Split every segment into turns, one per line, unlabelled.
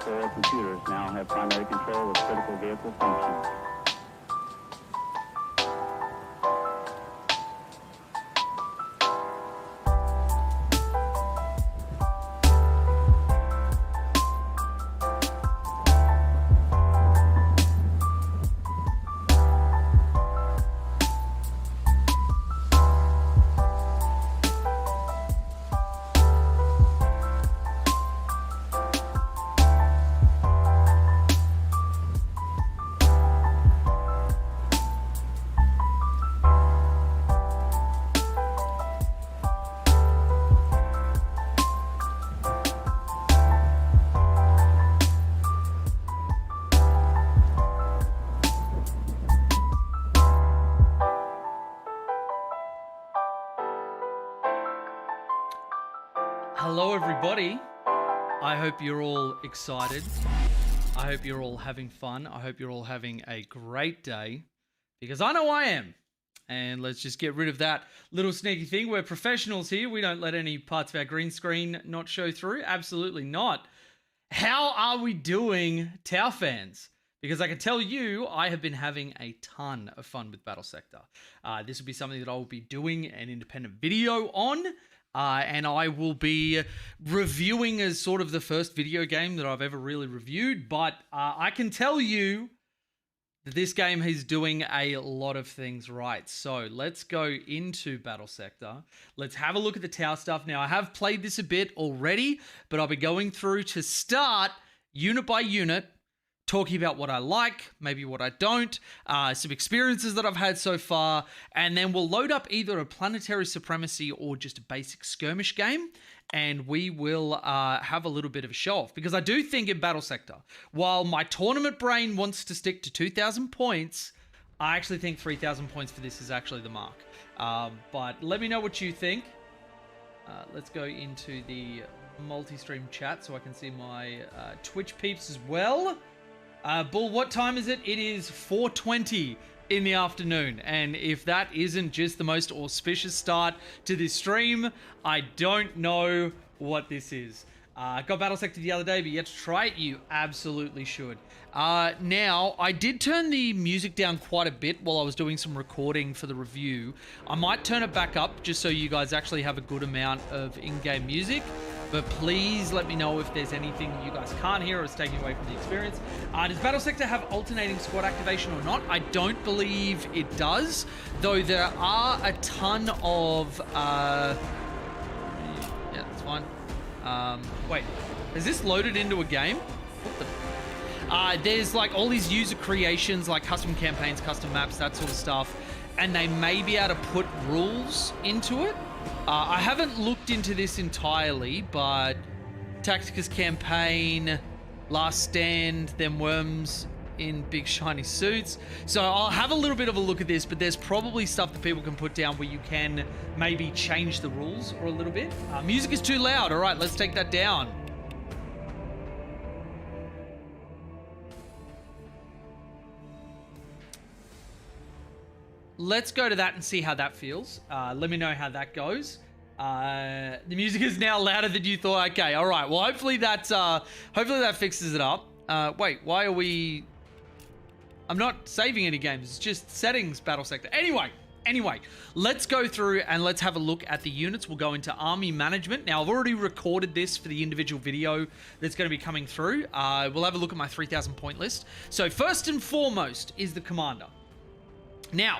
Imperial computers now have primary control of critical vehicle functions.
Hello everybody, I hope you're all excited, I hope you're all having fun, I hope you're all having a great day, because I know I am. And let's just get rid of that little sneaky thing. We're professionals here, we don't let any parts of our green screen not show through, absolutely not. How are we doing, Tau fans? Because I can tell you, I have been having a ton of fun with Battlesector. This will be something that I will be doing an independent video on. And I will be reviewing as sort of the first video game that I've ever really reviewed. But I can tell you that this game is doing a lot of things right. So let's go into Battlesector. Let's have a look at the tower stuff. Now, I have played this a bit already, but I'll be going through to start unit by unit, talking about what I like, maybe what I don't, some experiences that I've had so far, and then we'll load up either a planetary supremacy or just a basic skirmish game, and we will have a little bit of a show-off. Because I do think in Battlesector, while my tournament brain wants to stick to 2,000 points, I actually think 3,000 points for this is actually the mark. But let me know what you think. Let's go into the multi-stream chat so I can see my Twitch peeps as well. Bull, what time is it? It is 4:20 in the afternoon. And if that isn't just the most auspicious start to this stream, I don't know what this is. Got Battlesector the other day, but yet to try it, you absolutely should. Now, I did turn the music down quite a bit while I was doing some recording for the review. I might turn it back up just so you guys actually have a good amount of in-game music. But please let me know if there's anything you guys can't hear or is taking away from the experience. Does Battlesector have alternating squad activation or not? I don't believe it does, though there are a ton of... yeah, that's fine. Wait, is this loaded into a game? What the... there's like all these user creations, like custom campaigns, custom maps, that sort of stuff, and they may be able to put rules into it. I haven't looked into this entirely, but Tacticus campaign, Last Stand, them worms in big shiny suits. So I'll have a little bit of a look at this, but there's probably stuff that people can put down where you can maybe change the rules or a little bit. Music is too loud. All right, let's take that down. Let's go to that and see how that feels. Let me know how that goes. The music is now louder than you thought. Okay, all right. Well, hopefully that fixes it up. Wait, why are we... I'm not saving any games. It's just settings, Battlesector. Anyway, let's go through and let's have a look at the units. We'll go into army management. Now, I've already recorded this for the individual video that's going to be coming through. We'll have a look at my 3,000 point list. So first and foremost is the commander. Now,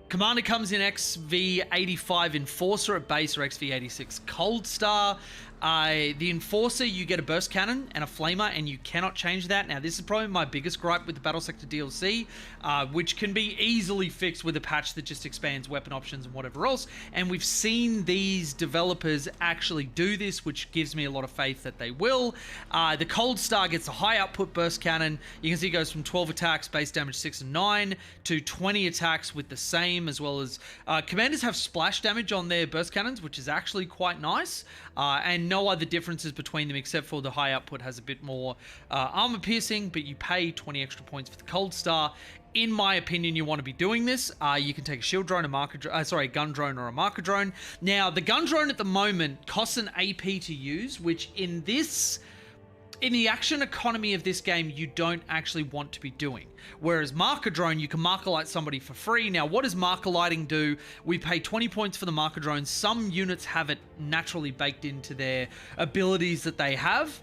Commander comes in XV85 Enforcer at base or XV86 Cold Star. The Enforcer, you get a burst cannon and a flamer, and you cannot change that. Now, this is probably my biggest gripe with the Battlesector DLC, which can be easily fixed with a patch that just expands weapon options and whatever else. And we've seen these developers actually do this, which gives me a lot of faith that they will. The Cold Star gets a high output burst cannon. You can see it goes from 12 attacks, base damage 6 and 9, to 20 attacks with the same, as well as commanders have splash damage on their burst cannons, which is actually quite nice. And no other differences between them except for the high output has a bit more armor piercing, but you pay 20 extra points for the Cold Star. In my opinion, you want to be doing this. You can take a shield drone, a gun drone, or a marker drone. Now, the gun drone at the moment costs an AP to use, which in this in the action economy of this game, you don't actually want to be doing. Whereas marker drone, you can marker light somebody for free. Now, what does marker lighting do? We pay 20 points for the marker drone. Some units have it naturally baked into their abilities that they have.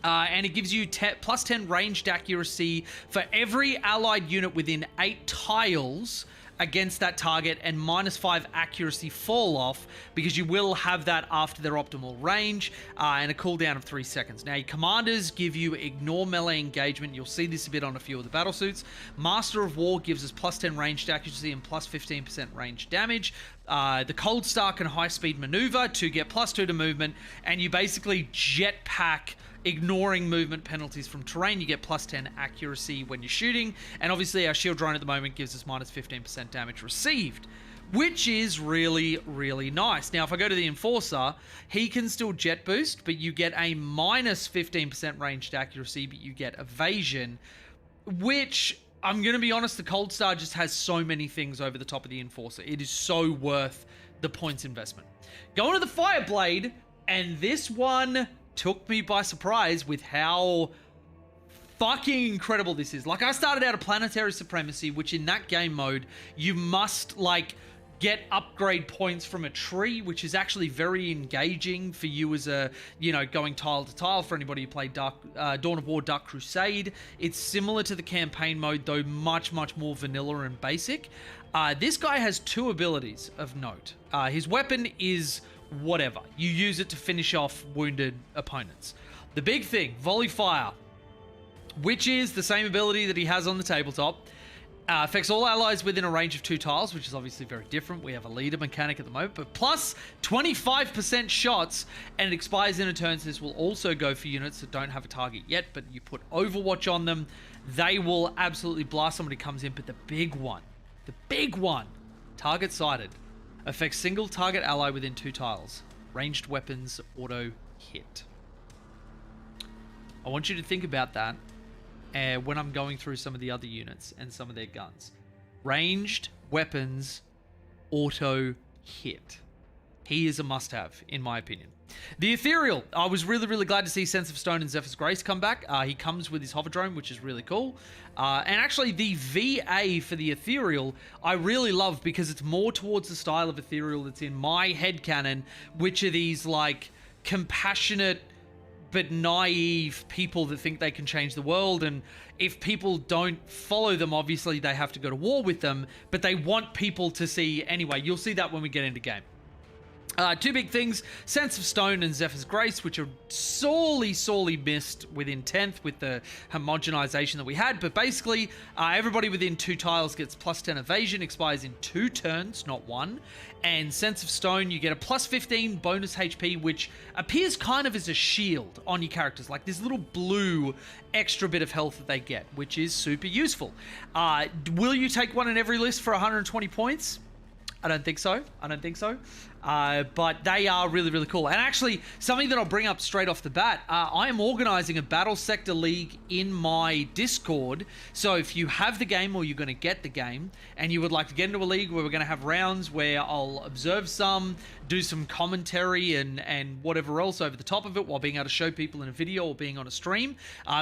And it gives you plus 10 ranged accuracy for every allied unit within 8 tiles against that target, and minus 5 accuracy fall off, because you will have that after their optimal range, and a cooldown of 3 seconds. Now, your commanders give you ignore melee engagement. You'll see this a bit on a few of the battle suits. Master of War gives us plus 10 ranged accuracy and plus 15% range damage. The Cold Star can high speed maneuver to get plus 2 to movement, and you basically jetpack, ignoring movement penalties from terrain. You get plus 10 accuracy when you're shooting, and obviously our shield drone at the moment gives us minus 15% damage received, which is really, really nice. Now, if I go to the Enforcer, he can still jet boost, but you get a minus 15% ranged accuracy, but you get evasion, which, I'm going to be honest, the Cold Star just has so many things over the top of the Enforcer. It is so worth the points investment. Going to the Fireblade, and this one took me by surprise with how fucking incredible this is. Like, I started out a Planetary Supremacy, which in that game mode, you must, like, get upgrade points from a tree, which is actually very engaging for you as a, you know, going tile to tile for anybody who played Dawn of War Dark Crusade. It's similar to the campaign mode, though much, much more vanilla and basic. This guy has 2 abilities of note. His weapon is whatever. You use it to finish off wounded opponents. The big thing, Volley Fire, which is the same ability that he has on the tabletop. Affects all allies within a range of 2 tiles, which is obviously very different. We have a leader mechanic at the moment, but plus 25% shots, and it expires in a turn. So this will also go for units that don't have a target yet, but you put Overwatch on them, they will absolutely blast somebody comes in. But the big one, target sighted, affects single target ally within 2 tiles. Ranged weapons auto hit. I want you to think about that when I'm going through some of the other units and some of their guns. Ranged weapons auto hit. He is a must-have, in my opinion. The Ethereal. I was really, really glad to see Sense of Stone and Zephyr's Grace come back. He comes with his hover drone, which is really cool. And actually, the VA for the Ethereal, I really love, because it's more towards the style of Ethereal that's in my headcanon, which are these, like, compassionate but naive people that think they can change the world, and if people don't follow them, obviously they have to go to war with them, but they want people to see anyway. You'll see that when we get into game. 2 big things, Sense of Stone and Zephyr's Grace, which are sorely missed within 10th with the homogenization that we had. But basically, everybody within 2 tiles gets plus 10 evasion, expires in 2 turns, not 1. And Sense of Stone, you get a plus 15 bonus HP, which appears kind of as a shield on your characters, like this little blue extra bit of health that they get, which is super useful. Will you take one in every list for 120 points? I don't think so. But they are really, really cool. And actually, something that I'll bring up straight off the bat, I am organizing a Battlesector League in my Discord. So if you have the game, or you're going to get the game, and you would like to get into a league where we're going to have rounds where I'll observe some, do some commentary and whatever else over the top of it, while being able to show people in a video or being on a stream,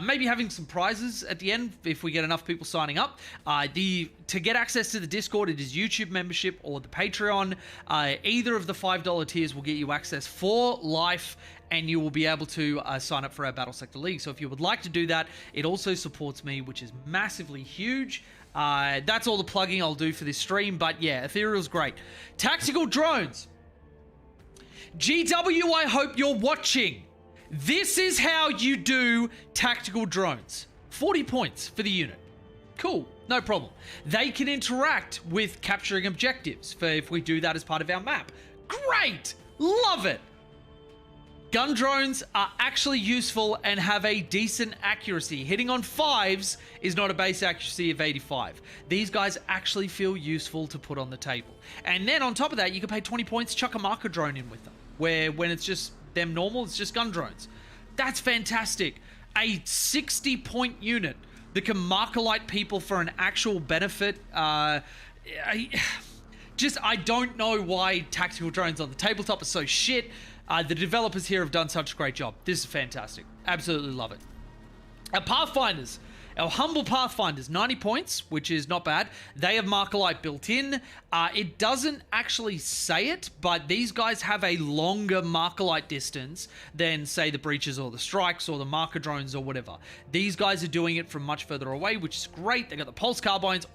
maybe having some prizes at the end if we get enough people signing up. To get access to the Discord, it is YouTube membership or the Patreon. Either of the $5 tiers will get you access for life, and you will be able to sign up for our Battlesector League. So if you would like to do that, it also supports me, which is massively huge. That's all the plugging I'll do for this stream, but yeah, Ethereal's great. Tactical drones. GW, I hope you're watching. This is how you do tactical drones. 40 points for the unit. Cool, no problem. They can interact with capturing objectives for if we do that as part of our map. Great, love it. Gun drones are actually useful and have a decent accuracy. Hitting on 5s is not a base accuracy of 85. These guys actually feel useful to put on the table. And then on top of that, you can pay 20 points, chuck a marker drone in with them, where when it's just them normal, it's just gun drones. That's fantastic. A 60-point unit that can marker light people for an actual benefit. I don't know why tactical drones on the tabletop are so shit. The developers here have done such a great job. This is fantastic. Absolutely love it. Our Pathfinders. Our humble Pathfinders, 90 points, which is not bad. They have Marker Light built in. It doesn't actually say it, but these guys have a longer Marker Light distance than, say, the Breaches or the Strikes or the Marker Drones or whatever. These guys are doing it from much further away, which is great. They got the Pulse Carbines,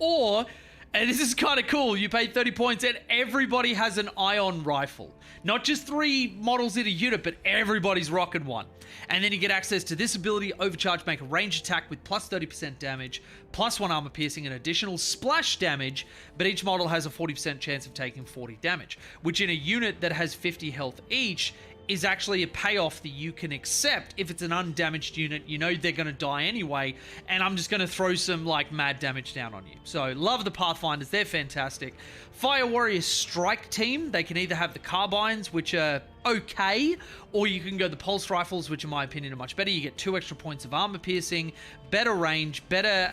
and this is kind of cool, you pay 30 points and everybody has an ion rifle. Not just 3 models in a unit, but everybody's rocking one. And then you get access to this ability, Overcharge, make a range attack with plus 30% damage, plus 1 armor piercing and additional splash damage, but each model has a 40% chance of taking 40 damage, which in a unit that has 50 health each is actually a payoff that you can accept. If it's an undamaged unit, you know they're going to die anyway, and I'm just going to throw some like mad damage down on you. So love the Pathfinders, they're fantastic. Fire Warrior Strike Team, they can either have the carbines, which are okay, or you can go the pulse rifles, which in my opinion are much better. You get 2 extra points of armor piercing, better range, better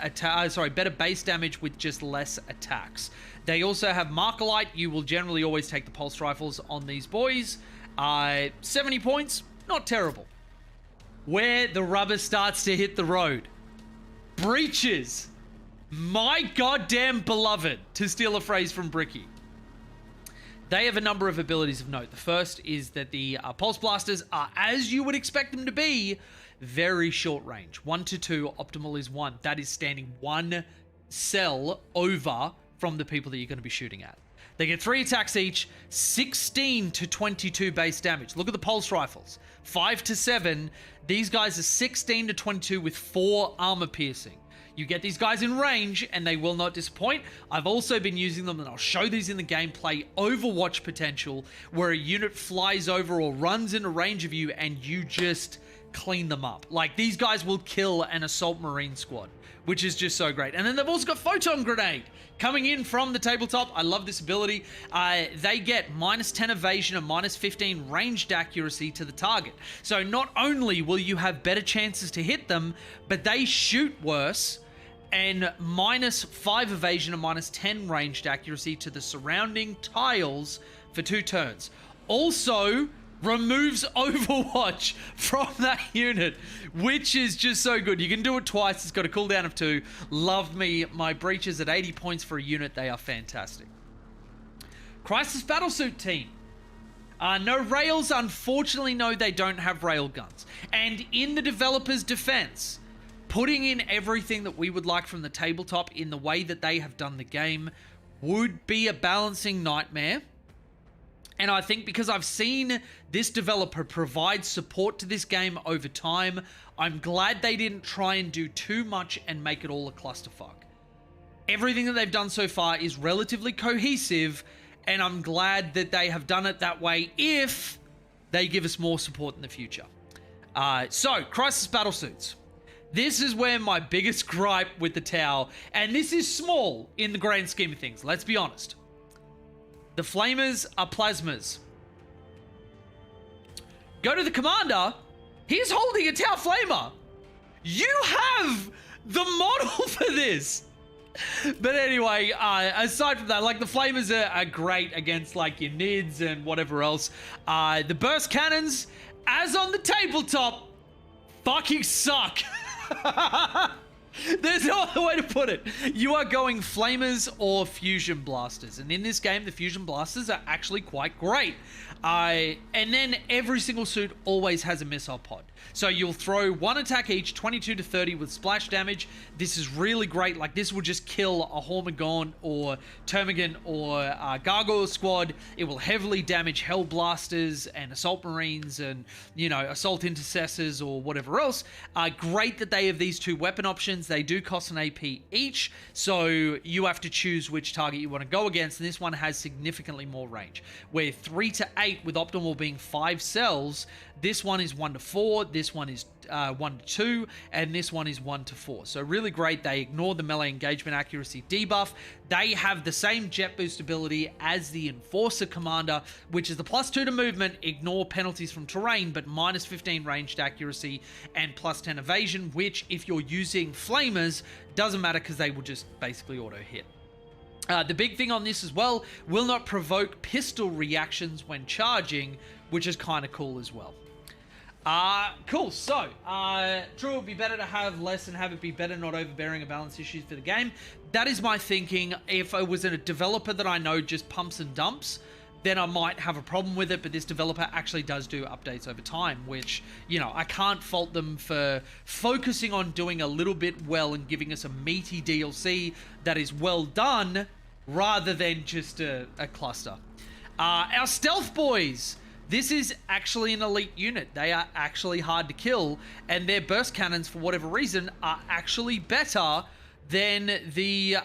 base damage with just less attacks. They also have Marker Light. You will generally always take the pulse rifles on these boys. 70 points, not terrible. Where the rubber starts to hit the road. Breaches. My goddamn beloved, to steal a phrase from Bricky. They have a number of abilities of note. The first is that the Pulse Blasters are, as you would expect them to be, very short range. 1 to 2, optimal is 1. That is standing 1 cell over from the people that you're going to be shooting at. They get 3 attacks each, 16 to 22 base damage. Look at the pulse rifles. 5 to 7. These guys are 16 to 22 with 4 armor piercing. You get these guys in range and they will not disappoint. I've also been using them, and I'll show these in the gameplay, Overwatch potential, where a unit flies over or runs into range of you and you just clean them up. Like, these guys will kill an assault marine squad, which is just so great. And then they've also got Photon Grenade coming in from the tabletop. I love this ability. They get minus 10 evasion and minus 15 ranged accuracy to the target. So not only will you have better chances to hit them, but they shoot worse, and minus 5 evasion and minus 10 ranged accuracy to the surrounding tiles for 2 turns. Also removes Overwatch from that unit, which is just so good. You can do it twice. It's got a cooldown of 2. Love me my Breaches at 80 points for a unit. They are fantastic. Crisis Battlesuit Team. No rails. Unfortunately, no, they don't have rail guns. And in the developer's defense, putting in everything that we would like from the tabletop in the way that they have done the game would be a balancing nightmare. And I think because I've seen this developer provide support to this game over time, I'm glad they didn't try and do too much and make it all a clusterfuck. Everything that they've done so far is relatively cohesive, and I'm glad that they have done it that way if they give us more support in the future. So, Crisis Battlesuits. This is where my biggest gripe with the Tau, and this is small in the grand scheme of things, let's be honest. The Flamers are plasmas. Go to the commander. He's holding a Tau Flamer. You have the model for this. But anyway, aside from that, like, the Flamers are great against like your Nids and whatever else. The burst cannons, as on the tabletop, fucking suck. There's no other way to put it. You are going Flamers or Fusion Blasters. And in this game, the Fusion Blasters are actually quite great. And then every single suit always has a missile pod. So you'll throw 1 attack each, 22 to 30 with splash damage. This is really great. Like, this will just kill a Hormigaunt or Termagant or Gargoyle squad. It will heavily damage Hell Blasters and Assault Marines and, you know, Assault Intercessors or whatever else. Great that they have these 2 weapon options. They do cost an AP each, so you have to choose which target you want to go against, and this one has significantly more range. Where 3 to 8, with optimal being 5 cells, this one is 1 to 4, this one is 1 to 2, and this one is 1 to 4. So really great. They ignore the melee engagement accuracy debuff. They have the same jet boost ability as the Enforcer Commander, which is the +2 to movement, ignore penalties from terrain, but minus 15 ranged accuracy and plus 10 evasion, which if you're using Flamers, doesn't matter because they will just basically auto hit. The big thing on this as well, will not provoke pistol reactions when charging, which is kind of cool as well. Cool. So, true, it would be better to have less and have it be better, not overbearing or balance issues for the game. That is my thinking. If I was a developer that I know just pumps and dumps, then I might have a problem with it, but this developer actually does do updates over time, which, you know, I can't fault them for focusing on doing a little bit well and giving us a meaty DLC that is well done, rather than just a cluster. Our stealth boys. This is actually an elite unit. They are actually hard to kill, and their burst cannons, for whatever reason, are actually better than the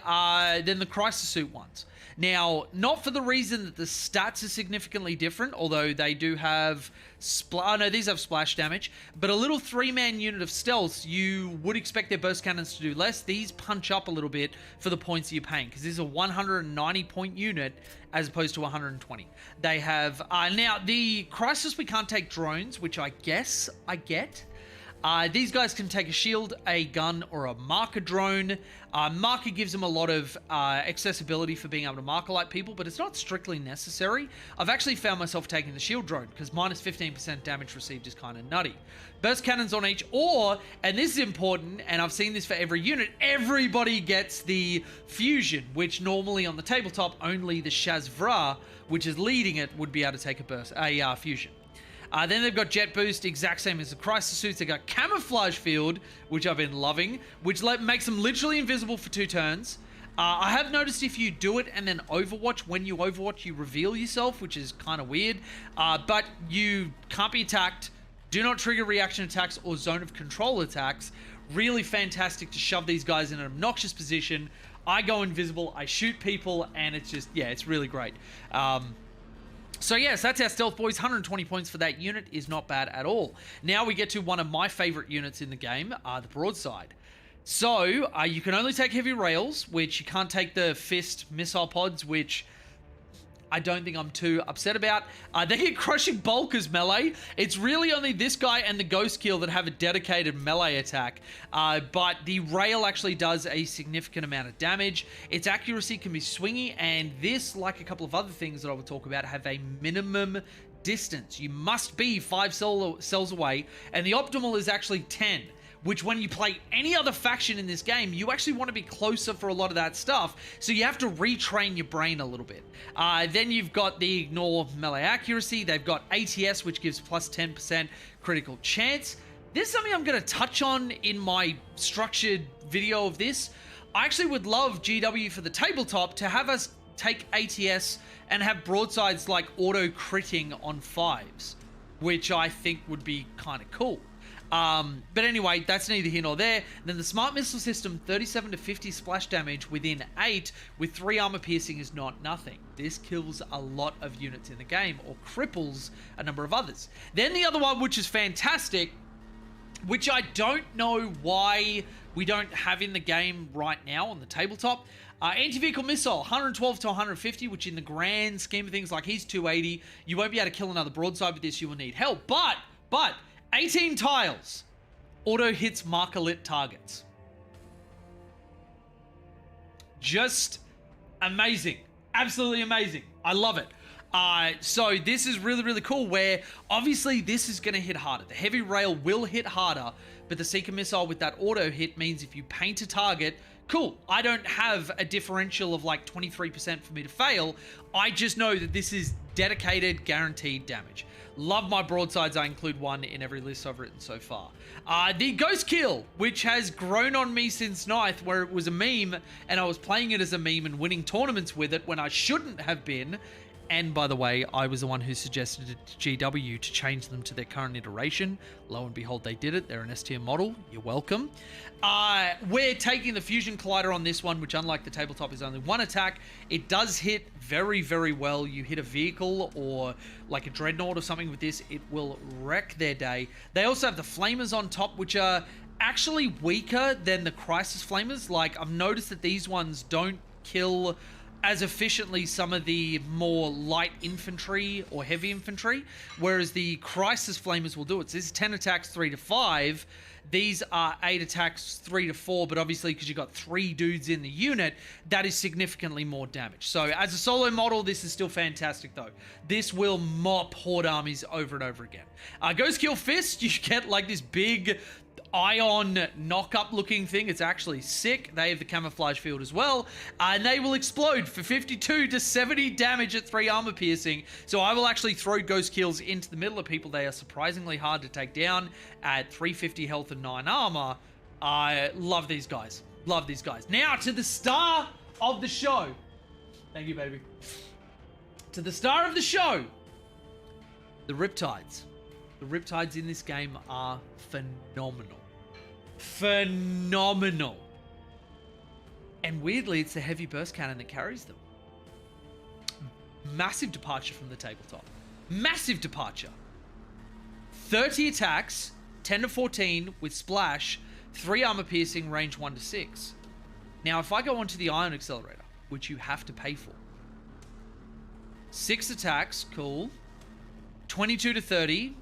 crisis suit ones. Now, not for the reason that the stats are significantly different, although they do have these have splash damage, but a little 3-man unit of stealth, you would expect their burst cannons to do less. These punch up a little bit for the points you're paying, because this is a 190 point unit as opposed to 120. They have now the crisis, we can't take drones, which I guess I get. These guys can take a shield, a gun, or a marker drone. Marker gives them a lot of accessibility for being able to marker light people, but it's not strictly necessary. I've actually found myself taking the shield drone, because minus 15% damage received is kind of nutty. Burst cannons on each, and this is important, and I've seen this for every unit, everybody gets the fusion, which normally on the tabletop, only the Shazvra, which is leading it, would be able to take a fusion. Then they've got jet boost, exact same as the crisis suits. They've got camouflage field, which I've been loving, which makes them literally invisible for 2 turns. I have noticed if you do it and then overwatch, when you overwatch, you reveal yourself, which is kind of weird. But you can't be attacked, do not trigger reaction attacks or zone of control attacks. Really fantastic to shove these guys in an obnoxious position. I go invisible, I shoot people, and it's just, yeah, it's really great. So yes, that's our stealth boys. 120 points for that unit is not bad at all. Now we get to one of my favorite units in the game, the broadside. So you can only take heavy rails, which you can't take the fist missile pods, which I don't think I'm too upset about. They get crushing bulk as melee. It's really only this guy and the ghost kill that have a dedicated melee attack. But the rail actually does a significant amount of damage. Its accuracy can be swingy, and this, like a couple of other things that I will talk about, have a minimum distance. You must be 5 cells away, and the optimal is actually 10. Which when you play any other faction in this game, you actually want to be closer for a lot of that stuff. So you have to retrain your brain a little bit. Then you've got the ignore melee accuracy. They've got ATS, which gives plus 10% critical chance. This is something I'm going to touch on in my structured video of this. I actually would love GW for the tabletop to have us take ATS and have broadsides like auto critting on 5s, which I think would be kind of cool. But anyway, that's neither here nor there. Then the smart missile system, 37 to 50 splash damage within 8 with 3 armor piercing is not nothing. This kills a lot of units in the game, or cripples a number of others. Then the other one, which is fantastic, which I don't know why we don't have in the game right now on the tabletop. Anti-vehicle missile, 112 to 150, which in the grand scheme of things, like he's 280. You won't be able to kill another broadside with this, you will need help. But 18 tiles, auto hits marker lit targets. Just amazing. Absolutely amazing. I love it. So this is really, really cool, where obviously this is going to hit harder. The heavy rail will hit harder, but the Seeker missile with that auto hit means if you paint a target, cool, I don't have a differential of like 23% for me to fail. I just know that this is dedicated, guaranteed damage. Love my broadsides. I include one in every list I've written so far. The Ghost Kill, which has grown on me since Ninth, where it was a meme, and I was playing it as a meme and winning tournaments with it when I shouldn't have been. And by the way, I was the one who suggested it to GW to change them to their current iteration. Lo and behold, they did it. They're an S-tier model. You're welcome. We're taking the Fusion Collider on this one, which unlike the tabletop is only 1 attack. It does hit very, very well. You hit a vehicle or like a Dreadnought or something with this, it will wreck their day. They also have the Flamers on top, which are actually weaker than the Crisis Flamers. Like, I've noticed that these ones don't kill as efficiently some of the more light infantry or heavy infantry, whereas the Crisis Flamers will do it. So this is 10 attacks, 3 to 5. These are 8 attacks, 3 to 4, but obviously because you've got 3 dudes in the unit, that is significantly more damage. So as a solo model, this is still fantastic though. This will mop Horde armies over and over again. Ghost Kill Fist, you get like this big ion knock-up looking thing. It's actually sick. They have the camouflage field as well, and they will explode for 52 to 70 damage at 3 armor piercing. So I will actually throw Ghost Kills into the middle of people. They are surprisingly hard to take down at 350 health and 9 armor. I love these guys. Love these guys. Now to the star of the show. Thank you, baby. To the star of the show, the Riptides. The Riptides in this game are phenomenal. Phenomenal. And weirdly, it's the heavy burst cannon that carries them. Massive departure from the tabletop. Massive departure. 30 attacks, 10 to 14 with splash, 3 armor piercing, range 1 to 6. Now, if I go onto the Ion Accelerator, which you have to pay for, 6 attacks, cool. 22 to 30,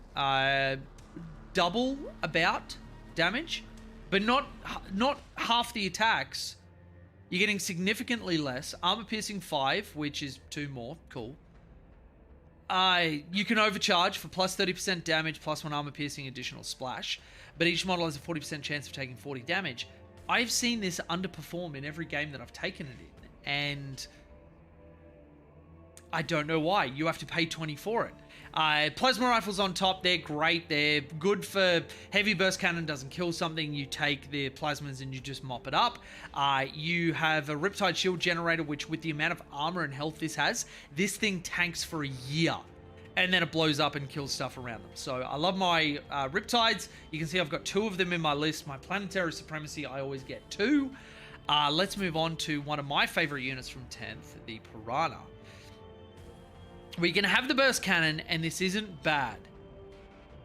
double about damage, but not half the attacks. You're getting significantly less. Armor piercing 5, which is 2 more. Cool. You can overcharge for plus 30% damage, plus 1 armor piercing additional splash, but each model has a 40% chance of taking 40 damage. I've seen this underperform in every game that I've taken it in, and I don't know why. You have to pay 20 for it. Plasma rifles on top, they're great. They're good for heavy burst cannon, doesn't kill something. You take the plasmas and you just mop it up. You have a Riptide shield generator, which with the amount of armor and health this has, this thing tanks for a year. And then it blows up and kills stuff around them. So I love my Riptides. You can see I've got 2 of them in my list. My Planetary Supremacy, I always get 2. Let's move on to one of my favorite units from 10th, the Piranha. We can have the burst cannon, and this isn't bad.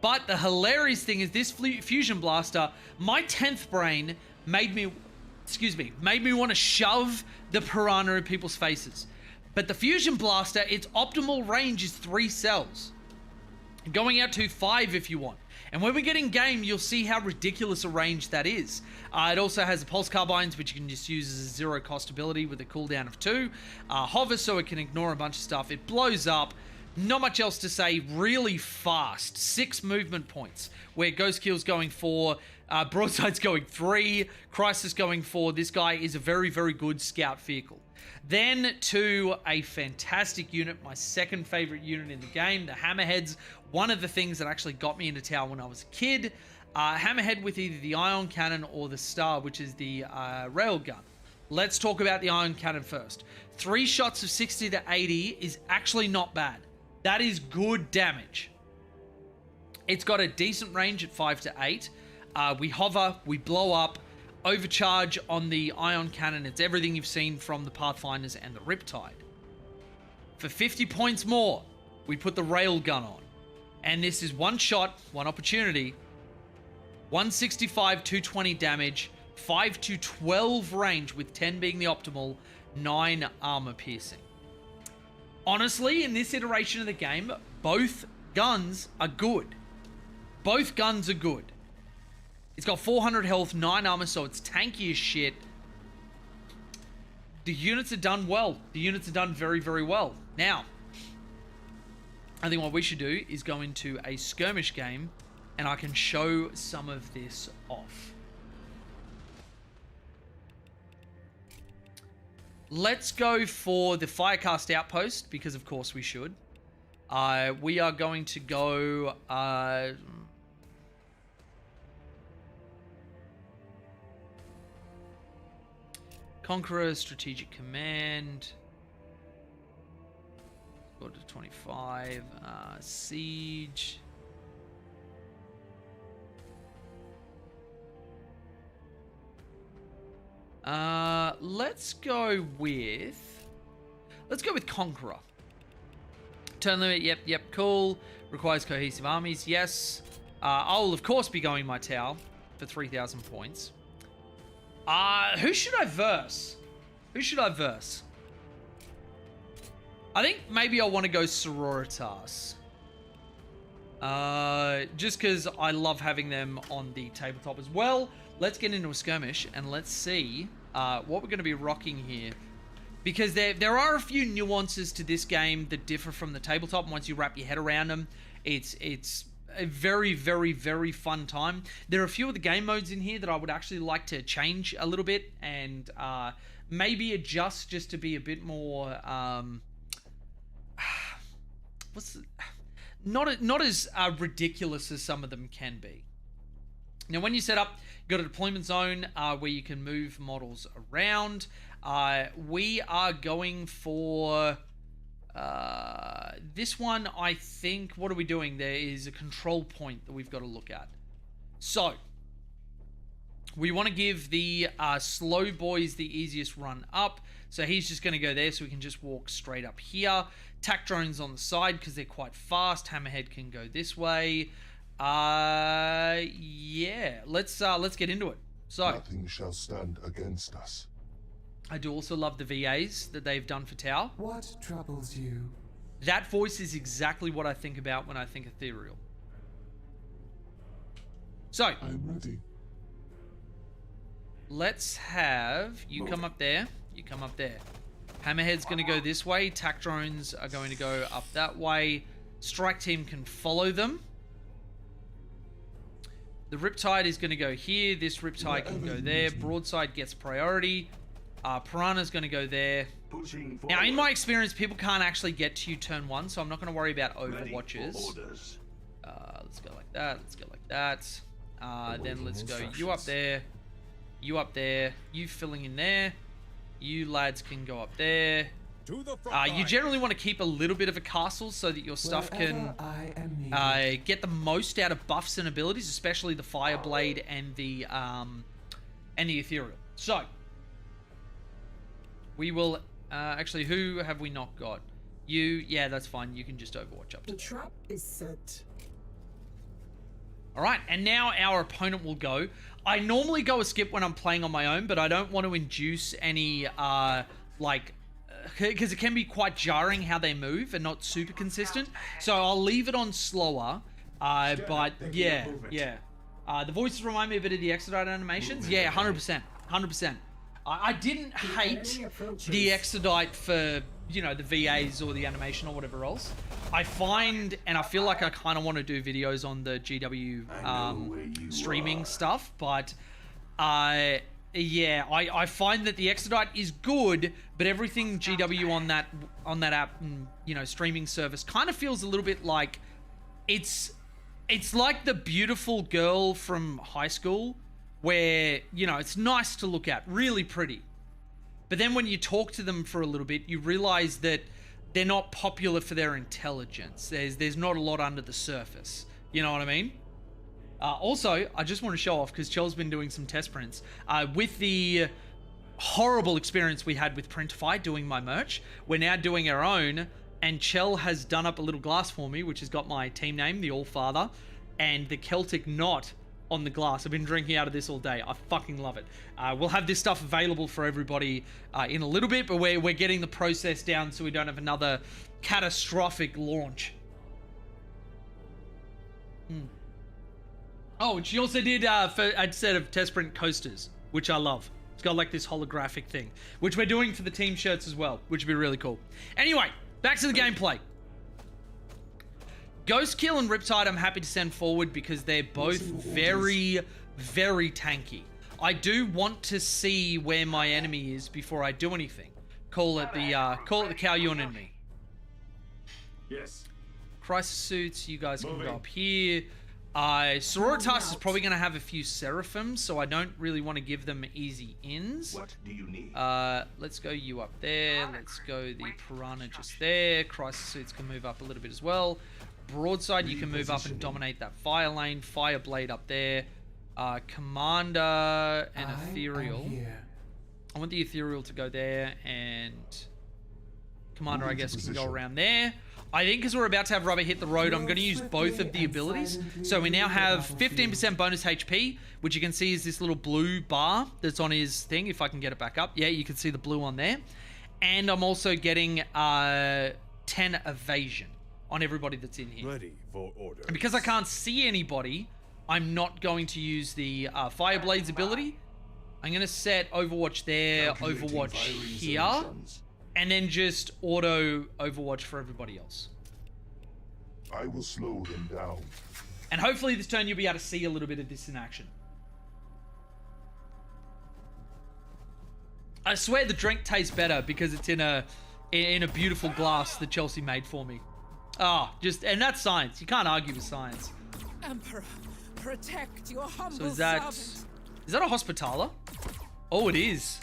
But the hilarious thing is this fusion blaster, my 10th brain made me want to shove the Piranha in people's faces. But the fusion blaster, its optimal range is 3 cells. Going out to 5 if you want. And when we get in game, you'll see how ridiculous a range that is. It also has the pulse carbines, which you can just use as a 0 cost ability with a cooldown of 2. Hover, so it can ignore a bunch of stuff. It blows up. Not much else to say. Really fast. 6 movement points, where Ghost Kill's going 4, Broadside's going 3, Crisis going 4. This guy is a very, very good scout vehicle. Then to a fantastic unit, my second favorite unit in the game, the Hammerheads. One of the things that actually got me into Tower when I was a kid. Hammerhead with either the Ion Cannon or the Star, which is the Railgun. Let's talk about the Ion Cannon first. 3 shots of 60 to 80 is actually not bad. That is good damage. It's got a decent range at 5 to 8. We hover, we blow up. Overcharge on the Ion Cannon. It's everything you've seen from the Pathfinders and the Riptide. For 50 points more, we put the Railgun on. And this is 1 shot, 1 opportunity. 165, 220 damage, 5 to 12 range with 10 being the optimal, 9 armor piercing. Honestly, in this iteration of the game, both guns are good. Both guns are good. It's got 400 health, 9 armor, so it's tanky as shit. The units are done well. The units are done very, very well. Now, I think what we should do is go into a skirmish game, and I can show some of this off. Let's go for the Firecast Outpost, because of course we should. We are going to go... Conqueror, Strategic Command, go to 25, Siege. Let's go with Conqueror. Turn limit, yep, cool. Requires cohesive armies, yes. I'll of course be going my Tau for 3,000 points. Who should I verse? I think maybe I want to go Sororitas. Just because I love having them on the tabletop as well. Let's get into a skirmish and let's see what we're going to be rocking here. Because there are a few nuances to this game that differ from the tabletop. And once you wrap your head around them, it's a very, very, very fun time. There are a few of the game modes in here that I would actually like to change a little bit and maybe adjust just to be a bit more not as ridiculous as some of them can be. Now, when you set up, you've got a deployment zone where you can move models around. We are going for this one, I think. What are we doing? There is a control point that we've got to look at. So, we want to give the slow boys the easiest run up. So he's just going to go there, so we can just walk straight up here. Tac drones on the side because they're quite fast. Hammerhead can go this way. Yeah, let's get into it. So
nothing shall stand against us.
I do also love the VAs that they've done for Tau.
What troubles you?
That voice is exactly what I think about when I think ethereal. So
I'm ready.
Let's have you come up there. You come up there. Hammerhead's going to go this way. Tac drones are going to go up that way. Strike team can follow them. The Riptide is going to go here. This Riptide can go there. Broadside gets priority. Piranha's going to go there. Now, in my experience, people can't actually get to you turn one, so I'm not going to worry about overwatches. Let's go like that. Let's go like that. Then let's go you up there. You up there. You filling in there. You lads can go up there. You generally want to keep a little bit of a castle so that your stuff can get the most out of buffs and abilities, especially the Fireblade and the Ethereal. So we will actually, who have we not got? You, yeah, that's fine. You can just Overwatch up to
the trap is set.
All right, and now our opponent will go. I normally go a skip when I'm playing on my own, but I don't want to induce any because it can be quite jarring how they move and not super consistent. So I'll leave it on slower. But yeah. The voices remind me a bit of the Exodite animations. Yeah, 100%. 100%. I didn't hate the Exodite for, you know, the VAs or the animation or whatever else. I find, and I feel like I kind of want to do videos on the GW streaming stuff, but yeah, I find that the Exodite is good, but everything GW on that app and, you know, streaming service kind of feels a little bit like it's like the beautiful girl from high school where, you know, it's nice to look at, really pretty. But then when you talk to them for a little bit, you realize that they're not popular for their intelligence. There's not a lot under the surface. You know what I mean? Also, I just want to show off, because Chel's been doing some test prints. With the horrible experience we had with Printify doing my merch, we're now doing our own, and Chel has done up a little glass for me, which has got my team name, the All-Father, and the Celtic knot on the glass. I've been drinking out of this all day. I fucking love it. We'll have this stuff available for everybody in a little bit, but we're getting the process down so we don't have another catastrophic launch. Oh, and she also did a set of test print coasters, which I love. It's got like this holographic thing, which we're doing for the team shirts as well, which would be really cool. Anyway, back to the gameplay. Ghost Kill and Riptide I'm happy to send forward because they're both very, very tanky. I do want to see where my enemy is before I do anything. Call it the Cow Yun in me.
Yes.
Crisis suits, you guys can go up here. Sororitas is probably going to have a few Seraphims, so I don't really want to give them easy ins.
What do you need?
Let's go you up there. Let's go the Piranha just there. Crisis suits can move up a little bit as well. Broadside, you can move up and dominate that fire lane. Fireblade up there. Commander and Ethereal. I want the Ethereal to go there, and Commander, I guess, can go around there. I think because we're about to have Rubber hit the road, I'm going to use both of the abilities. So we now have 15% bonus HP, which you can see is this little blue bar that's on his thing, if I can get it back up. Yeah, you can see the blue on there. And I'm also getting 10 evasion. on everybody that's in here.
Ready for order.
And because I can't see anybody, I'm not going to use the Fireblade's ability. I'm going to set Overwatch there, Overwatch here, and then just auto Overwatch for everybody else.
I will slow them down.
And hopefully this turn you'll be able to see a little bit of this in action. I swear the drink tastes better because it's in a beautiful glass that Chelsea made for me. And that's science. You can't argue with science.
Emperor, protect your humble
So is that a Hospitaler? Oh, it is.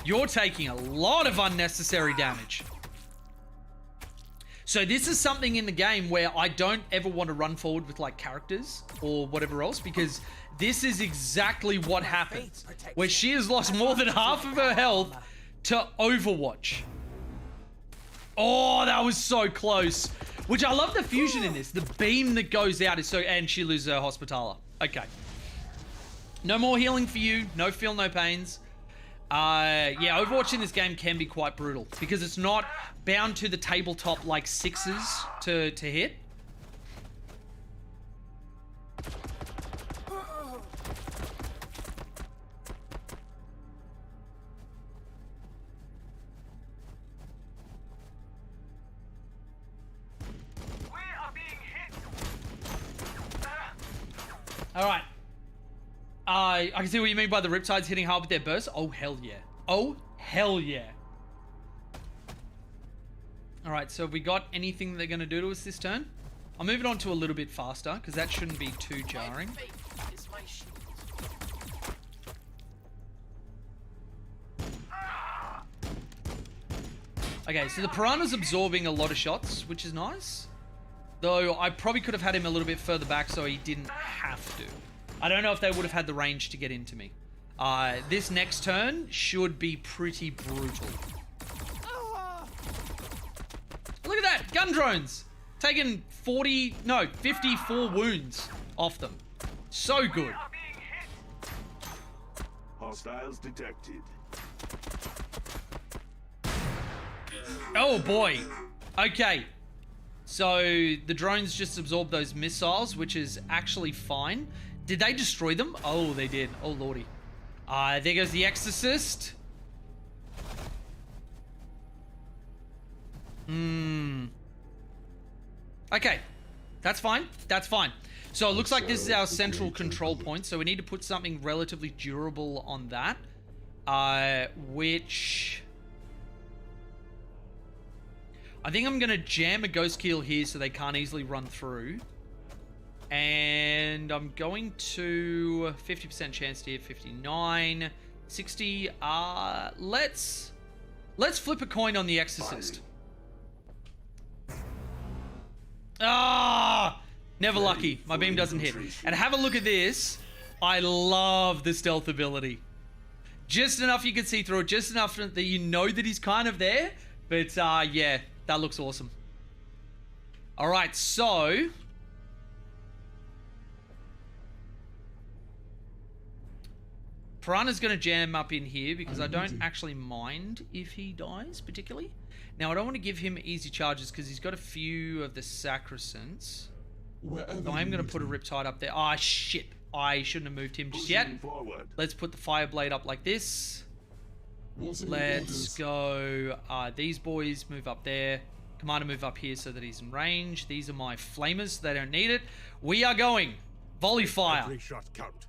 You're taking a lot of unnecessary damage. So this is something in the game where I don't ever want to run forward with like characters or whatever else, because this is exactly what happened, where she has lost more than half of her health to Overwatch. Oh, that was so close. Which I love the fusion in this. The beam that goes out is so... And she loses her Hospitaler. Okay. No more healing for you. No feel, no pains. Yeah, Overwatch in this game can be quite brutal because it's not bound to the tabletop like sixes to hit. All right. I can see what you mean by the Riptides hitting hard with their burst. Oh, hell yeah. Oh, hell yeah. All right, so have we got anything they're going to do to us this turn? I'll move it on to a little bit faster because that shouldn't be too jarring. Okay, so the Piranha's absorbing a lot of shots, which is nice. Though I probably could have had him a little bit further back so he didn't have to. I don't know if they would have had the range to get into me. This next turn should be pretty brutal. Look at that! Gun drones! Taking 54 wounds off them. So good.
Hostiles detected.
Oh boy. Okay. So the drones just absorb those missiles, which is actually fine. Did they destroy them? Oh, they did. Oh, lordy. There goes the Exorcist. Okay. That's fine. That's fine. So it looks like this is our central control point. So we need to put something relatively durable on that. Which... I think I'm going to jam a Ghost Keel here so they can't easily run through. And I'm going to 50% chance here, 59, 60. Let's flip a coin on the Exorcist. Never lucky. My beam doesn't hit. And have a look at this. I love the stealth ability. Just enough you can see through it. Just enough that you know that he's kind of there. But yeah, that looks awesome. All right, so... Piranha's going to jam up in here because I don't actually mind if he dies particularly. Now, I don't want to give him easy charges because he's got a few of the Sacrosands. So I'm going to put a Riptide up there. Ah, shit. I shouldn't have moved him just yet. Let's put the Fireblade up like this. Let's go. These boys move up there. Commander move up here so that he's in range. These are my Flamers. They don't need it. We are going. Volley fire.
Every shot count.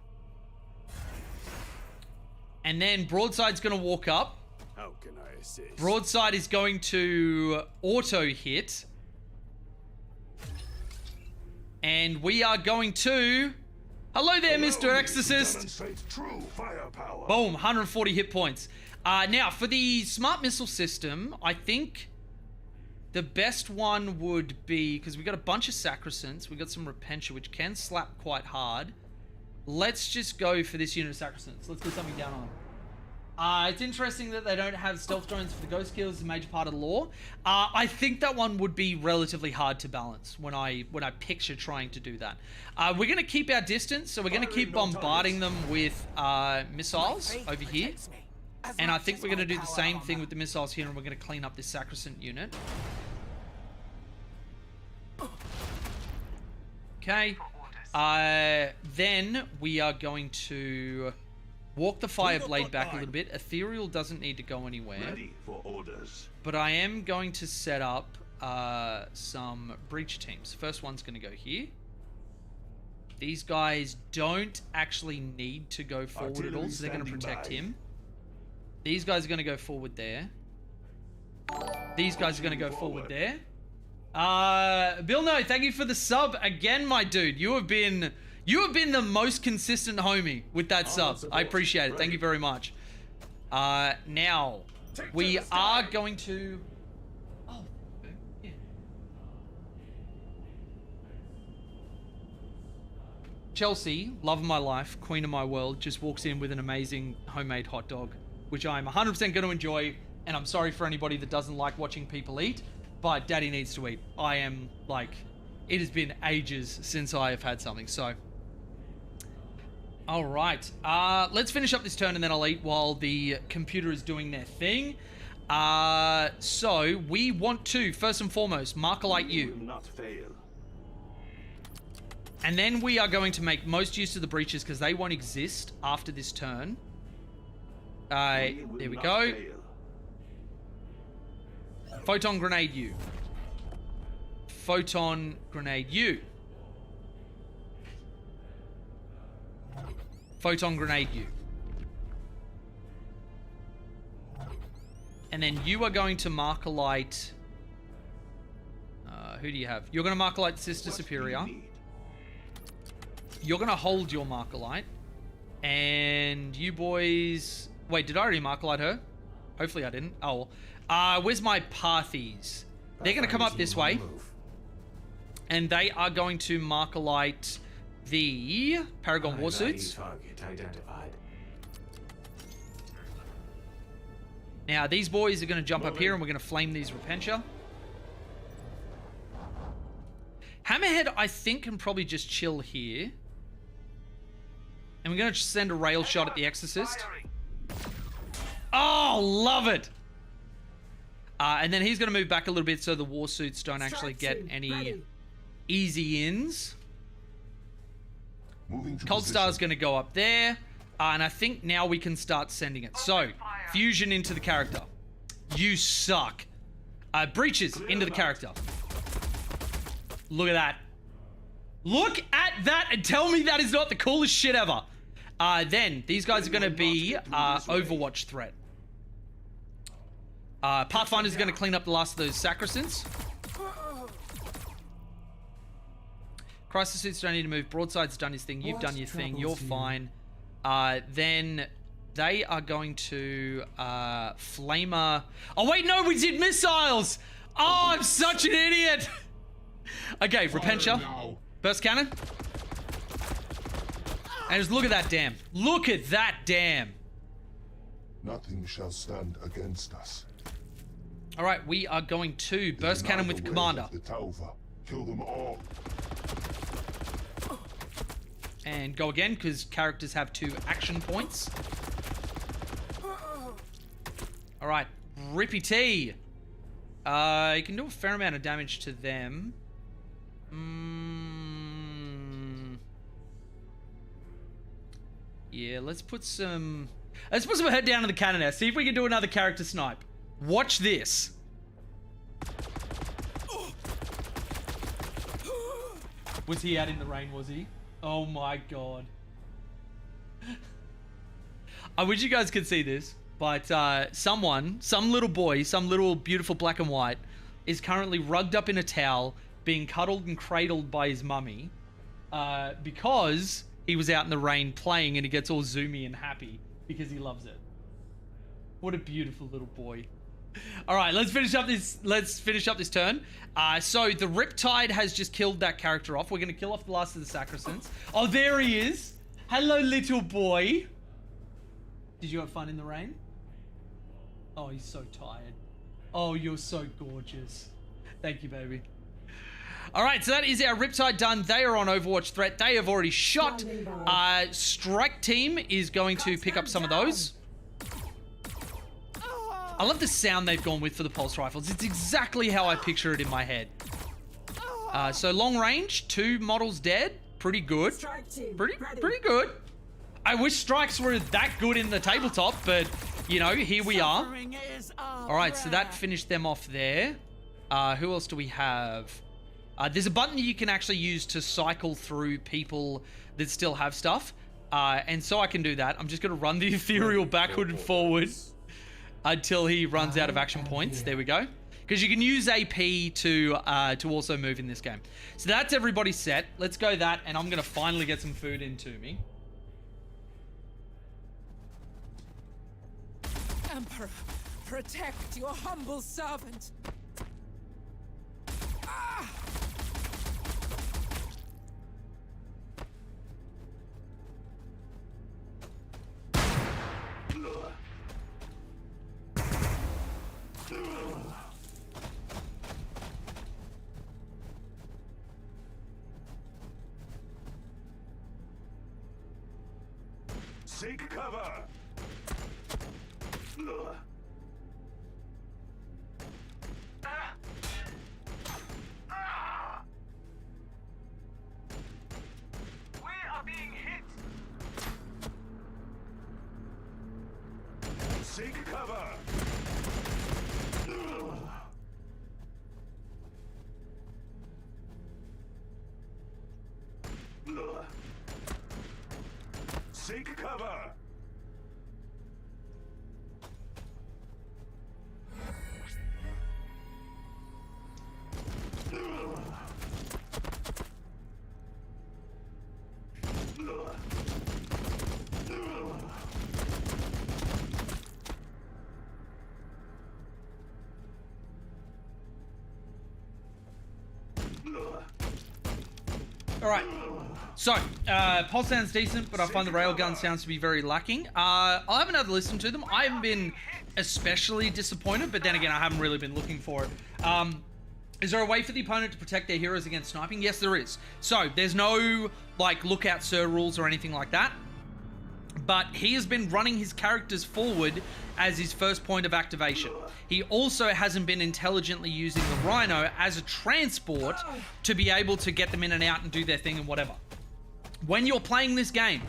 And then Broadside's going to walk up.
How can I assist?
Broadside is going to auto hit. And we are going to... Hello there, Mr. Exorcist.
True firepower.
Boom, 140 hit points. Now, for the smart missile system, I think the best one would be... Because we got a bunch of Sacrosands. We got some Repentia, which can slap quite hard. Let's just go for this unit of Sacrosands. Let's put something down on them. It's interesting that they don't have stealth drones for the Ghost Kills as a major part of the lore. I think that one would be relatively hard to balance when I picture trying to do that. We're going to keep our distance, so we're going to keep bombarding them with missiles over here. And I think we're going to do the same thing with the missiles here, and we're going to clean up this Sacrosant unit. Okay. Then we are going to walk the fire blade back a little bit. Ethereal doesn't need to go anywhere.
Ready for orders.
But I am going to set up some breach teams. First one's going to go here. These guys don't actually need to go forward at all, so they're going to protect him. These guys are going to go forward there. These guys are going to go forward there. Bill, no, thank you for the sub again, my dude. You have been the most consistent homie with that sub. I appreciate it. Thank you very much. Now we are going to. Oh, yeah. Chelsea, love of my life, queen of my world, just walks in with an amazing homemade hot dog, which I'm 100% going to enjoy. And I'm sorry for anybody that doesn't like watching people eat, but daddy needs to eat. I am like, it has been ages since I have had something. So, all right, let's finish up this turn and then I'll eat while the computer is doing their thing. So we want to, first and foremost, Markalite you.
Will not fail.
And then we are going to make most use of the breaches because they won't exist after this turn. There we go.
Fail.
Photon grenade you. Photon grenade you. Photon grenade you. And then you are going to Markalite. Who do you have? You're going to Markalite Sister Superior. You're going to hold your Markalite. And you boys... Wait, did I already Markalite her? Hopefully I didn't. Oh, where's my Parthies? They're going to come up this way. And they are going to Markalite the Paragon Warsuits.
Target identified.
Now, these boys are going to jump up here and we're going to flame these Repentia. Hammerhead, I think, can probably just chill here. And we're going to send a rail shot at the Exorcist. Oh, love it! And then he's going to move back a little bit so the Warsuits don't actually get any easy ins. Cold Star's going to go up there. And I think now we can start sending it. So, fusion into the character. You suck. Breaches into the character. Look at that. Look at that and tell me that is not the coolest shit ever. Then, these guys are going to be Overwatch threat. Pathfinder's going to clean up the last of those Sacristants. Crisis suits don't need to move. Broadside's done his thing. You've done your thing. You're fine. Then they are going to Flamer. Oh, wait, no, we did missiles. Oh, I'm such an idiot. Okay, Repentia. Burst Cannon. And just look at that dam. Look at that dam.
Nothing shall stand against us.
All right, we are going to Burst Cannon with the Commander.
The Tauva. Kill them all.
And go again, because characters have 2 action points. All right, Rippy T. You can do a fair amount of damage to them. Yeah, let's put some head down in the cannon now. See if we can do another character snipe. Watch this. Was he out in the rain, was he? Oh my god. I wish you guys could see this, but some little boy, some little beautiful black and white, is currently rugged up in a towel, being cuddled and cradled by his mummy, because he was out in the rain playing and he gets all zoomy and happy because he loves it. What a beautiful little boy. All right, let's finish up this turn. So the Riptide has just killed that character off. We're going to kill off the last of the Sacristants. Oh, there he is. Hello, little boy. Did you have fun in the rain? Oh, he's so tired. Oh, you're so gorgeous. Thank you, baby. All right, so that is our Riptide done. They are on Overwatch threat. They have already shot. Strike team is going to pick up some of those. I love the sound they've gone with for the pulse rifles. It's exactly how I picture it in my head. So long range, 2 models dead. Pretty good.
Strike team.
Pretty
ready.
good. I wish strikes were that good in the tabletop, but you know, here we are.
Suffering is our
All right, so that
bread.
finished them off there. Who else do we have? There's a button that you can actually use to cycle through people that still have stuff. And so I can do that. I'm just going to run the ethereal backward and forward until he runs out of action points. There we go. Because you can use AP to also move in this game. So that's everybody set. Let's go that, and I'm going to finally get some food into me.
Emperor, protect your humble servant.
Seek cover.
We are being hit.
Seek cover. Seek cover.
All right. So, pulse sounds decent, but I find the railgun sounds to be very lacking. I'll have another listen to them. I haven't been especially disappointed, but then again, I haven't really been looking for it. Is there a way for the opponent to protect their heroes against sniping? Yes, there is. So, there's no, like, lookout sir rules or anything like that. But he has been running his characters forward as his first point of activation. He also hasn't been intelligently using the Rhino as a transport to be able to get them in and out and do their thing and whatever. When you're playing this game,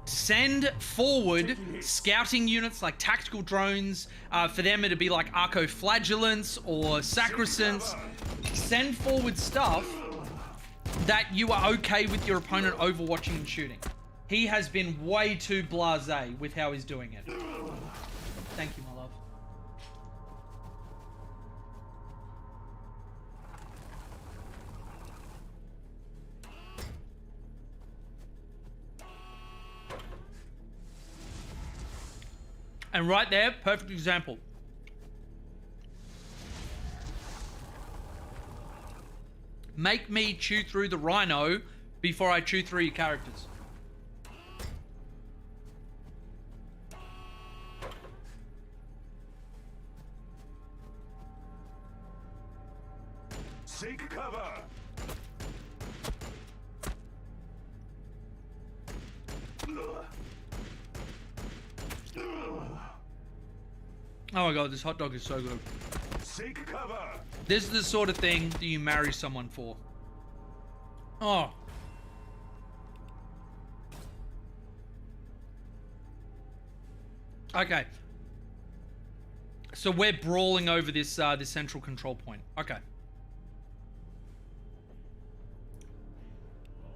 send forward scouting units like tactical drones. For them, it'd be like arcoflagellants or sacrosants. Send forward stuff that you are okay with your opponent overwatching and shooting. He has been way too blasé with how he's doing it. Thank you, my love. And right there, perfect example. Make me chew through the Rhino before I chew through your characters.
Seek cover.
Oh my god, this hot dog is so good.
Seek cover.
This is the sort of thing that you marry someone for. Oh. Okay. So we're brawling over this this central control point. Okay.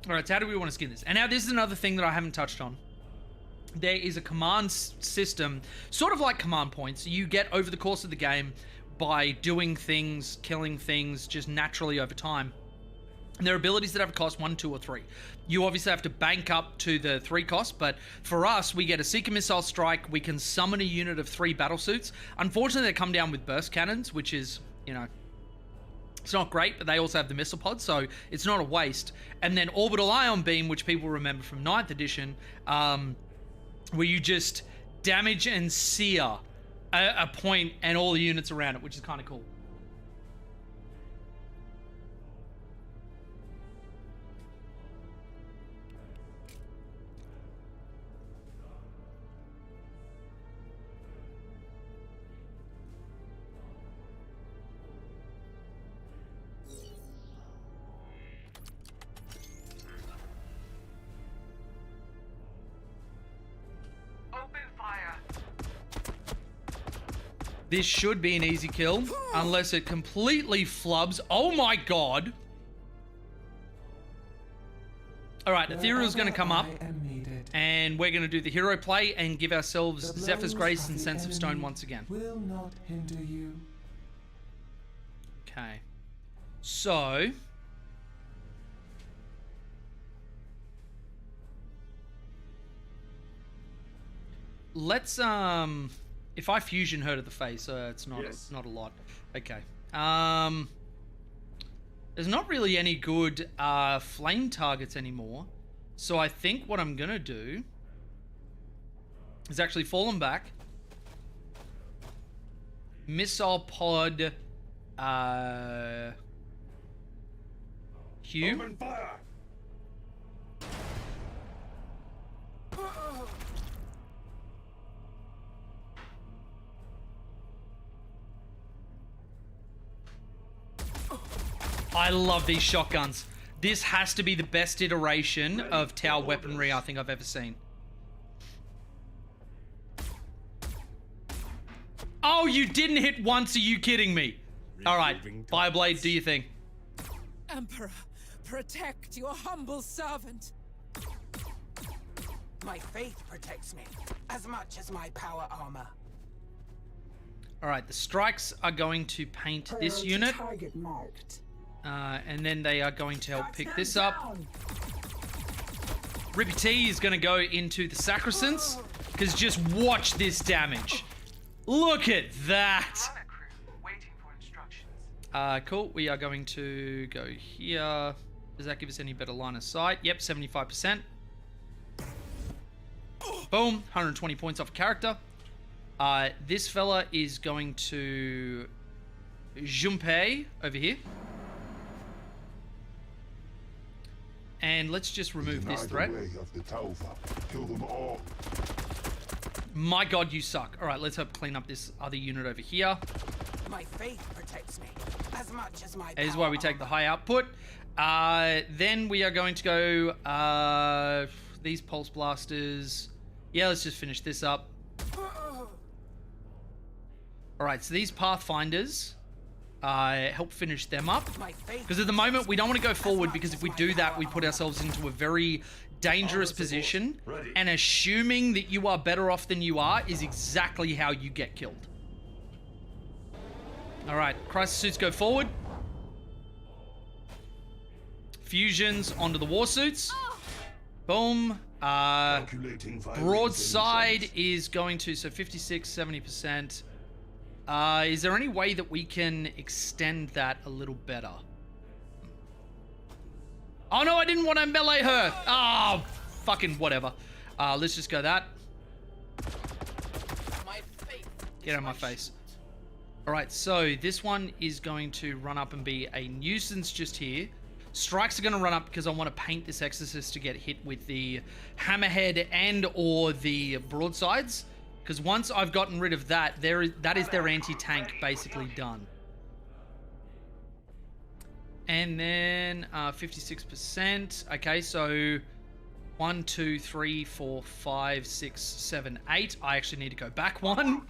All right, so how do we want to skin this? And now this is another thing that I haven't touched on. There is a command system, sort of like command points, you get over the course of the game by doing things, killing things, just naturally over time. And there are abilities that have a cost 1, 2, or 3. You obviously have to bank up to the 3 cost, but for us, we get a Seeker Missile Strike, we can summon a unit of 3 battle suits. Unfortunately, they come down with burst cannons, which is, you know, it's not great, but they also have the missile pod, so it's not a waste. And then Orbital Ion Beam, which people remember from 9th edition, where you just damage and sear a point and all the units around it, which is kind of cool. This should be an easy kill, unless it completely flubs. Oh my god. All right, Ethereal's going to come up,
I am needed.
and we're going to do the hero play and give ourselves
The
Zephyr's
blows
Grace
of
and
the
Sense of Stone
enemy
once again.
Will not hinder you.
Okay. So... let's, if I fusion her to the face, it's not,
Yes.
not a lot. Okay. There's not really any good flame targets anymore. So I think what I'm going to do is actually fall them back. Missile pod... Hugh?
Open fire.
I love these shotguns. This has to be the best iteration of tower weaponry I think I've ever seen. Oh, you didn't hit once, are you kidding me? Alright, Fireblade, do your thing.
Emperor, protect your humble servant.
My faith protects me as much as my power armor.
Alright, the strikes are going to paint this
Priority
unit.
Target marked.
And then they are going to help pick
Them
this up.
down.
Rippy T is going to go into the Sacrosanct, because just watch this damage. Look at that!
Runner crew waiting for instructions.
Cool. We are going to go here. Does that give us any better line of sight? Yep, 75%. Boom, 120 points off character. This fella is going to Junpei over here. And let's just remove this
Deny
threat.
the way of the Taufa. Kill them all.
My god, you suck. Alright, let's help clean up this other unit over here.
My faith protects me as much as my
That is
power
why we take the
armor.
high output. Then we are going to go... these pulse blasters. Yeah, let's just finish this up. Alright, so these Pathfinders... help finish them up.
My faith
Because at the moment, we don't want to go forward,
much
because
as
if we
my
do that,
power
we put ourselves into a very dangerous position.
Ready.
And assuming that you are better off than you are is exactly how you get killed. Alright, crisis suits go forward. Fusions onto the war suits. Boom.
Calculating firing
Broadside
intentions.
is going to, so 56, 70%. Is there any way that we can extend that a little better? Oh no, I didn't want to melee her. Oh, fucking whatever. Let's just go that.
My faith
Get out of my face. Alright, so this one is going to run up and be a nuisance just here. Strikes are going to run up because I want to paint this Exorcist to get hit with the Hammerhead and or the Broadsides. Because once I've gotten rid of that, that is their anti-tank basically done. And then 56%. Okay, so 1, 2, 3, 4, 5, 6, 7, 8. I actually need to go back one.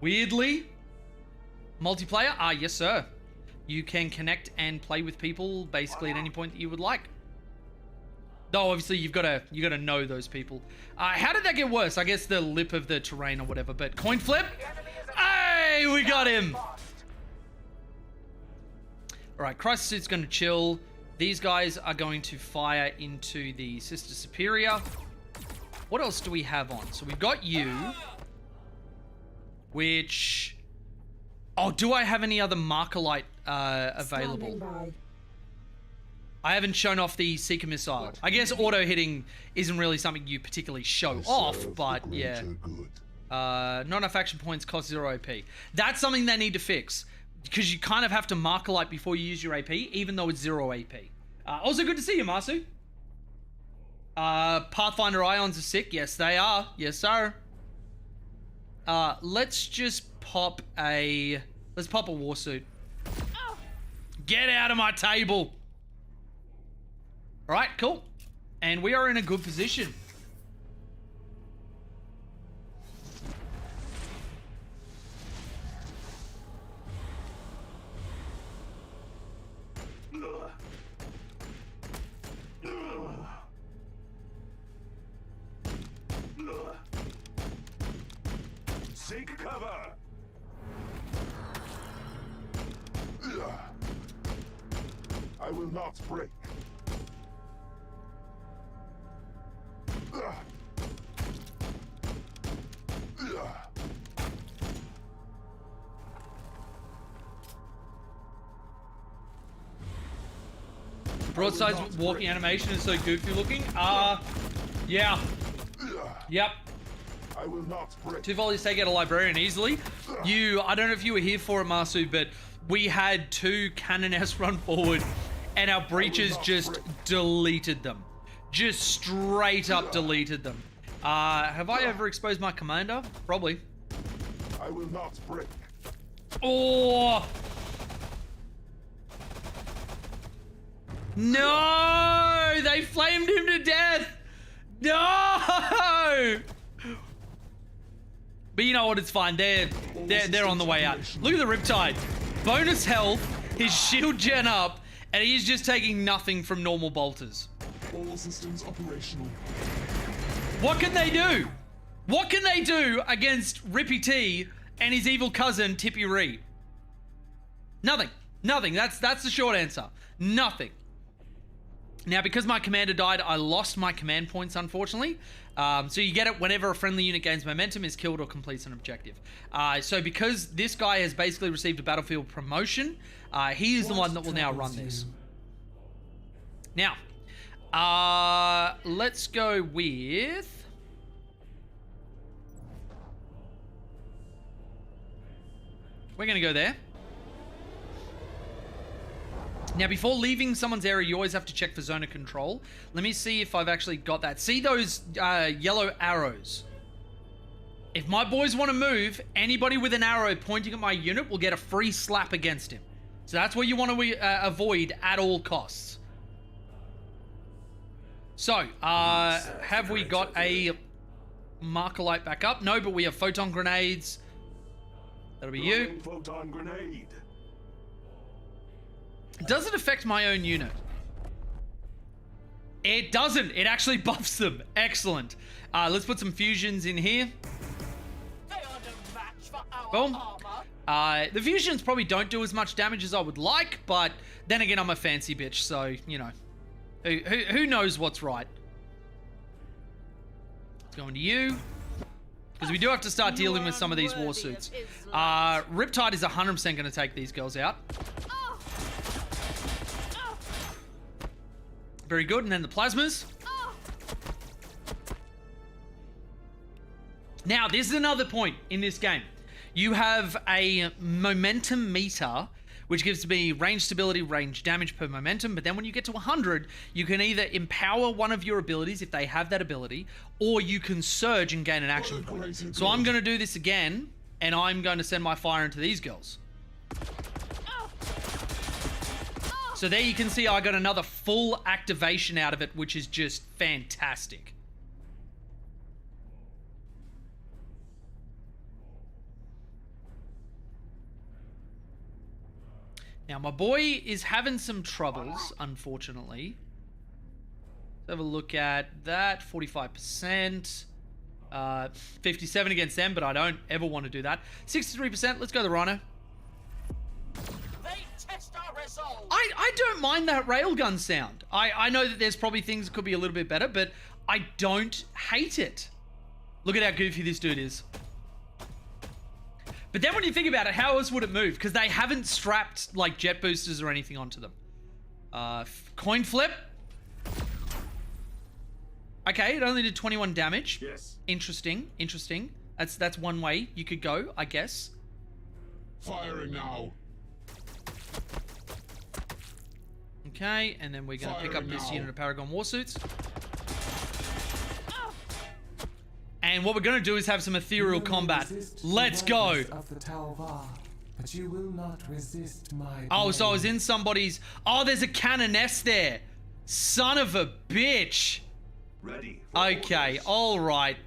Weirdly. Multiplayer? Yes sir. You can connect and play with people basically at any point that you would like. Though obviously you gotta know those people. How did that get worse? I guess the lip of the terrain or whatever, but coin flip? Hey, we got him! Alright, Crisis Suit's gonna chill. These guys are going to fire into the Sister Superior. What else do we have on? So we've got you. Which... oh, do I have any other Markerlight available?
standing by.
I haven't shown off the Seeker Missile. I guess auto-hitting isn't really something you particularly show
I
off,
serve
but
the
yeah.
greater good.
Not enough action points cost 0 AP. That's something they need to fix. Because you kind of have to Markerlight before you use your AP, even though it's 0 AP. Also good to see you, Masu. Pathfinder Ions are sick. Yes, they are. Yes, sir. Let's just pop a... let's pop a Warsuit. Get out of my table! Alright, cool. And we are in a good position.
Seek cover.
I will not break.
Broadside's walking animation is so goofy looking. Yeah. Yep.
I will not break.
2 volleys take out a librarian easily. I don't know if you were here for it, Masu, but we had 2 Canoness run forward and our breaches just deleted them. Just straight up deleted them. Have I ever exposed my commander? Probably.
I will not break.
Oh! No! They flamed him to death! No! But you know what? It's fine. They're on the way out. Look at the Riptide. Bonus health, his shield gen up, and he's just taking nothing from normal bolters.
All systems operational.
What can they do? What can they do against Rippy T and his evil cousin Tippy Ree? Nothing. Nothing. That's the short answer. Nothing. Now, because my commander died, I lost my command points, unfortunately. So you get it whenever a friendly unit gains momentum, is killed, or completes an objective. So because this guy has basically received a battlefield promotion, he is the one that will now run this. Now, let's go with... We're going to go there. Now, before leaving someone's area, you always have to check for zone of control. Let me see if I've actually got that. See those yellow arrows? If my boys want to move, anybody with an arrow pointing at my unit will get a free slap against him. So that's what you want to avoid at all costs. So, have we got a marker light back up? No, but we have photon grenades. That'll be you.
Photon grenade.
Does it affect my own unit? It doesn't. It actually buffs them. Excellent. Let's put some fusions in here. Boom. The fusions probably don't do as much damage as I would like, but then again, I'm a fancy bitch, so, you know. Who knows what's right? Let's go into you. Because we do have to start dealing with some of these war suits. Riptide is 100% going to take these girls out. Very good. And then the plasmas. Now, this is another point in this game. You have a momentum meter, which gives me range stability, range damage per momentum. But then when you get to 100, you can either empower one of your abilities if they have that ability, or you can surge and gain an action point. So I'm going to do this again, and I'm going to send my fire into these girls. So there you can see I got another full activation out of it, which is just fantastic. Now, my boy is having some troubles, unfortunately. Let's have a look at that. 45%. 57 against them, but I don't ever want to do that. 63%. Let's go the Rhino. I don't mind that railgun sound. I know that there's probably things that could be a little bit better, but I don't hate it. Look at how goofy this dude is. But then when you think about it, how else would it move? Because they haven't strapped like jet boosters or anything onto them. Coin flip. Okay, it only did 21 damage.
Yes.
Interesting. Interesting. That's one way you could go, I guess.
Firing now.
Okay, and then we're going to pick up this unit of Paragon Warsuits. And what we're going to do is have some ethereal combat. Let's go.
But you will not resist my
Oh, so I was in somebody's... Oh, there's a Canoness there. Son of a bitch.
Ready.
Okay, all right.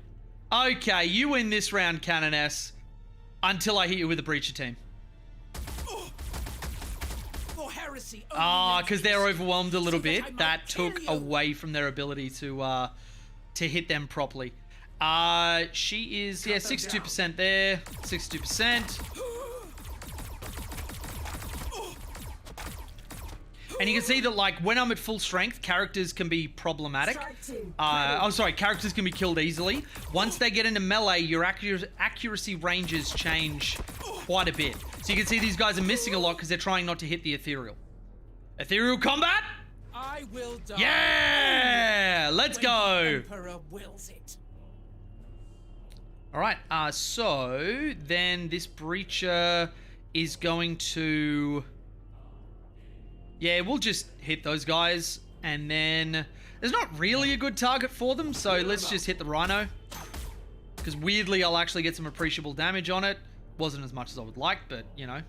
Okay, you win this round, Canoness. Until I hit you with a breacher team. Ah, because they're overwhelmed a little bit. That took away from their ability to hit them properly. She is, yeah, 62% there. 62%. And you can see that, like, when I'm at full strength, characters can be problematic. Characters can be killed easily. Once they get into melee, your accuracy ranges change quite a bit. So you can see these guys are missing a lot because they're trying not to hit the ethereal. Ethereal combat?
I will die.
Yeah! Let's
when
go!
the Emperor wills it.
Alright, so then this breacher is going to... Yeah, we'll just hit those guys, and then there's not really a good target for them, so let's just hit the Rhino. Because weirdly, I'll actually get some appreciable damage on it. Wasn't as much as I would like, but, you know.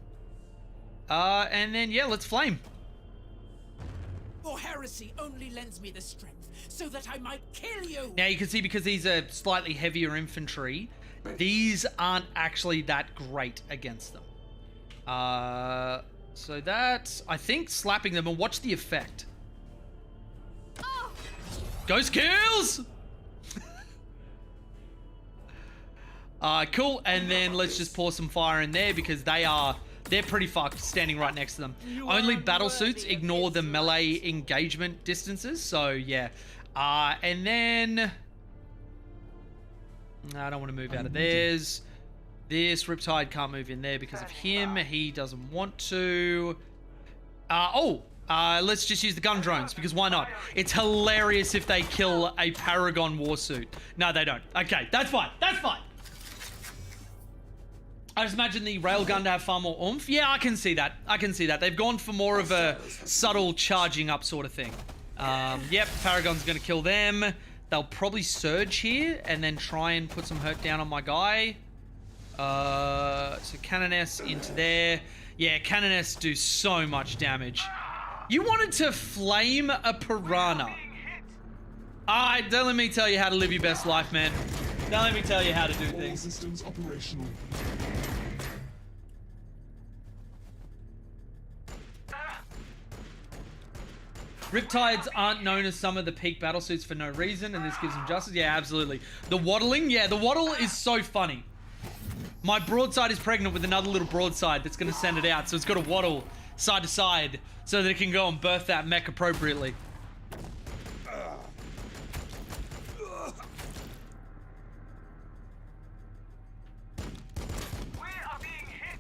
And then, yeah, let's flame.
For heresy only lends me the strength, so that I might kill you.
Now, you can see because these are slightly heavier infantry, these aren't actually that great against them. So that's, I think, slapping them, and watch the effect. Ghost kills! Cool, and then let's just pour some fire in there because they're pretty fucked standing right next to them. Only battle suits ignore the melee engagement distances, so yeah. And then... I don't want to move out of theirs. This Riptide can't move in there because of him. He doesn't want to. Let's just use the gun drones because why not? It's hilarious if they kill a Paragon warsuit. No, they don't. Okay, that's fine. That's fine. I just imagine the railgun to have far more oomph. Yeah, I can see that. I can see that. They've gone for more of a subtle charging up sort of thing. Yep, Paragon's going to kill them. They'll probably surge here and then try and put some hurt down on my guy. So Canoness into there. Yeah, Canoness do so much damage. You wanted to flame a piranha. Alright, don't let me tell you how to live your best life, man. Don't let me tell you how to do
All
things.
systems operational.
Riptides aren't known as some of the peak battlesuits for no reason, and this gives them justice. Yeah, absolutely. The waddling, yeah, the waddle is so funny. My broadside is pregnant with another little broadside that's going to send it out, so it's got to waddle side to side so that it can go and birth that mech appropriately.
We are being hit.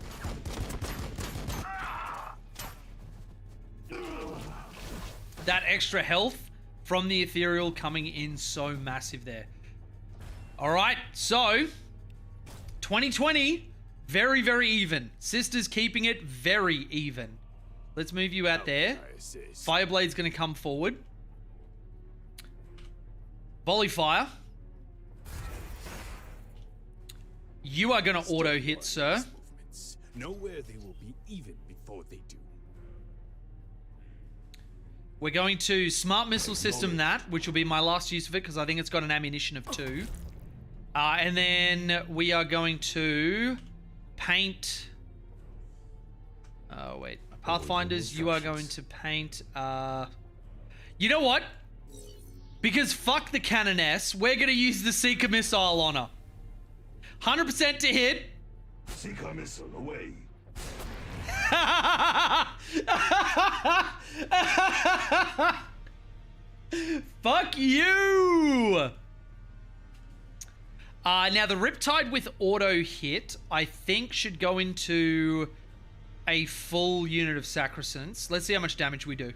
That extra health from the ethereal coming in so massive there. All right, so 2020, very, very even. Sisters keeping it very even. Let's move you out there. Fireblade's going to come forward. Volley fire. You are going to auto hit, sir.
Nowhere they will be even before they do.
We're going to smart missile system that, which will be my last use of it because I think it's got an ammunition of 2. And then we are going to paint... Oh, wait. Pathfinders, you are going to paint... You know what? Because fuck the Canoness, we're going to use the Seeker Missile on her. 100% to hit.
Seeker missile away.
Fuck you! Now the Riptide with auto hit, I think should go into a full unit of Sacrosanct. Let's see how much damage we do.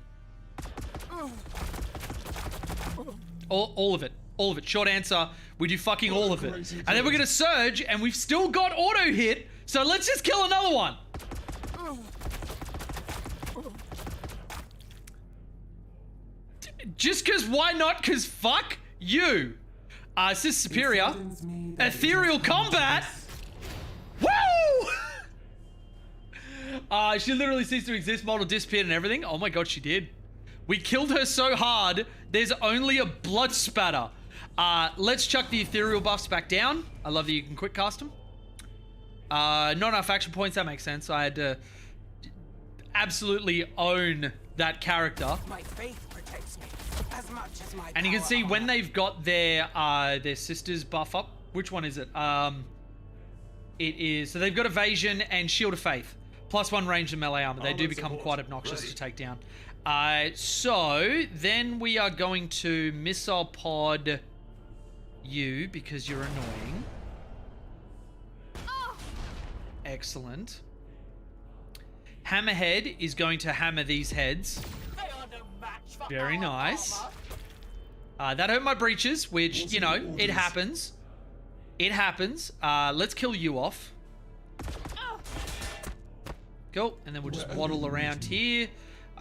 All of it. All of it. Short answer, we do fucking all of it. And then we're gonna surge, and we've still got auto hit, so let's just kill another one. Just because why not? Because fuck you. Sis Superior. Ethereal combat. Woo! She literally ceased to exist, model disappeared and everything. Oh my god, she did. We killed her so hard, there's only a blood spatter. Let's chuck the ethereal buffs back down. I love that you can quick cast them. Not enough action points, that makes sense. I had to absolutely own that character.
My faith protects me as much as my
And you can
power
see when
armor.
they've got their sisters buff up. Which one is it? It is, so they've got evasion and shield of faith. +1 range and melee armor. They do become quite obnoxious to take down. So then we are going to missile pod you because you're annoying. Excellent. Hammerhead is going to hammer these heads. Very nice. That hurt my breaches, which, you know, it happens. It happens. Let's kill you off. Cool. And then we'll just waddle around here.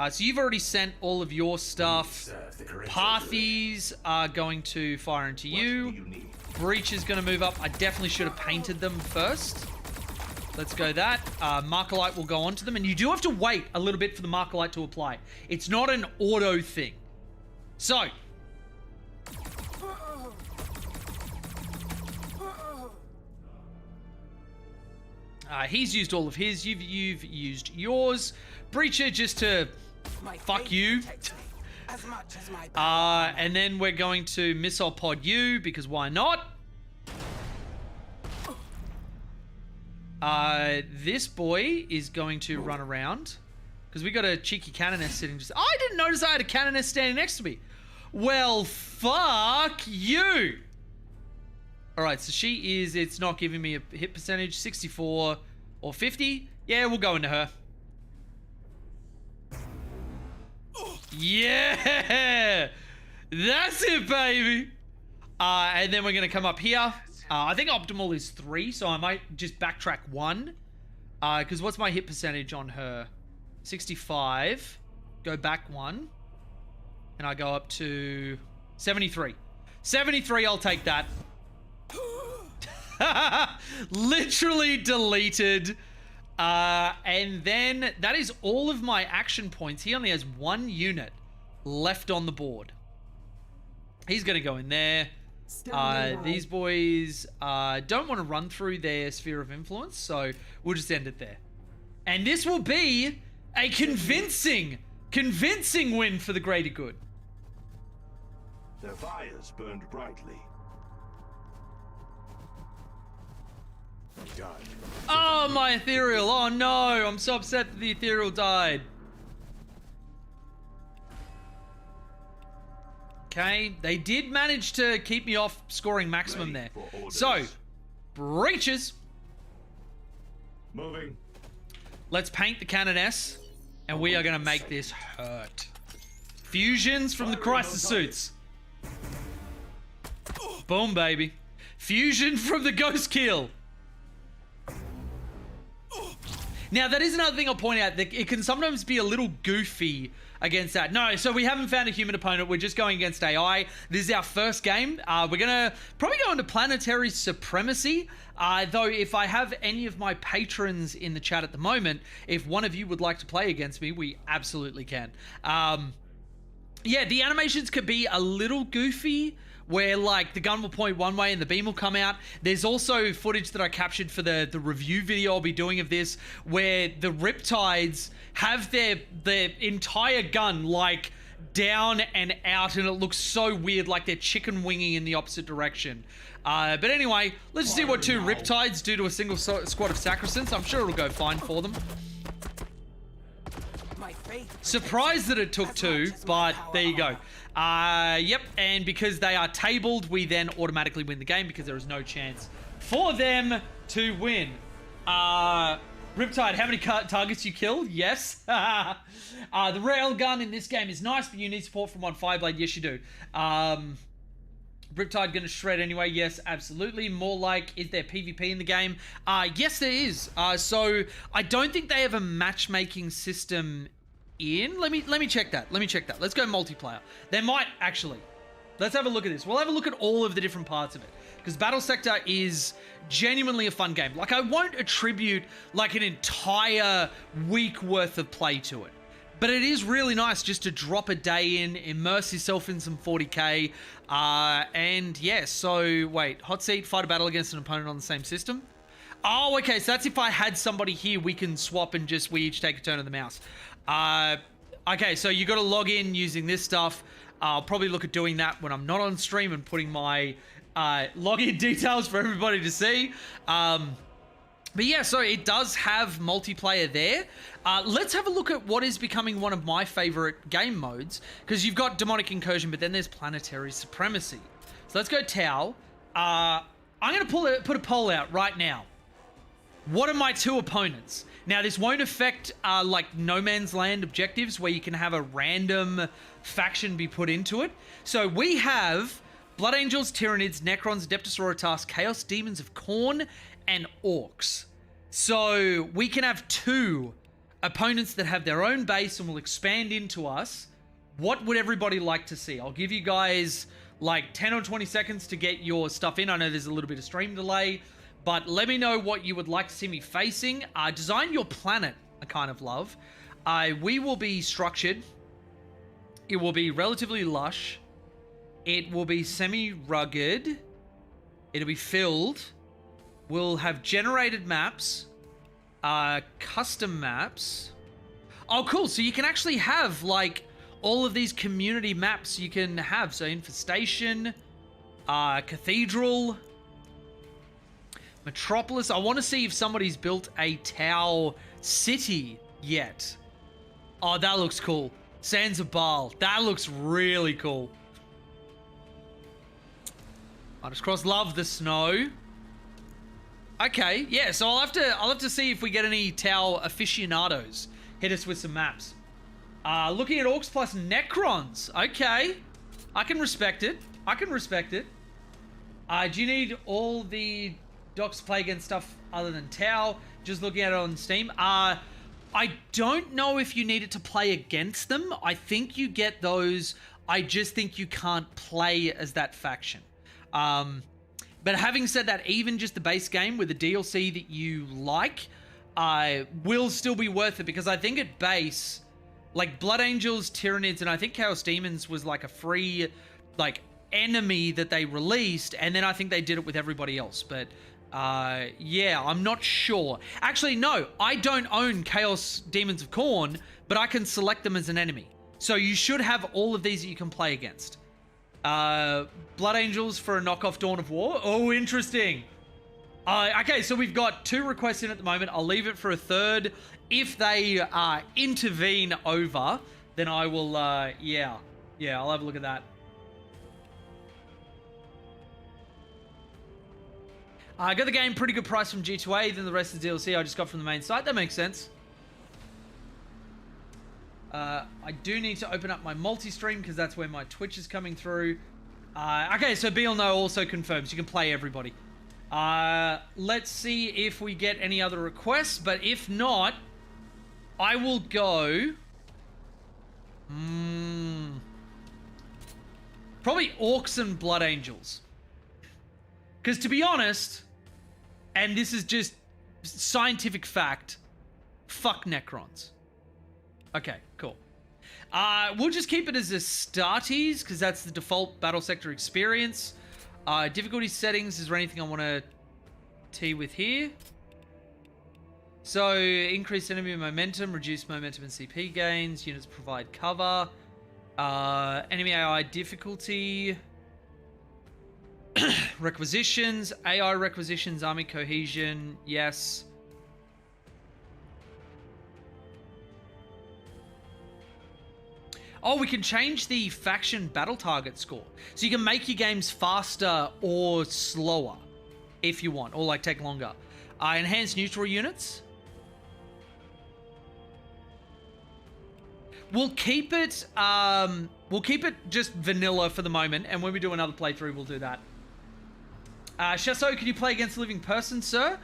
So you've already sent all of your stuff. Pathies are going to fire into you. Breach is going to move up. I definitely should have painted them first. Let's go that. Markalite will go onto them. And you do have to wait a little bit for the Markalite to apply. It's not an auto thing. So. He's used all of his. You've used yours. Breacher just to fuck you.
As much as my power
And then we're going to missile pod you because why not? This boy is going to run around because we got a cheeky cannoness sitting just. I didn't notice I had a cannoness standing next to me. Well, fuck you. All right, so she is. It's not giving me a hit percentage. 64 or 50. Yeah, we'll go into her. Yeah, that's it, baby. And then we're gonna come up here. I think optimal is 3, so I might just backtrack 1. Because what's my hit percentage on her? 65. Go back 1. And I go up to 73. 73, I'll take that. Literally deleted. And then that is all of my action points. He only has 1 unit left on the board. He's going to go in there. These boys don't want to run through their sphere of influence, so we'll just end it there. And this will be a convincing win for the greater good.
Their fires burned brightly.
Oh, my ethereal. Oh, no. I'm so upset that the ethereal died. Okay. They did manage to keep me off scoring maximum there. So, breaches.
Moving.
Let's paint the cannoness, and we are going to make this hurt. Fusions from the crisis suits. Boom, baby. Fusion from the ghost kill. Now, that is another thing I'll point out, that it can sometimes be a little goofy against that. No, so we haven't found a human opponent. We're just going against AI. This is our first game. We're going to probably go into planetary supremacy. Though, if I have any of my patrons in the chat at the moment, if one of you would like to play against me, we absolutely can. Yeah, the animations could be a little goofy, where like the gun will point one way and the beam will come out. There's also footage that I captured for the review video I'll be doing of this, where the Riptides have their entire gun like down and out, and it looks so weird, like they're chicken winging in the opposite direction. But anyway, let's see what 2 Riptides do to a single squad of Sacrosants. I'm sure it'll go fine for them. Surprised that it took 2, but there you go. Yep, and because they are tabled, we then automatically win the game because there is no chance for them to win. Riptide, how many targets you killed? Yes. The railgun in this game is nice, but you need support from one Fireblade. Yes, you do. Riptide gonna shred anyway? Yes, absolutely. More like, is there PvP in the game? Yes, there is. So I don't think they have a matchmaking system in. Let me check that. Let's go multiplayer. They might actually. Let's have a look at this. We'll have a look at all of the different parts of it, because Battlesector is genuinely a fun game. Like, I won't attribute like an entire week worth of play to it, but it is really nice just to drop a day in, immerse yourself in some 40k, and yeah. So wait, hot seat, fight a battle against an opponent on the same system. Oh, okay. So that's if I had somebody here, we can swap and we each take a turn of the mouse. Okay, so you got to log in using this stuff. I'll probably look at doing that when I'm not on stream and putting my login details for everybody to see. But yeah, so it does have multiplayer there. Let's have a look at what is becoming one of my favorite game modes, because you've got Demonic Incursion, but then there's Planetary Supremacy. So let's go Tau. I'm going to put a poll out right now. What are my two opponents? Now, this won't affect like No Man's Land objectives where you can have a random faction be put into it. So we have Blood Angels, Tyranids, Necrons, Adeptus Auritas, Chaos Demons of Khorne, and Orcs. So we can have two opponents that have their own base and will expand into us. What would everybody like to see? I'll give you guys like 10 or 20 seconds to get your stuff in. I know there's a little bit of stream delay, but let me know what you would like to see me facing. Design your planet, I kind of love. We will be structured. It will be relatively lush. It will be semi-rugged. It'll be filled. We'll have generated maps, custom maps. Oh, cool. So you can actually have like all of these community maps you can have. So Infestation, Cathedral, Metropolis. I want to see if somebody's built a Tau city yet. Oh, that looks cool. Sands of Baal. That looks really cool. I just cross love the snow. Okay, yeah, so I'll have to see if we get any Tau aficionados hit us with some maps. Looking at Orcs plus Necrons. Okay. I can respect it. Do you need all the docs to play against stuff other than Tau? Just looking at it on Steam. I don't know if you need it to play against them. I think you get those. I just think you can't play as that faction. But having said that, even just the base game with the DLC that you like, will still be worth it, because I think at base, like Blood Angels, Tyranids, and I think Chaos Demons was like a free, like, enemy that they released, and then I think they did it with everybody else. But, yeah, I'm not sure. Actually, no, I don't own Chaos Demons of Khorne, but I can select them as an enemy. So you should have all of these that you can play against. Blood Angels for a knockoff Dawn of War. Oh, interesting. Okay, so we've got 2 requests in at the moment. I'll leave it for a third. If they intervene over, then I will, yeah, I'll have a look at that. I got the game pretty good price from G2A, then the rest of the DLC I just got from the main site. That makes sense. I do need to open up my multi-stream because that's where my Twitch is coming through. Okay, so Beal No also confirms you can play everybody. Let's see if we get any other requests, but if not, I will go... probably Orcs and Blood Angels. Because to be honest, and this is just scientific fact, fuck Necrons. Okay, cool. We'll just keep it as a starties, because that's the default Battlesector experience. Difficulty settings, is there anything I want to tee with here? So, increased enemy momentum, reduced momentum and CP gains, units provide cover, enemy AI difficulty, requisitions, AI requisitions, army cohesion, yes. Oh, we can change the faction battle target score. So you can make your games faster or slower if you want, or like take longer. Enhance neutral units. We'll keep it just vanilla for the moment, and when we do another playthrough, we'll do that. Chasso, can you play against a living person, sir?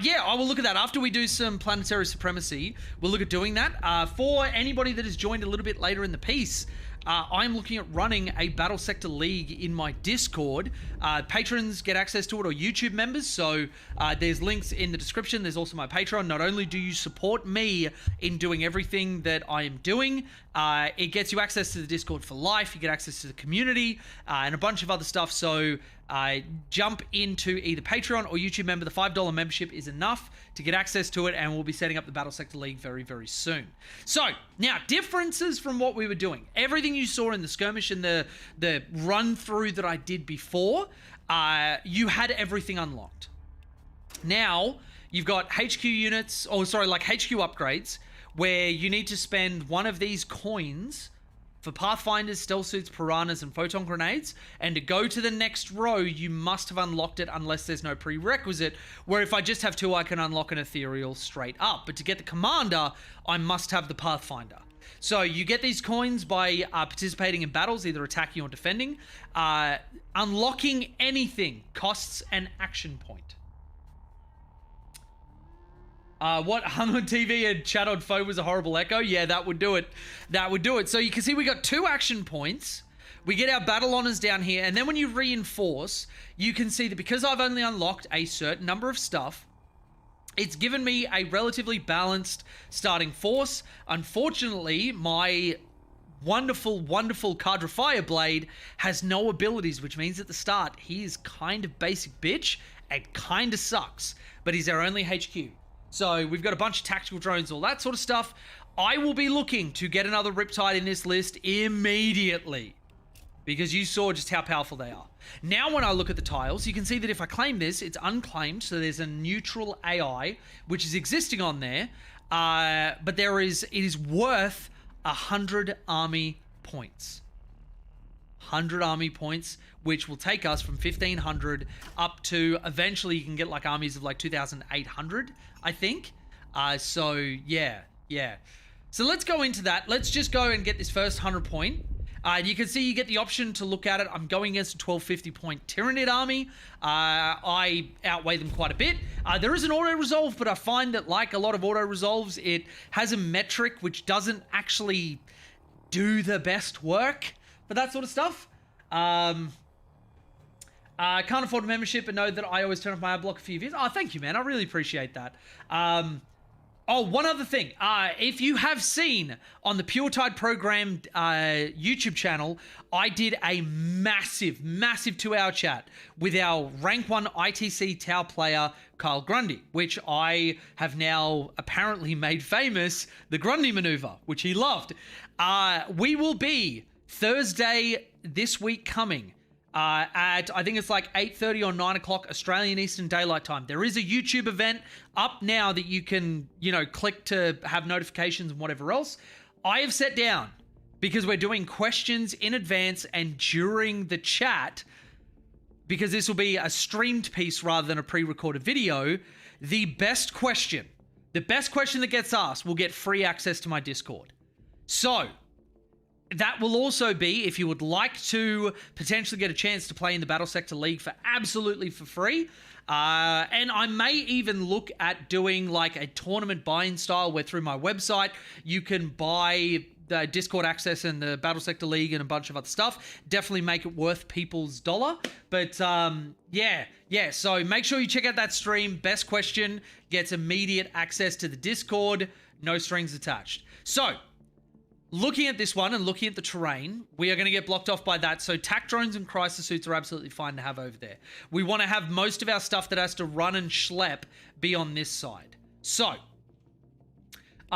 Yeah, I will look at that. After we do some Planetary Supremacy, we'll look at doing that. For anybody that has joined a little bit later in the piece, I'm looking at running a Battlesector League in my Discord. Patrons get access to it, or YouTube members, so there's links in the description. There's also my Patreon. Not only do you support me in doing everything that I am doing, it gets you access to the Discord for life, you get access to the community, and a bunch of other stuff, so jump into either Patreon or YouTube member. The $5 membership is enough to get access to it, and we'll be setting up the Battlesector League very, very soon. So, now, differences from what we were doing. Everything you saw in the skirmish and the run-through that I did before, you had everything unlocked. Now, you've got HQ units, like HQ upgrades, where you need to spend one of these coins for Pathfinders, Stealth Suits, Piranhas, and Photon Grenades, and to go to the next row, you must have unlocked it unless there's no prerequisite, where if I just have 2, I can unlock an Ethereal straight up. But to get the Commander, I must have the Pathfinder. So you get these coins by participating in battles, either attacking or defending. Unlocking anything costs an action point. What hung on TV and chat on phone was a horrible echo? Yeah, that would do it. That would do it. So you can see we got 2 action points. We get our battle honors down here. And then when you reinforce, you can see that because I've only unlocked a certain number of stuff, it's given me a relatively balanced starting force. Unfortunately, my wonderful, wonderful Cadra Fireblade has no abilities, which means at the start, he is kind of basic bitch and kind of sucks. But he's our only HQ. So we've got a bunch of tactical drones, all that sort of stuff. I will be looking to get another Riptide in this list immediately, because you saw just how powerful they are. Now when I look at the tiles, you can see that if I claim this, it's unclaimed, so there's a neutral AI, which is existing on there, but it is worth 100 army points. 100 army points, which will take us from 1,500 up to, eventually you can get like armies of like 2,800, I think. So yeah. So let's go into that. Let's just go and get this first 100 point. You can see you get the option to look at it. I'm going against a 1250 point Tyranid army. I outweigh them quite a bit. There is an auto-resolve, but I find that like a lot of auto-resolves, it has a metric which doesn't actually do the best work for that sort of stuff. Can't afford a membership, but know that I always turn off my ad block a few years. Oh, thank you, man. I really appreciate that. Oh, one other thing. If you have seen on the Pure Tide Program YouTube channel, I did a massive 2-hour chat with our rank 1 ITC Tau player, Kyle Grundy, which I have now apparently made famous, the Grundy maneuver, which he loved. We will be Thursday this week coming at, I think it's like 8:30 or 9 o'clock Australian Eastern Daylight Time. There is a YouTube event up now that you can, click to have notifications and whatever else. I have set down, because we're doing questions in advance and during the chat, because this will be a streamed piece rather than a pre-recorded video. The best question that gets asked will get free access to my Discord. So that will also be, if you would like to potentially get a chance to play in the Battlesector League absolutely for free. And I may even look at doing like a tournament buy-in style where through my website, you can buy the Discord access and the Battlesector League and a bunch of other stuff. Definitely make it worth people's dollar. But yeah. So make sure you check out that stream. Best question gets immediate access to the Discord. No strings attached. So looking at this one and looking at the terrain, we are going to get blocked off by that. So tac drones and crisis suits are absolutely fine to have over there. We want to have most of our stuff that has to run and schlep be on this side. So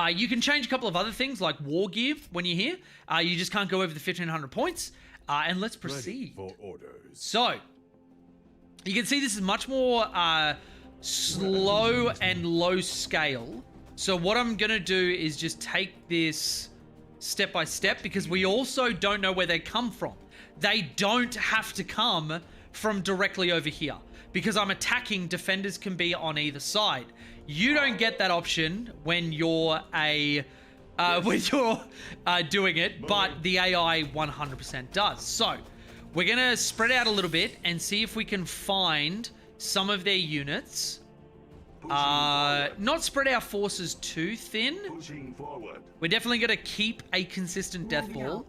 you can change a couple of other things like war gear when you're here. You just can't go over the 1,500 points. And let's proceed.
Ready for orders.
So you can see this is much more slow and low scale. So what I'm going to do is just take this step by step, because we also don't know where they come from. They don't have to come from directly over here, because I'm attacking. Defenders can be on either side. You don't get that option when you're doing it, but the AI 100% does. So we're gonna spread out a little bit and see if we can find some of their units. Not spread our forces too thin.
Pushing forward.
We're definitely going to keep a consistent death ball,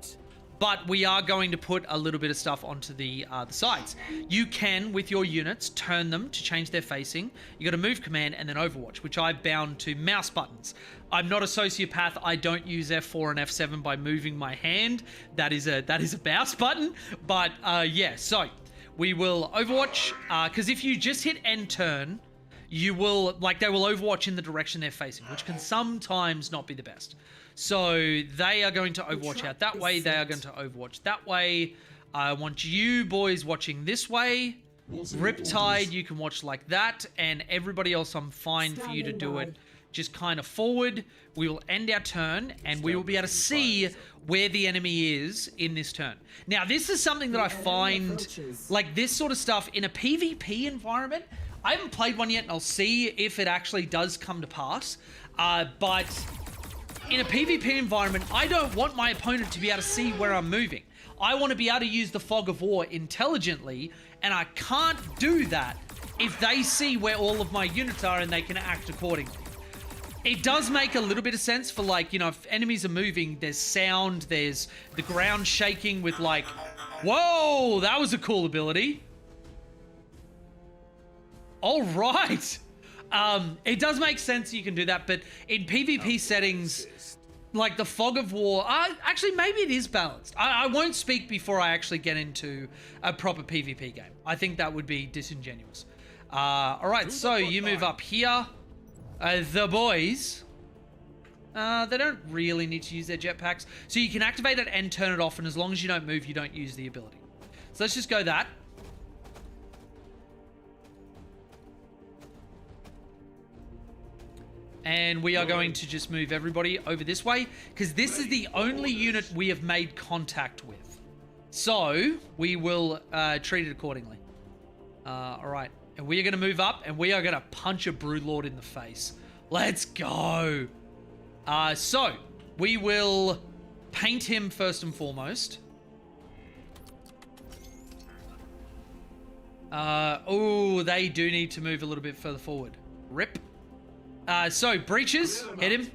but we are going to put a little bit of stuff onto the sides. You can, with your units, turn them to change their facing. You got to move command and then Overwatch, which I bound to mouse buttons. I'm not a sociopath. I don't use F4 and F7 by moving my hand. That is a mouse button. But yeah, so we will Overwatch, because if you just hit end turn, you will, like, they will Overwatch in the direction they're facing, which can sometimes not be the best. So they are going to Overwatch out that way. They are going to Overwatch that way. I want you boys watching this way. Riptide, you can watch like that. And everybody else, I'm fine for you to do it just kind of forward. We will end our turn, and we will be able to see where the enemy is in this turn. Now, this is something that I find, like this sort of stuff in a PvP environment. I haven't played one yet, and I'll see if it actually does come to pass. But in a PvP environment, I don't want my opponent to be able to see where I'm moving. I want to be able to use the Fog of War intelligently, and I can't do that if they see where all of my units are and they can act accordingly. It does make a little bit of sense for, like, you know, if enemies are moving, there's sound, there's the ground shaking with, like, whoa, that was a cool ability. All right. It does make sense you can do that, but in PvP settings, like the Fog of War, actually, maybe it is balanced. I won't speak before I actually get into a proper PvP game. I think that would be disingenuous. All right, so you move up here. The boys, they don't really need to use their jetpacks. So you can activate it and turn it off, and as long as you don't move, you don't use the ability. So let's just go that. And we are going to just move everybody over this way, because this is the only unit we have made contact with. So we will treat it accordingly. All right. And we are going to move up, and we are going to punch a Broodlord in the face. Let's go. So we will paint him first and foremost. Oh, they do need to move a little bit further forward. Rip. So breaches, hit him.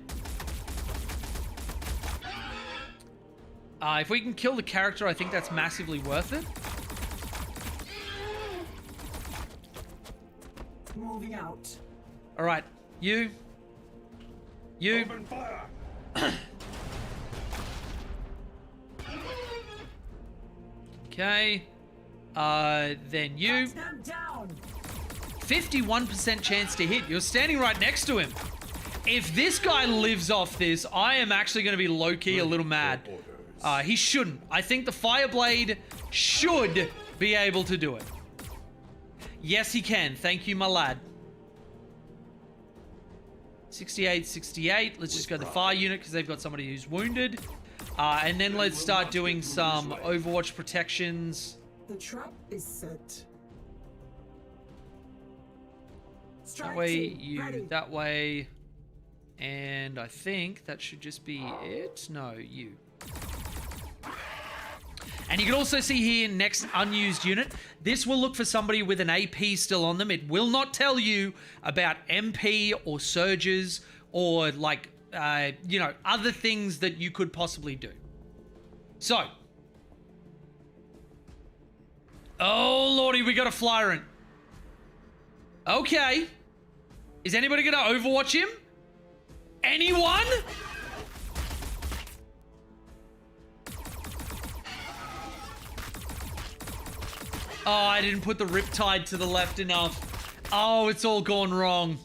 If we can kill the character, I think that's massively worth it.
Moving out.
All right, you.
Open fire.
Okay. Then you. 51% chance to hit. You're standing right next to him. If this guy lives off this, I am actually going to be low-key a little mad. He shouldn't. I think the Fireblade should be able to do it. Yes, he can. Thank you, my lad. 68, 68. Let's just go the fire unit because they've got somebody who's wounded. And then let's start doing some Overwatch protections.
The trap is set.
That way, you that way. And I think that should just be it. No, you. And you can also see here, next unused unit. This will look for somebody with an AP still on them. It will not tell you about MP or surges or, like, you know, other things that you could possibly do. So. Oh, lordy, we got a flyer in. Okay. Is anybody going to Overwatch him? Anyone? Oh, I didn't put the Riptide to the left enough. Oh, it's all gone wrong.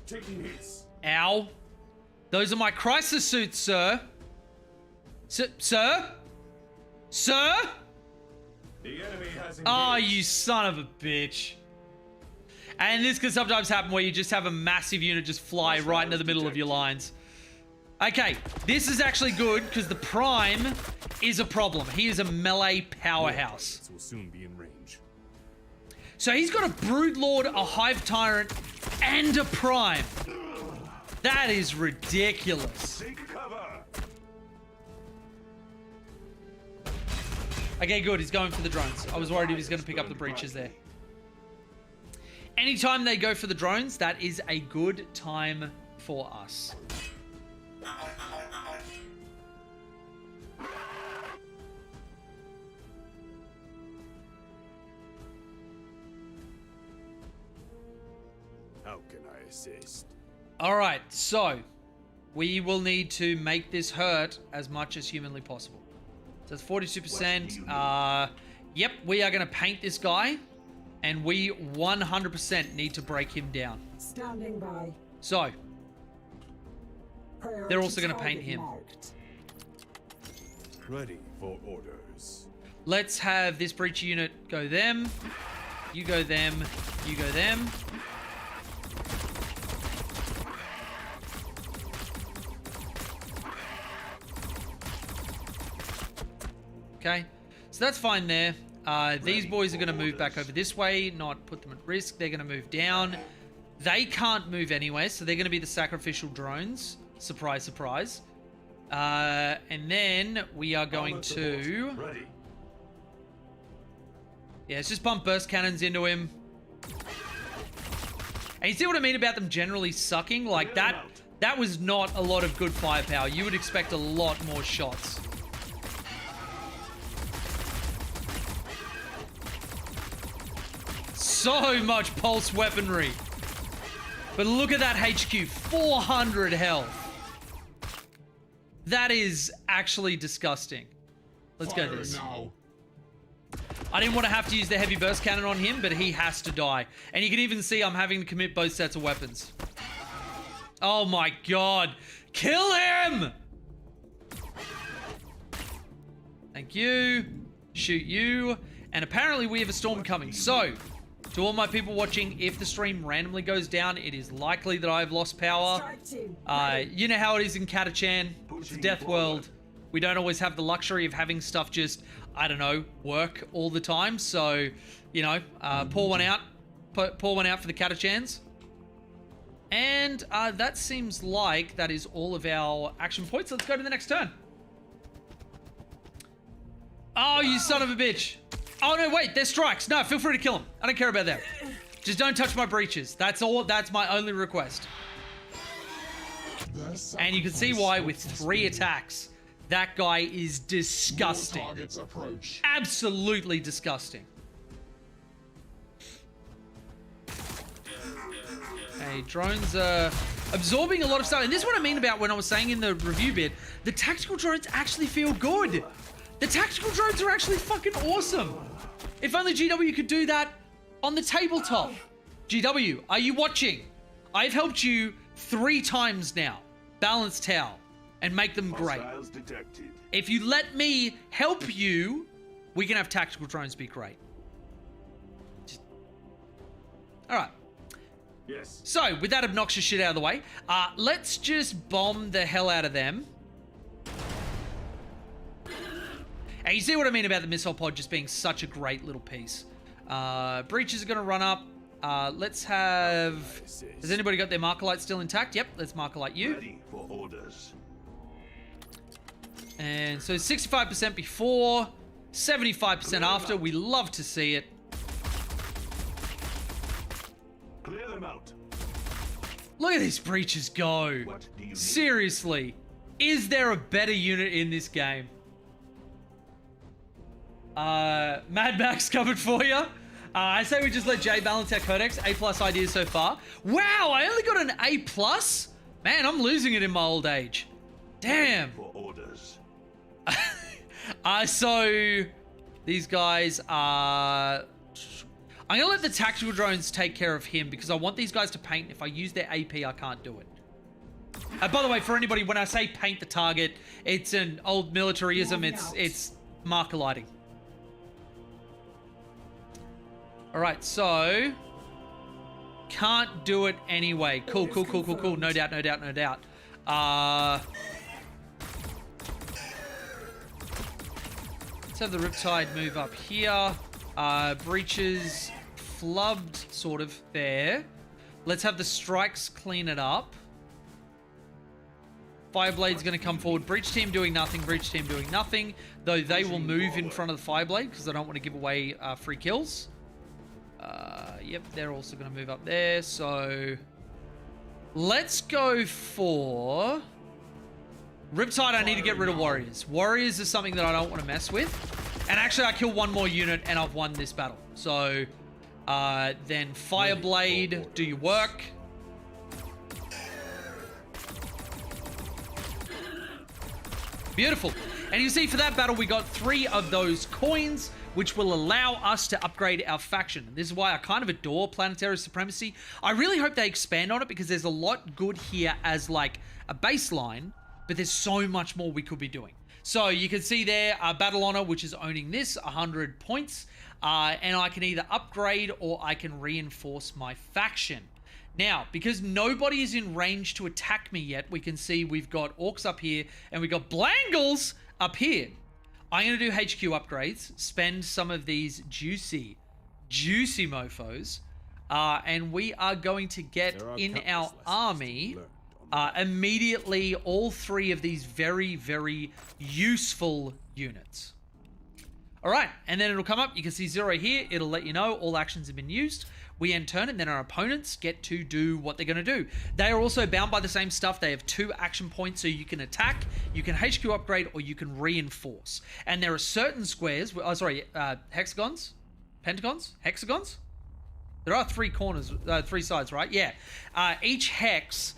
Taking hits.
Ow. Those are my crisis suits, sir. Sir? Sir?
The enemy has engaged.
Oh, you son of a bitch. And this can sometimes happen where you just have a massive unit just fly right into the middle of your lines. Okay, this is actually good because the Prime is a problem. He is a melee powerhouse.
Will soon be in range.
So he's got a Broodlord, a Hive Tyrant, and a Prime. That is ridiculous.
Take cover.
Okay, good. He's going for the drones. I was worried he was going to pick up the breaches there. Anytime they go for the drones, that is a good time for us.
How can I assist?
All right, so we will need to make this hurt as much as humanly possible. So it's 42%. Yep, we are going to paint this guy. And we 100% need to break him down.
Standing by.
So,
Priority
they're also going to paint
target
him.
marked.
Ready for orders.
Let's have this breach unit go them. You go them. You go them. Okay, so that's fine there. These boys are going to move back over this way, not put them at risk. They're going to move down. They can't move anywhere, so they're going to be the sacrificial drones. Surprise, surprise. And then we are going to...
Ready.
Yeah, let's just pump burst cannons into him. And you see what I mean about them generally sucking? Like, that was not a lot of good firepower. You would expect a lot more shots. So much pulse weaponry. But look at that HQ. 400 health. That is actually disgusting. Let's go this.
Now.
I didn't want to have to use the heavy burst cannon on him, but he has to die. And you can even see I'm having to commit both sets of weapons. Oh my god. Kill him! Thank you. Shoot you. And apparently we have a storm coming. So, to all my people watching, if the stream randomly goes down, it is likely that I've lost power. You know how it is in Catachan. It's a death world. We don't always have the luxury of having stuff just, I don't know, work all the time. So, you know, pour one out. Pour one out for the Catachans. And that seems like that is all of our action points. Let's go to the next turn. Oh, you son of a bitch. Oh, no, wait, there's strikes. No, feel free to kill them. I don't care about that. Just don't touch my breaches. That's all. That's my only request. And you can see why with 3 attacks, that guy is disgusting. Absolutely disgusting. Hey, drones are absorbing a lot of stuff. And this is what I mean about when I was saying in the review bit, the tactical drones actually feel good. The tactical drones are actually fucking awesome. If only GW could do that on the tabletop. GW, are you watching? I've helped you 3 times now. Balance Tower and make them great. If you let me help you, we can have tactical drones be great. All right.
Yes.
So, with that obnoxious shit out of the way, let's just bomb the hell out of them. And you see what I mean about the missile pod just being such a great little piece. Breaches are going to run up. Let's have... Has anybody got their marker light still intact? Yep, let's marker light you.
Ready for orders.
And so 65% before, 75% after. We love to see it.
Clear them out.
Look at these breaches go.
What do you need?
Seriously. Is there a better unit in this game? Mad Max covered for you. I say we just let Jay balance our codex. A+ ideas so far. Wow, I only got an A+? Man, I'm losing it in my old age. Damn.
For orders.
So these guys are... I'm going to let the tactical drones take care of him because I want these guys to paint. If I use their AP, I can't do it. By the way, for anybody, when I say paint the target, it's an old militarism. It's marker lighting. All right, so can't do it anyway. Cool. No doubt. Let's have the Riptide move up here. Breaches flubbed sort of there. Let's have the strikes clean it up. Fireblade's going to come forward. Breach team doing nothing. Breach team doing nothing. Though they will move in front of the Fireblade because I don't want to give away free kills. Yep, they're also going to move up there. So let's go for Riptide. I need to get rid of Warriors. Warriors is something that I don't want to mess with. And actually, I kill one more unit and I've won this battle. So then Fireblade, do your work. Beautiful. And you see for that battle, we got 3 of those coins, which will allow us to upgrade our faction. And this is why I kind of adore Planetary Supremacy. I really hope they expand on it because there's a lot good here as like a baseline, but there's so much more we could be doing. So you can see there, Battle Honor, which is owning this, 100 points. And I can either upgrade or I can reinforce my faction. Now, because nobody is in range to attack me yet, we can see we've got Orcs up here and we've got Blangles up here. I'm going to do HQ upgrades, spend some of these juicy mofos, and we are going to get in our army immediately all 3 of these very, very useful units. All right, and then it'll come up. You can see 0 here. It'll let you know all actions have been used. We end turn, and then our opponents get to do what they're going to do. They are also bound by the same stuff. They have 2 action points, so you can attack, you can HQ upgrade, or you can reinforce. And there are certain squares, hexagons? Pentagons? Hexagons? There are 3 corners, 3 sides, right? Yeah. Each hex...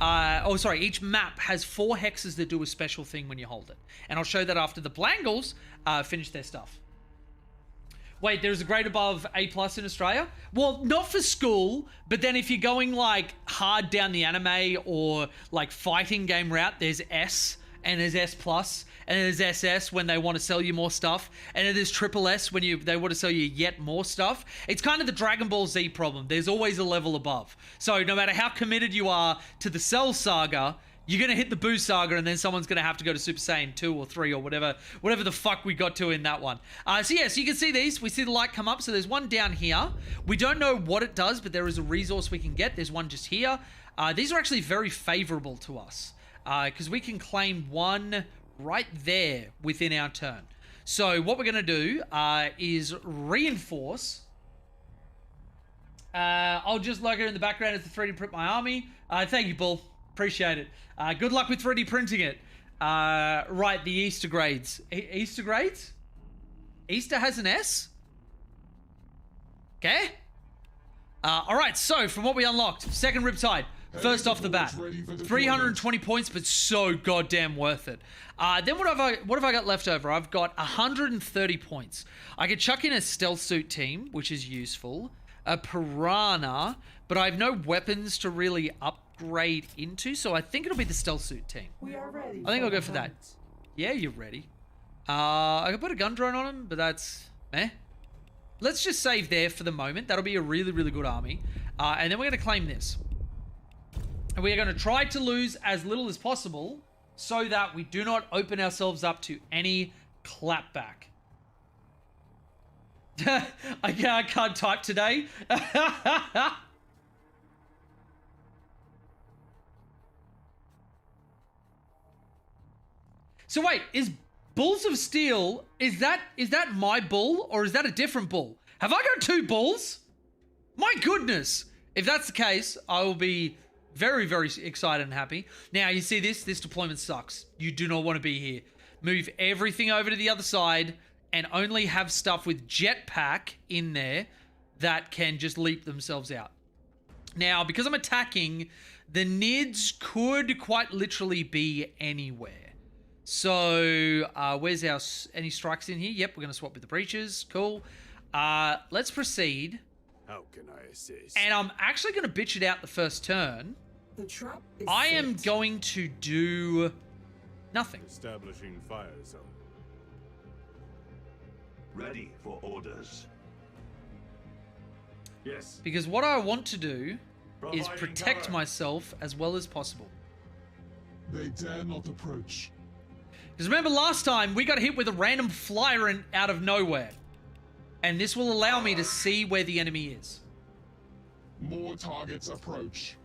each map has 4 hexes that do a special thing when you hold it. And I'll show that after the Blangles finish their stuff. Wait, there's a grade above A+ in Australia? Well, not for school, but then if you're going like hard down the anime or like fighting game route, there's S, and there's S+, and there's SS when they want to sell you more stuff, and then there's triple S when they want to sell you yet more stuff. It's kind of the Dragon Ball Z problem. There's always a level above. So no matter how committed you are to the Cell Saga, you're going to hit the Boo Saga, and then someone's going to have to go to Super Saiyan 2 or 3 or whatever the fuck we got to in that one. So you can see these. We see the light come up. So there's one down here. We don't know what it does, but there is a resource we can get. There's one just here. These are actually very favorable to us because we can claim one right there within our turn. So what we're going to do is reinforce. I'll just log it in the background as the 3D print my army. Thank you, Bull. Appreciate it. Good luck with 3D printing it. Right, the Easter grades. Easter grades? Easter has an S? Okay. All right, so from what we unlocked, second Riptide, first off the bat, 320 points, but so goddamn worth it. Then what have I got left over? I've got 130 points. I could chuck in a stealth suit team, which is useful, a piranha, but I have no weapons to really upgrade into, so I think it'll be the stealth suit team.
We are ready.
I think I'll go for that. Yeah, you're ready. I could put a gun drone on him, but that's meh. Let's just save there for the moment. That'll be a really, really good army. And then we're going to claim this. And we are going to try to lose as little as possible so that we do not open ourselves up to any clapback. I can't type today. So wait, is Bulls of Steel, is that my bull or is that a different bull? Have I got 2 bulls? My goodness. If that's the case, I will be very, very excited and happy. Now, you see this deployment sucks. You do not want to be here. Move everything over to the other side and only have stuff with jetpack in there that can just leap themselves out. Now, because I'm attacking, the NIDs could quite literally be anywhere. So, where's our... Any strikes in here? Yep, we're going to swap with the breaches. Cool. Let's proceed.
How can I assist?
And I'm actually going to bitch it out the first turn.
The trap is
I
set.
am going to do nothing.
Establishing fire zone.
Ready for orders. Yes.
Because what I want to do is
Providing
protect
cover.
myself as well as possible.
They dare not approach.
Because remember last time, we got hit with a random flyer out of nowhere. And this will allow me to see where the enemy is.
More targets approach.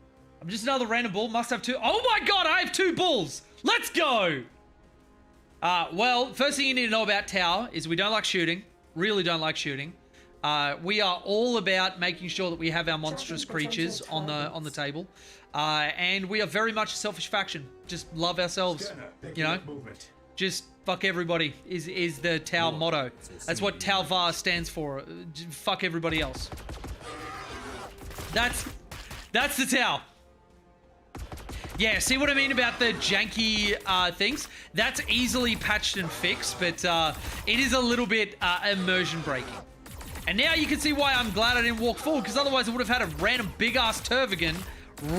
I'm just another random bull. Must have 2. Oh my god, I have 2 bulls! Let's go! Well, first thing you need to know about Tau is we don't like shooting. Really don't like shooting. We are all about making sure that we have our monstrous creatures on the table. And we are very much a selfish faction. Just love ourselves. You know? Just fuck everybody is the Tau motto. That's what Tau Va stands for. Fuck everybody else. That's the Tau. Yeah, see what I mean about the janky things? That's easily patched and fixed, but it is a little bit immersion breaking. And now you can see why I'm glad I didn't walk forward, because otherwise I would have had a random big-ass Tervigan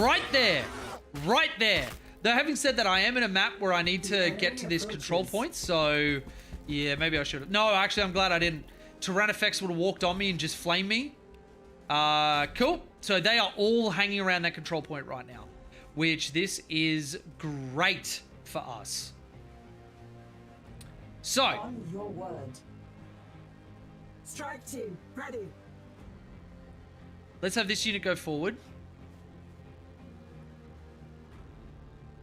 right there. Right there. Though having said that, I am in a map where I need to get to this control point, so yeah, maybe I should have. No, actually, I'm glad I didn't. Tyrannofex would have walked on me and just flamed me. Cool. So they are all hanging around that control point right now, which this is great for us. So.
On your word. Strike team, ready.
Let's have this unit go forward.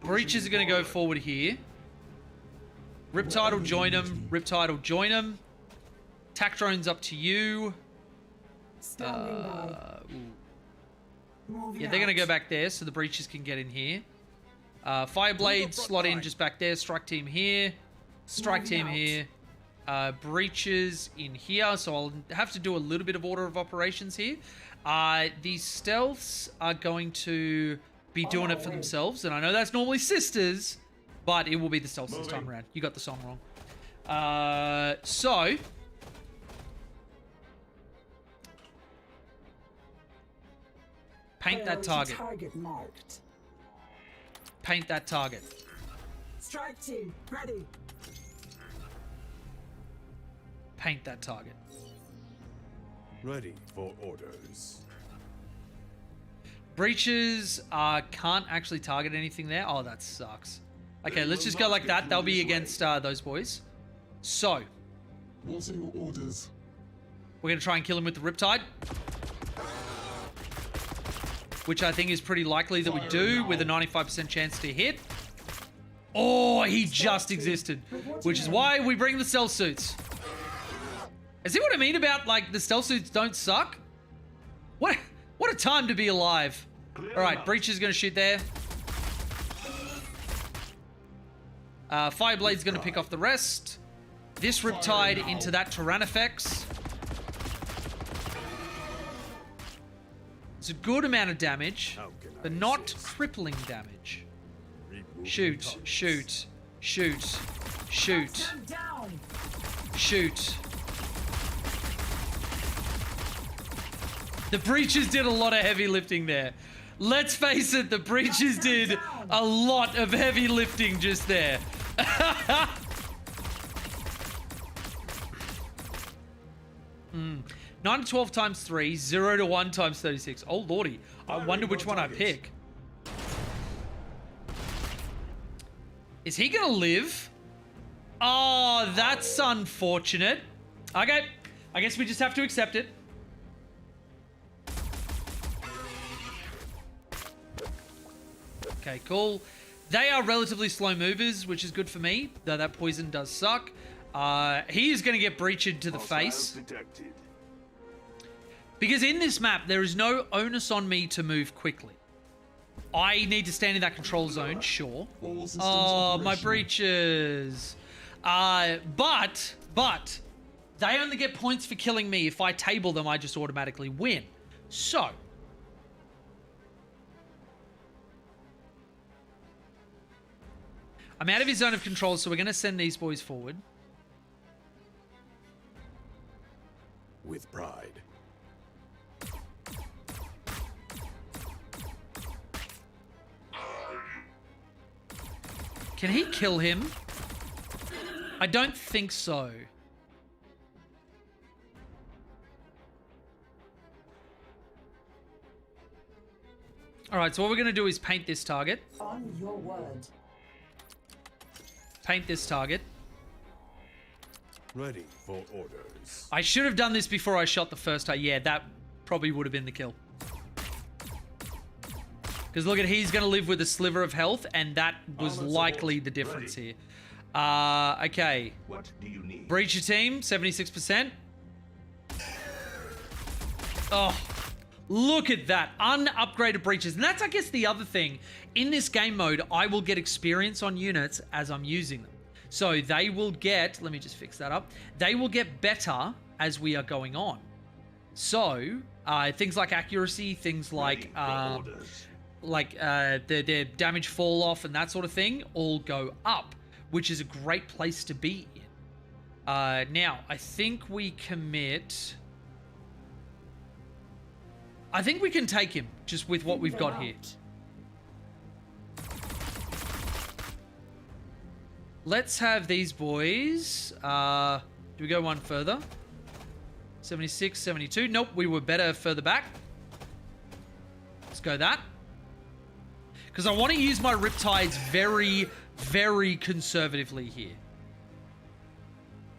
Breaches are going to go forward here. Riptide will join them. Riptide will join them. Tac drone's up to you. Yeah, they're going to go back there so the breaches can get in here. Fireblade, slot in just back there. Strike team here. Strike team here. Breaches in here. So I'll have to do a little bit of order of operations here. These stealths are going to be doing it for themselves. And I know that's normally sisters, but it will be the stealths this time around. You got the song wrong. So... paint that target. Paint that target.
Strike team, ready.
Paint that target.
Ready for orders.
Breaches can't actually target anything there. Oh, that sucks. Okay, let's just go like that. They'll be against those boys. So.
What are your orders?
We're going to try and kill him with the Riptide. Which I think is pretty likely that we do with a 95% chance to hit. Oh, he just existed. Which is why we bring the stealth suits. See what I mean about, like, the stealth suits don't suck? What a time to be alive. Alright, Breach is going to shoot there. Fireblade's going to pick off the rest. This Riptide into that Tyrannofex. It's a good amount of damage, but not crippling damage. Shoot, shoot, shoot, shoot, shoot. The Breaches did a lot of heavy lifting there. Let's face it, the Breaches did a lot of heavy lifting just there. 9 to 12 times 3, 0 to 1 times 36. Oh, lordy. I wonder which one I pick. Is he going to live? Oh, that's unfortunate. Okay. I guess we just have to accept it. Okay, cool. They are relatively slow movers, which is good for me, though that poison does suck. He is going to get breached to the face. Because in this map, there is no onus on me to move quickly. I need to stand in that control zone, sure. Oh, my breaches. But, they only get points for killing me. If I table them, I just automatically win. So. I'm out of his zone of control, so we're going to send these boys forward.
With pride.
Can he kill him? I don't think so. All right, so what we're going to do is paint this target.
On your word.
Paint this target.
Ready for orders.
I should have done this before I shot the first target. Yeah, that probably would have been the kill. Because look at, he's going to live with a sliver of health, and that was likely the difference here. Okay.
What do you need?
Breach your team, 76%. Oh, look at that. Unupgraded breaches. And that's, I guess, the other thing. In this game mode, I will get experience on units as I'm using them. So they will get, let me just fix that up. They will get better as we are going on. So, things like accuracy, things like their damage fall off and that sort of thing all go up, which is a great place to be in. Now, I think we commit... I think we can take him just with what we've got here. Let's have these boys. Do we go one further? 76, 72. Nope, we were better further back. Let's go that. Because I want to use my Riptides very, very conservatively here.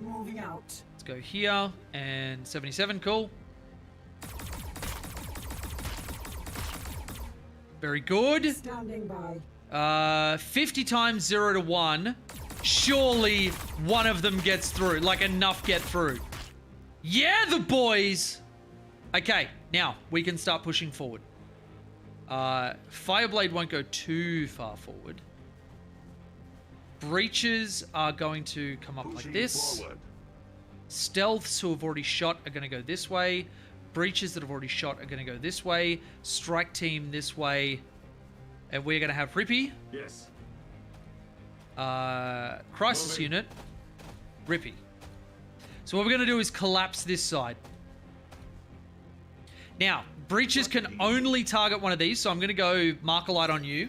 Moving out.
Let's go here and 77. Cool. Very good.
Standing by.
50 times 0 to 1. Surely one of them gets through. Like enough get through. Yeah, the boys. Okay, now we can start pushing forward. Fireblade won't go too far forward. Breaches are going to come up like this.
Forward.
Stealths who have already shot are going to go this way. Breaches that have already shot are going to go this way. Strike team this way. And we're going to have Rippy.
Yes.
Crisis
Moving.
unit. Rippy. So what we're going to do is collapse this side. Now, breaches can only target one of these, so I'm going to go mark a light on you.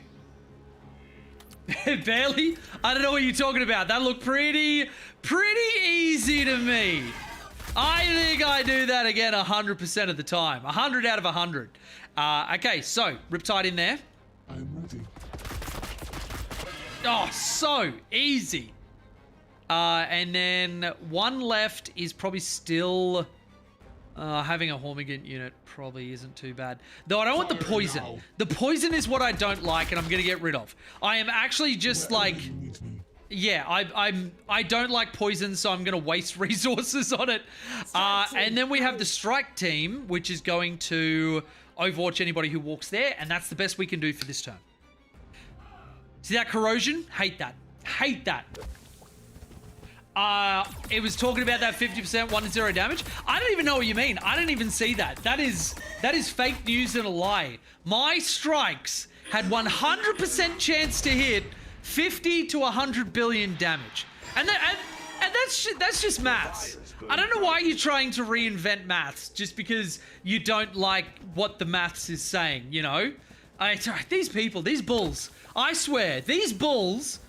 Barely? I don't know what you're talking about. That looked pretty easy to me. I think I do that again 100% of the time. 100 out of 100. Okay, so Riptide in there.
I'm ready.
Oh, so easy. And then one left is probably still... having a Hormigant unit probably isn't too bad. Though I don't want the poison.
Now.
The poison is what I don't like and I'm going to get rid of. I am actually just like...
You need me.
Yeah, I don't like poison, so I'm going to waste resources on it. And then we have the strike team, which is going to overwatch anybody who walks there, and that's the best we can do for this turn. See that corrosion? Hate that. Hate that. It was talking about that 50% 1-0 damage. I don't even know what you mean. I didn't even see that. That is fake news and a lie. My strikes had 100% chance to hit 50 to 100 billion damage. And that's just maths. I don't know why you're trying to reinvent maths just because you don't like what the maths is saying, you know? These people, these bulls, I swear, these bulls...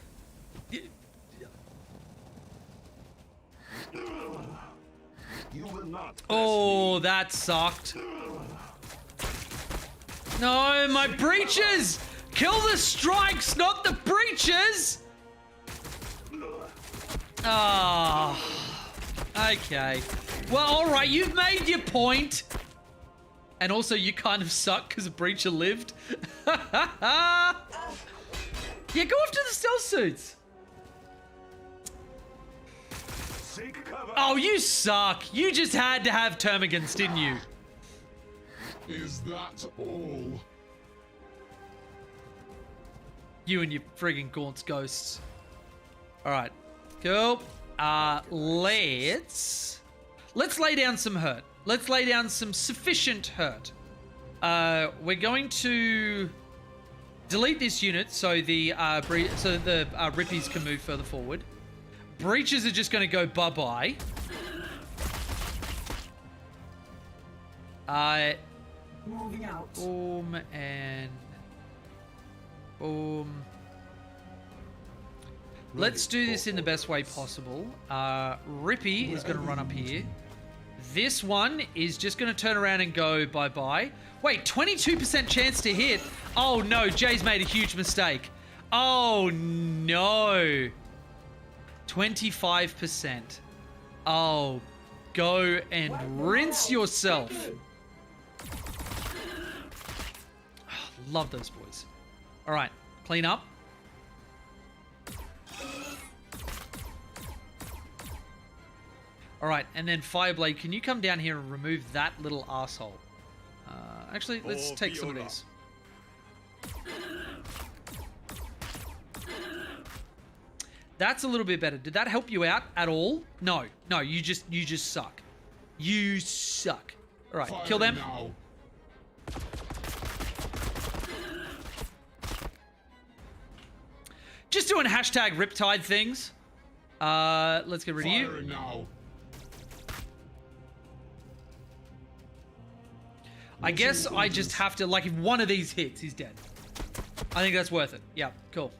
You will not.
Oh, that sucked. No, my breaches! Kill the strikes, not the breaches! Ah. Okay. Well, alright, you've made your point. And also, you kind of suck because a breacher lived. Yeah, go after the stealth suits.
Seek cover.
Oh, you suck. You just had to have termagants, didn't you?
Is that all?
You and your friggin' Gaunt's ghosts. Alright. Cool. Let's lay down some hurt. Let's lay down some sufficient hurt. We're going to delete this unit so the Rippies can move further forward. Breaches are just going to go bye-bye.
Moving out.
Boom and boom. Let's do this in the best way possible. Rippy is going to run up here. This one is just going to turn around and go bye-bye. Wait, 22% chance to hit. Oh, no. Jay's made a huge mistake. Oh, no. 25%. Oh, go and rinse yourself. Oh, love those boys. All right, clean up. All right, and then Fireblade, can you come down here and remove that little asshole? Actually, let's take some of these. That's a little bit better. Did that help you out at all? No, no, you just suck. You suck. All right, kill them.
Now.
Just doing hashtag Riptide things. Let's get rid of you.
Now.
I guess I just have to, like, if one of these hits, he's dead. I think that's worth it. Yeah, cool.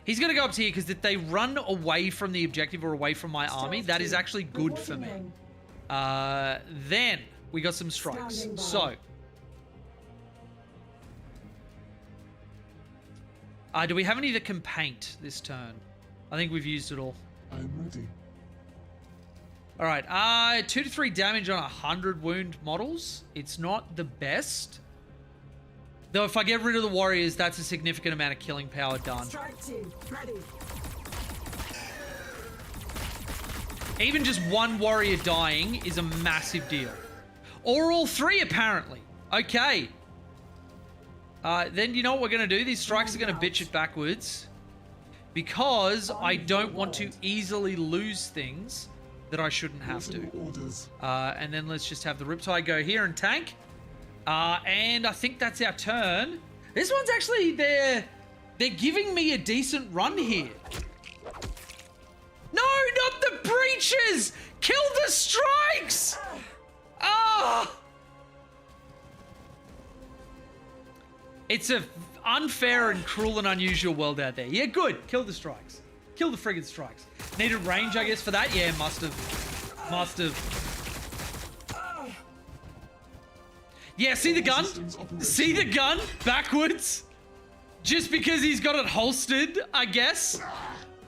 He's going to go up to here because if they run away from the objective or away from my army, that is actually good for me. Then we got some strikes. So, do we have any that can paint this turn? I think we've used it all.
I'm ready.
All right, 2 to 3 damage on 100 wound models. It's not the best. Though if I get rid of the warriors, that's a significant amount of killing power done.
Strike team, ready.
Even just one warrior dying is a massive deal. Or all 3, apparently. Okay. Then you know what we're going to do? These strikes are going to bitch it backwards. Because I don't want to easily lose things that I shouldn't have to. And then let's just have the Riptide go here and tank. And I think that's our turn. This one's actually, they're giving me a decent run here. No, not the breaches! Kill the strikes! Ah! It's a unfair and cruel and unusual world out there. Yeah, good. Kill the strikes. Kill the friggin' strikes. Needed range, I guess, for that? Yeah, must have. Must have. Yeah, see the gun? See the gun? Backwards? Just because he's got it holstered, I guess?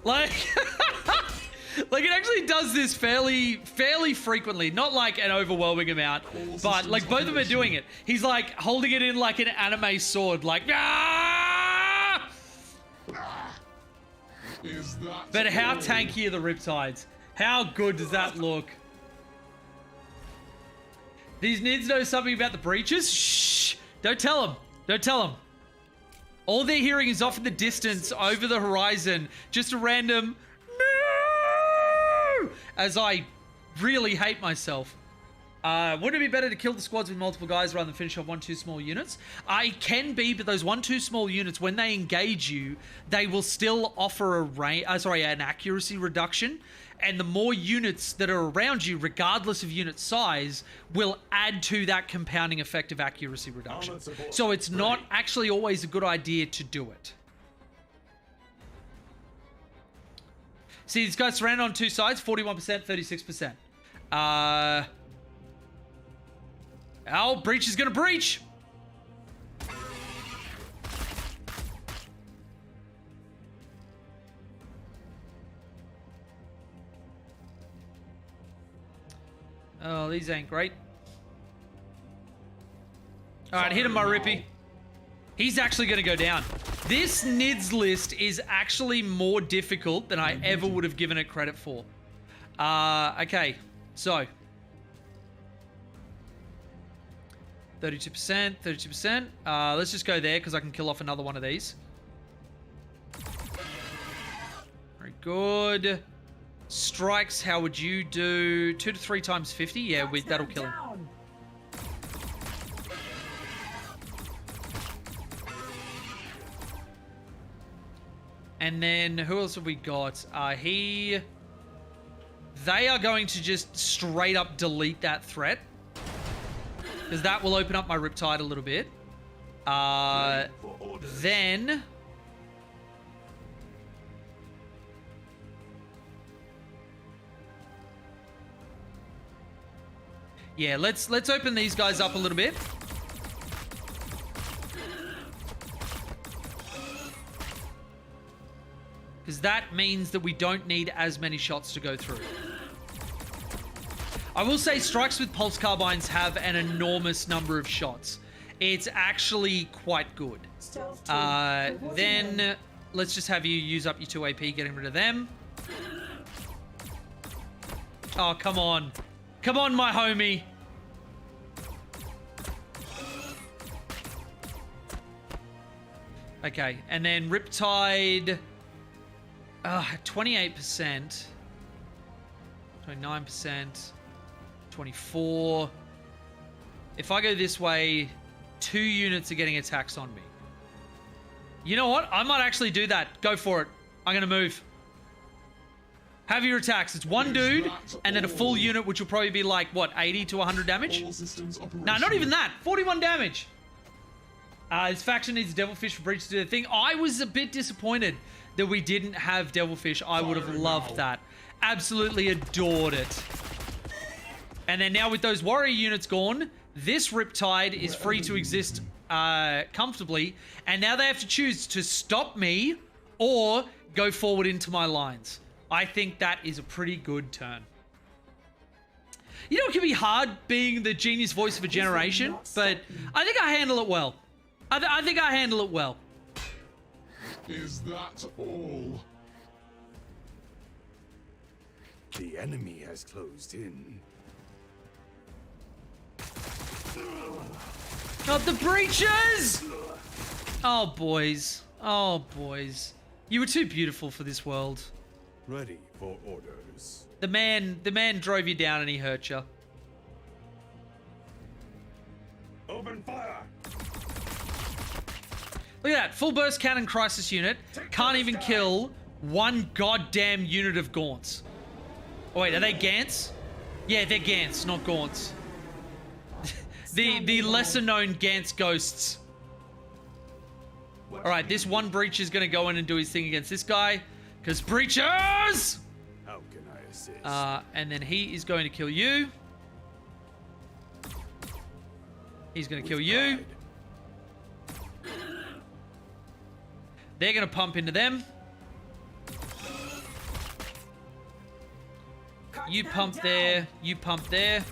Like... like, it actually does this fairly frequently. Not like an overwhelming amount, but like both of them are doing it. He's like holding it in like an anime sword, like... Ah! But how tanky are the Riptides? How good does that look? These nids know something about the breaches? Shh! Don't tell them. Don't tell them. All they're hearing is off in the distance, over the horizon, just a random no! As I really hate myself. Wouldn't it be better to kill the squads with multiple guys rather than finish off 1-2 small units? I can be, but those 1-2 small units, when they engage you, they will still offer an accuracy reduction. And the more units that are around you, regardless of unit size, will add to that compounding effect of accuracy reduction. So it's not actually always a good idea to do it. See, these guys surrounded on 2 sides, 41%, 36%. Oh, breach is gonna breach! Oh, these ain't great. Alright, hit him, my Rippy. He's actually going to go down. This NIDS list is actually more difficult than I ever would have given it credit for. Okay, so. 32%, 32%. Let's just go there because I can kill off another one of these. Very good. Strikes, how would you do? 2 to 3 times 50? Yeah, that'll kill him. And then, who else have we got? They are going to just straight up delete that threat. Because that will open up my Riptide a little bit. Then... yeah, let's open these guys up a little bit. Because that means that we don't need as many shots to go through. I will say strikes with pulse carbines have an enormous number of shots. It's actually quite good. Then let's just have you use up your 2 AP, getting rid of them. Oh, come on. Come on, my homie. Okay, and then Riptide... 28%. 29%. 24. If I go this way, 2 units are getting attacks on me. You know what? I might actually do that. Go for it. I'm going to move. Have your attacks. It's 1 dude and then a full unit, which will probably be like, what, 80 to 100 damage? No, not even that. 41 damage. His faction needs Devilfish for Breach to do the thing. I was a bit disappointed that we didn't have Devilfish. I would have loved that. Absolutely adored it. And then now with those warrior units gone, this Riptide is free to exist comfortably. And now they have to choose to stop me or go forward into my lines. I think that is a pretty good turn. You know, it can be hard being the genius voice of a generation, but I think I handle it well. I think I handle it well.
Is that all?
The enemy has closed in.
Not the breaches! Oh, boys. Oh, boys. You were too beautiful for this world.
Ready for orders.
The man drove you down and he hurt you.
Open fire!
Look at that. Full burst cannon crisis unit. Can't even kill 1 goddamn unit of Gaunts. Oh, wait. Are they Gants? Yeah, they're Gants, not Gaunts. the lesser known Gantz ghosts. Alright, this 1 breach is going to go in and do his thing against this guy. Because breachers!
How can I assist?
And then he is going to kill you. He's going to kill you. They're going to pump into them. You pump there. You pump there.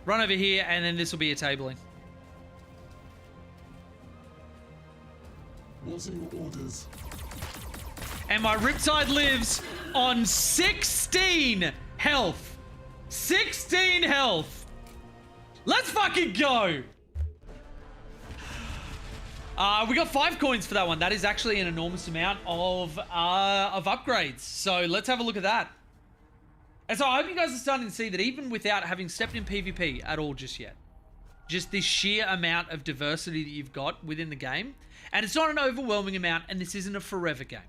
Run over here, and then this will be a tabling.
What are your orders?
And my Riptide lives on 16 health. 16 health. Let's fucking go. We got 5 coins for that one. That is actually an enormous amount of upgrades. So let's have a look at that. And so I hope you guys are starting to see that even without having stepped in PvP at all just yet, just this sheer amount of diversity that you've got within the game. And it's not an overwhelming amount, and this isn't a forever game.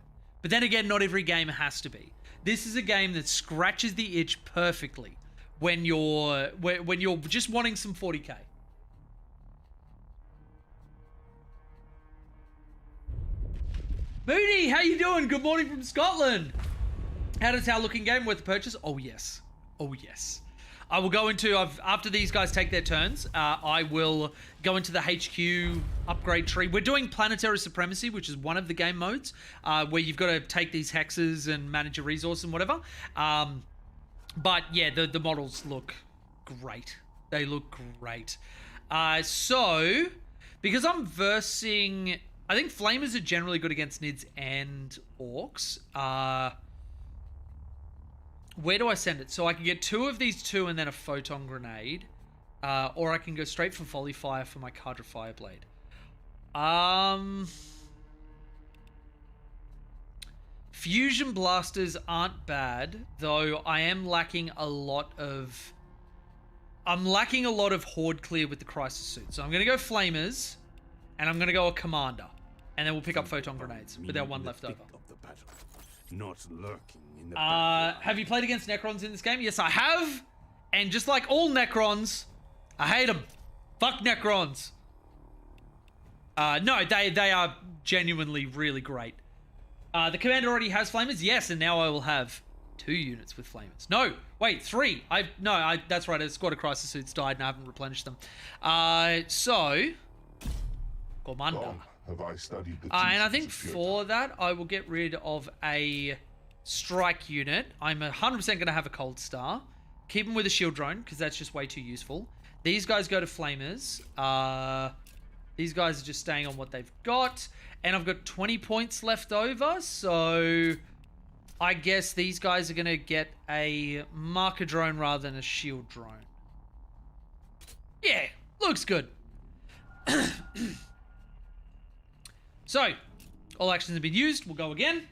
But then again, not every game has to be. This is a game that scratches the itch perfectly when you're just wanting some 40k. Moody, how you doing? Good morning from Scotland. How does our looking game worth the purchase? Oh yes. Oh yes. I will go into, after these guys take their turns, I will go into the HQ upgrade tree. We're doing Planetary Supremacy, which is one of the game modes, where you've got to take these hexes and manage a resource and whatever. But yeah, the models look great. They look great. So, because I'm versing, I think Flamers are generally good against Nids and Orcs. Where do I send it? So I can get 2 of these 2 and then a Photon Grenade. Or I can go straight for Volley Fire for my Cadre Fireblade. Fusion Blasters aren't bad, though I am lacking a lot of... I'm lacking a lot of Horde clear with the Crisis Suit. So I'm going to go Flamers, and I'm going to go a Commander. And then we'll pick up Photon Grenades, with our 1 left over.
Not lurking in the
have you played against Necrons in this game? Yes, I have. And just like all Necrons, I hate them. Fuck Necrons. No, they are genuinely really great. The commander already has Flamers? Yes, and now I will have 2 units with Flamers. No, wait, 3. That's right, a squad of Crisis Suits died and I haven't replenished them. So, Commander.
Long have I studied the
And I
teachings
think
of Pure
for that, I will get rid of a strike unit. I'm 100% going to have a Cold Star. Keep them with a shield drone, because that's just way too useful. These guys go to Flamers. These guys are just staying on what they've got. And I've got 20 points left over, so I guess these guys are going to get a marker drone rather than a shield drone. Yeah, looks good. So, all actions have been used. We'll go again.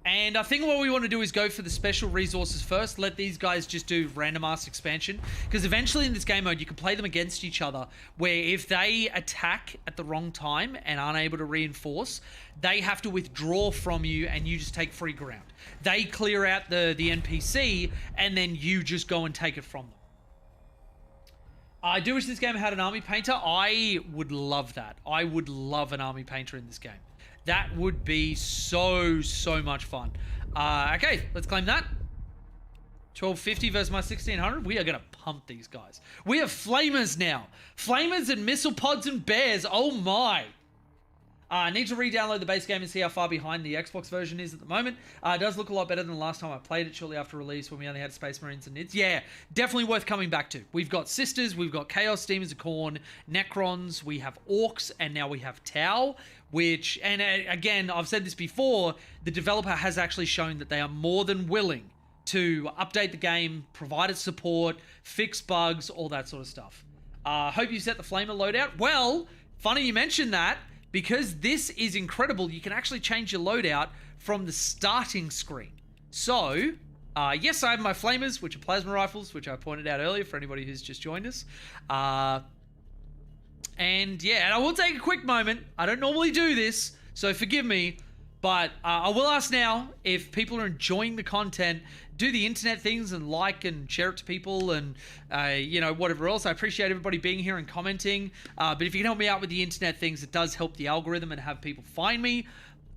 And I think what we want to do is go for the special resources first. Let these guys just do random ass expansion. Because eventually in this game mode, you can play them against each other. Where if they attack at the wrong time and aren't able to reinforce, they have to withdraw from you and you just take free ground. They clear out the NPC and then you just go and take it from them. I do wish this game had an army painter. I would love that. I would love an army painter in this game. That would be so much fun. Okay, let's claim that. 1250 versus my 1600. We are going to pump these guys. We have flamers now. Flamers and missile pods and bears. Oh my. I need to re-download the base game and see how far behind the Xbox version is at the moment. It does look a lot better than the last time I played it shortly after release when we only had Space Marines and Nids. Yeah, definitely worth coming back to. We've got Sisters, we've got Chaos Demons of Khorne, Necrons, we have Orcs, and now we have Tau, which, and again, I've said this before, the developer has actually shown that they are more than willing to update the game, provide its support, fix bugs, all that sort of stuff. Hope you set the Flamer loadout. Well, funny you mentioned that, because this is incredible, you can actually change your loadout from the starting screen. So, yes, I have my flamers, which are plasma rifles, which I pointed out earlier for anybody who's just joined us. And yeah, and I will take a quick moment. I don't normally do this, so forgive me. But I will ask now, if people are enjoying the content, do the internet things and like and share it to people and, you know, whatever else. I appreciate everybody being here and commenting. But if you can help me out with the internet things, it does help the algorithm and have people find me.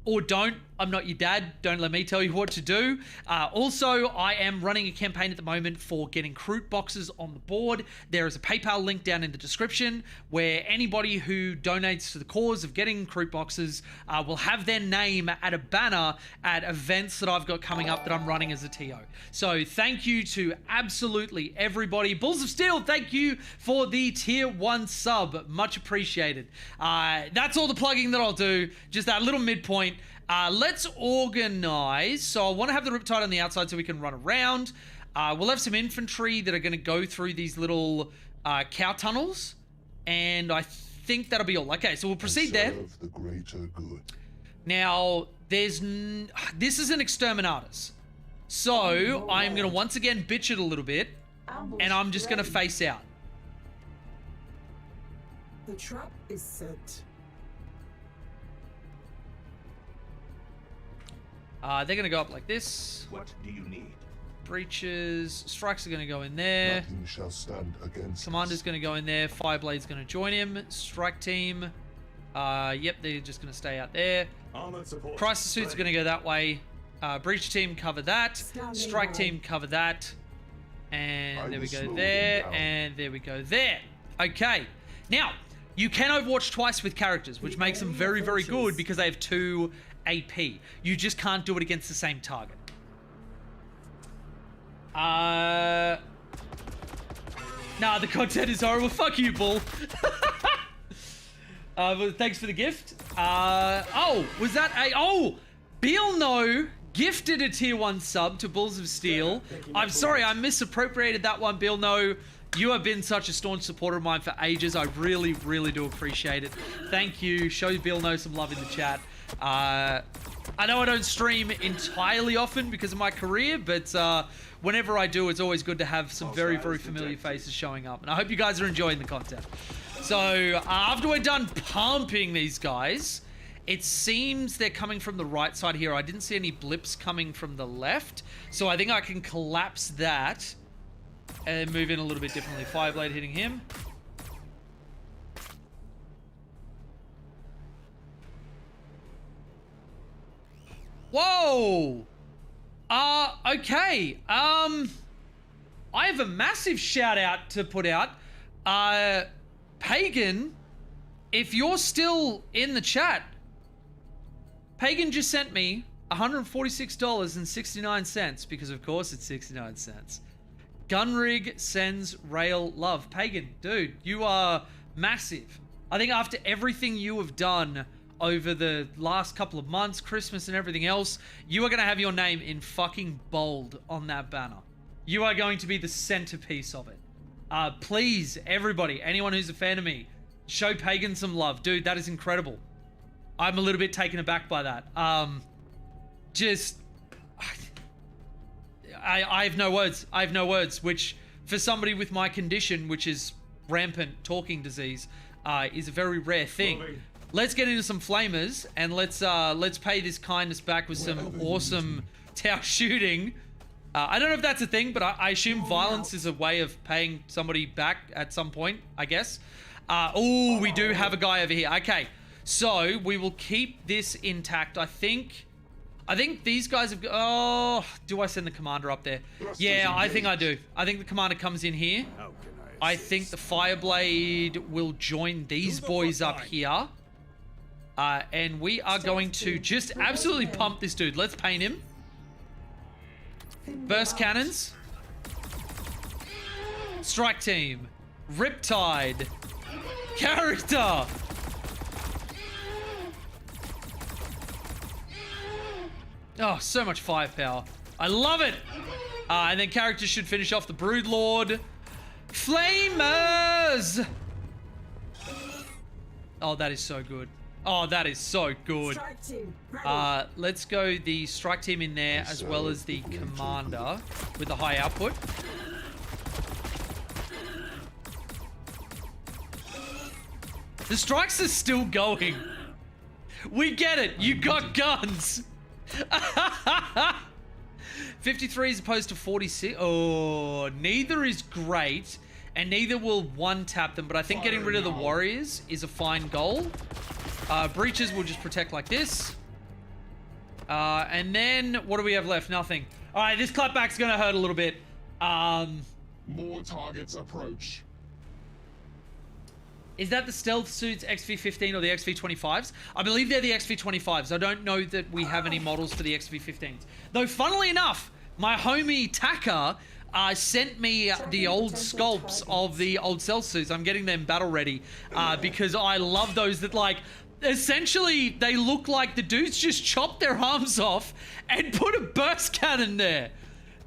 Or don't. I'm not your dad. Don't let me tell you what to do. Also, I am running a campaign at the moment for getting Kroot boxes on the board. There is a PayPal link down in the description where anybody who donates to the cause of getting Kroot boxes will have their name at a banner at events that I've got coming up that I'm running as a TO. So thank you to absolutely everybody. Bulls of Steel, thank you for the tier 1 sub. Much appreciated. That's all the plugging that I'll do. Just that little midpoint. Let's organize. So I want to have the Riptide on the outside so we can run around. We'll have some infantry that are going to go through these little cow tunnels. And I think that'll be all. Okay, so we'll proceed there.
Serve the greater good.
Now, this is an Exterminatus. So I'm going to once again bitch it a little bit. And I'm just going to face out.
The trap is set.
They're going to go up like this.
What do you need?
Breaches. Strikes are going to go in there.
Nothing shall stand against
Commander's
us.
going to go in there. Fireblade's going to join him. Strike team. Yep, they're just going to stay out there.
Armored support.
Crisis suit's going to go that way. Breach team, cover that. Strike team, cover that. And there we go there. And there we go there. Okay. Now, you can Overwatch twice with characters, which makes them very, very good because they have 2 AP. You just can't do it against the same target. Nah, the content is horrible. Fuck you, Bull. Well, thanks for the gift. Oh, was that a... Oh, Bielno gifted a tier 1 sub to Bulls of Steel. I'm sorry, I misappropriated that one, Bielno. You have been such a staunch supporter of mine for ages. I really, really do appreciate it. Thank you. Show Bielno some love in the chat. I know I don't stream entirely often because of my career, but whenever I do, it's always good to have some very, very familiar faces showing up. And I hope you guys are enjoying the content. So after we're done pumping these guys, it seems they're coming from the right side here. I didn't see any blips coming from the left. So I think I can collapse that and move in a little bit differently. Fireblade hitting him. Whoa! Okay. I have a massive shout out to put out. Pagan, if you're still in the chat, Pagan just sent me $146.69 because of course it's 69 cents. Gunrig sends rail love. Pagan, dude, you are massive. I think after everything you have done over the last couple of months, Christmas and everything else, you are going to have your name in fucking bold on that banner. You are going to be the centerpiece of it. Please, everybody, anyone who's a fan of me, show Pagan some love. Dude, that is incredible. I'm a little bit taken aback by that. Just I have no words. I have no words, which for somebody with my condition, which is rampant talking disease, is a very rare thing. Let's get into some flamers and let's pay this kindness back with some awesome tower shooting. I don't know if that's a thing, but I assume violence is a way of paying somebody back at some point, I guess. Oh, we do have a guy over here. Okay, so we will keep this intact. I think these guys have... Oh, do I send the commander up there? Yeah, I think I do. I think the commander comes in here. I think the Fireblade will join these boys up here. And we are going to just absolutely pump this dude. Let's paint him. Burst cannons. Strike team. Riptide. Character. Oh, so much firepower. I love it. And then characters should finish off the Broodlord. Flamers. Oh, that is so good. Oh, that is so good. Let's go the strike team in there as well as the commander with the high output. The strikes are still going. We get it. You got guns. 53 as opposed to 46. Oh, neither is great. And neither will one-tap them. But I think getting rid of the warriors is a fine goal. Breaches will just protect like this. And then, what do we have left? Nothing. All right, this clapback's going to hurt a little bit.
More targets approach.
Is that the stealth suits XV-15 or the XV-25s? I believe they're the XV-25s. I don't know that we have any models for the XV-15s. Though, funnily enough, my homie Taka sent me the old sculpts of the old stealth suits. I'm getting them battle ready because I love those that, like, essentially they look like the dudes just chopped their arms off and put a burst cannon there.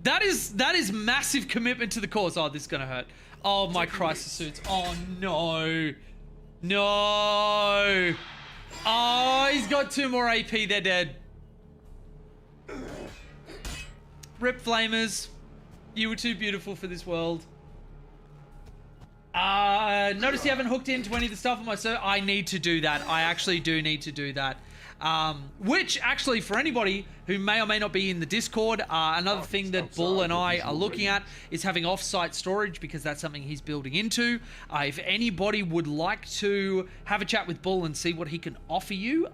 That is massive commitment to the cause. Oh, this is gonna hurt. Oh, my crisis suits. Oh, no. No. Oh, he's got 2 more AP. They're dead. Rip Flamers. You were too beautiful for this world. Notice you haven't hooked into any of the stuff on my server. I need to do that. I actually do need to do that. Which, actually, for anybody who may or may not be in the Discord, another thing that Bull and I are looking at is having off-site storage, because that's something he's building into. If anybody would like to have a chat with Bull and see what he can offer you,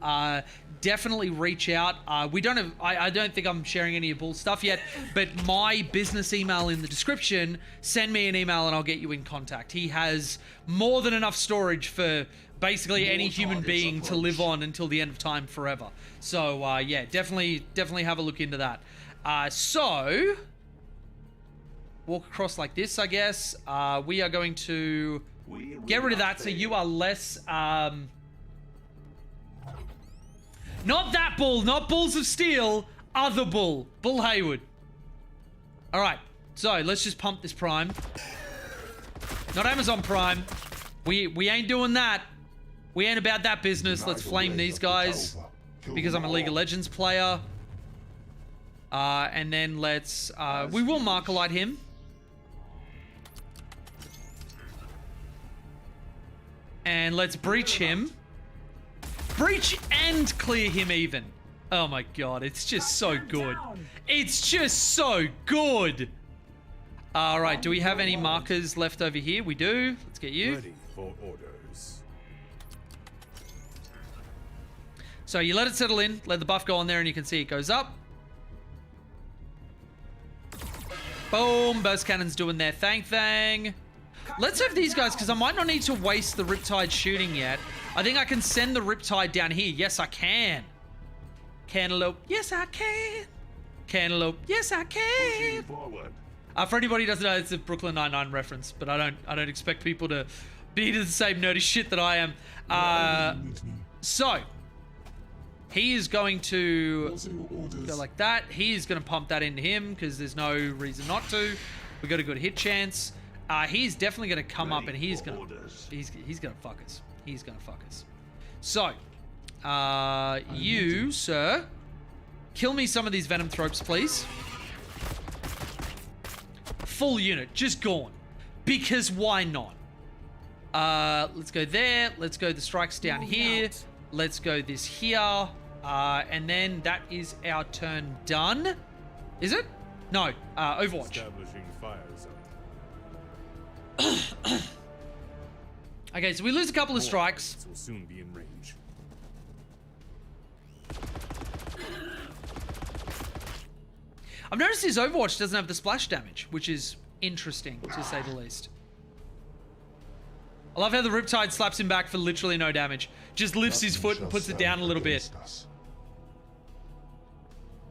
definitely reach out. We don't have... I don't think I'm sharing any of Bull's stuff yet, but my business email in the description, send me an email and I'll get you in contact. He has more than enough storage for basically any human being to live on until the end of time forever. So, yeah, definitely have a look into that. So, walk across like this, I guess. We are going to get rid of that so you are less... Not that Bull, not Bulls of Steel, other Bull. Bull Hayward. Alright, so let's just pump this Prime. Not Amazon Prime. We ain't doing that. We ain't about that business. Let's flame these guys because I'm a League of Legends player. And then let's... we will Markalite him. And let's breach him. Breach and clear him even. Oh my god, it's just so good. It's just so good. Alright, do we have any markers left over here? We do. Let's get you.
Ready for orders.
So you let it settle in, let the buff go on there, and you can see it goes up. Boom, burst cannon's doing their thang. Let's have these guys, because I might not need to waste the Riptide shooting yet. I think I can send the Riptide down here. Yes, I can. Cantaloupe. Yes, I can. Cantaloupe. Yes, I can. For anybody who doesn't know, it's a Brooklyn Nine-Nine reference, but I don't expect people to be into the same nerdy shit that I am. So, he is going to go like that. He is going to pump that into him because there's no reason not to. We got a good hit chance. He's definitely going to come up and he's going to fuck us. He's going to fuck us. So, you, sir, kill me some of these Venom Thropes, please. full unit, just gone. Because why not? Let's go there. Let's go the strikes down here. Let's go this here. And then that is our turn done. Is it? No, Overwatch.
Establishing fire zone.
Okay, so we lose a couple of strikes.
Will soon be in range.
I've noticed his Overwatch doesn't have the splash damage, which is interesting, to say the least. I love how the Riptide slaps him back for literally no damage. Just lifts his foot and puts it down a little bit.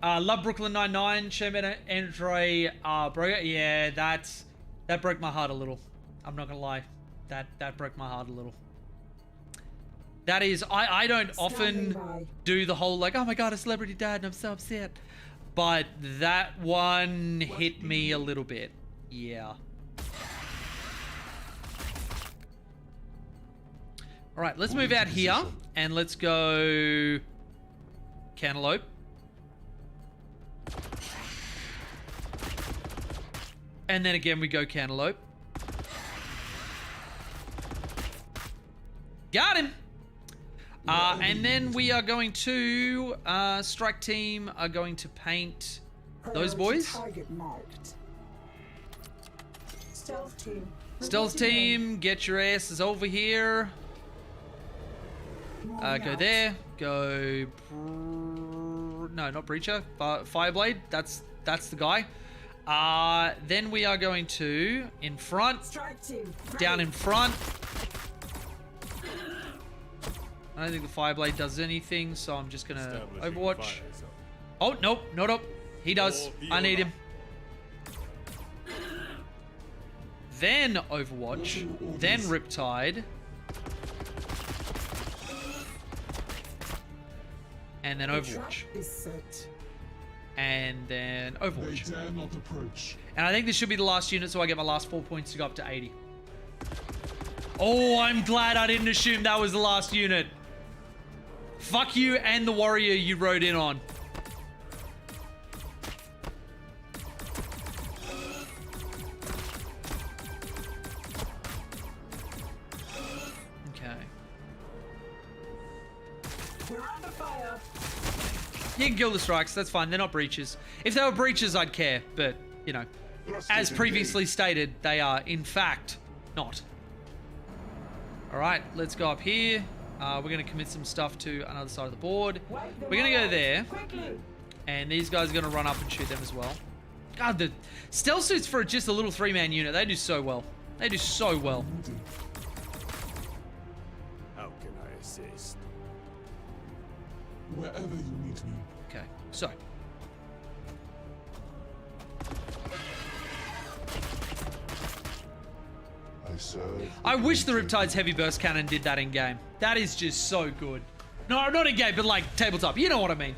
Love Brooklyn 99, Sherman Andre Broga. Yeah, that broke my heart a little. I'm not gonna lie. That broke my heart a little. That is, I don't often do the whole like, oh my god, a celebrity died and I'm so upset. But that one hit me a little bit. Yeah. All right, let's move out here and let's go Cantaloupe. And then again, we go Cantaloupe. Got him. And then we are going to strike team are going to paint those boys.
Target marked. Stealth team.
Stealth team, get your asses over here. Go there. Go. No, not Breacher. Fireblade. That's the guy. Then we are going to in front.
Strike team.
Down in front. I don't think the Fireblade does anything, so I'm just gonna Overwatch. Oh, nope, not up. He does. I need him. Then Overwatch. Then Riptide. And then Overwatch. And then Overwatch. And I think this should be the last unit, so I get my last 4 points to go up to 80. Oh, I'm glad I didn't assume that was the last unit. Fuck you and the warrior you rode in on. Okay.
We're under fire.
You can kill the strikes, that's fine. They're not breaches. If they were breaches, I'd care. But, you know, as previously stated, they are, in fact, not. All right, let's go up here. We're going to commit some stuff to another side of the board. We're going to go there. And these guys are going to run up and shoot them as well. God, the stealth suits for just a little 3-man unit, they do so well. They do so well.
How can I assist?
Wherever you need me.
Okay, so. I wish the Riptide's Heavy Burst Cannon did that in game. That is just so good. No, not in game, but like tabletop. You know what I mean.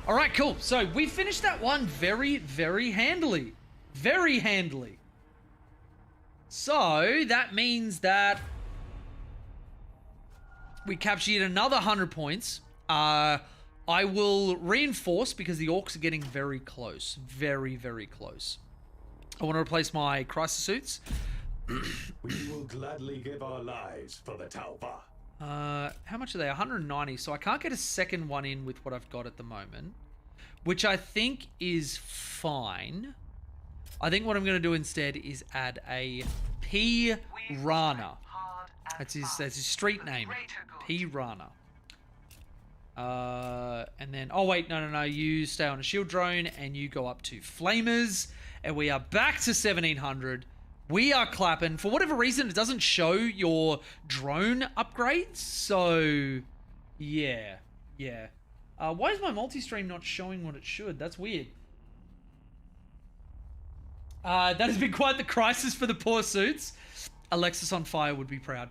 All right, cool. So we finished that one very, very handily. Very handily. So that means that we captured another 100 points. I will reinforce because the orcs are getting very close. Very, very close. I want to replace my crisis suits.
We will gladly give our lives for the Tauba.
How much are they? 190. So I can't get a second one in with what I've got at the moment, which I think is fine. I think what I'm going to do instead is add a P-Rana. That's his street name. P-Rana. And then, oh wait, no. You stay on a shield drone and you go up to Flamers, and we are back to 1700. We are clapping. For whatever reason, it doesn't show your drone upgrades. So, yeah. Why is my multi-stream not showing what it should? That's weird. That has been quite the crisis for the poor suits. Alexis on fire would be proud.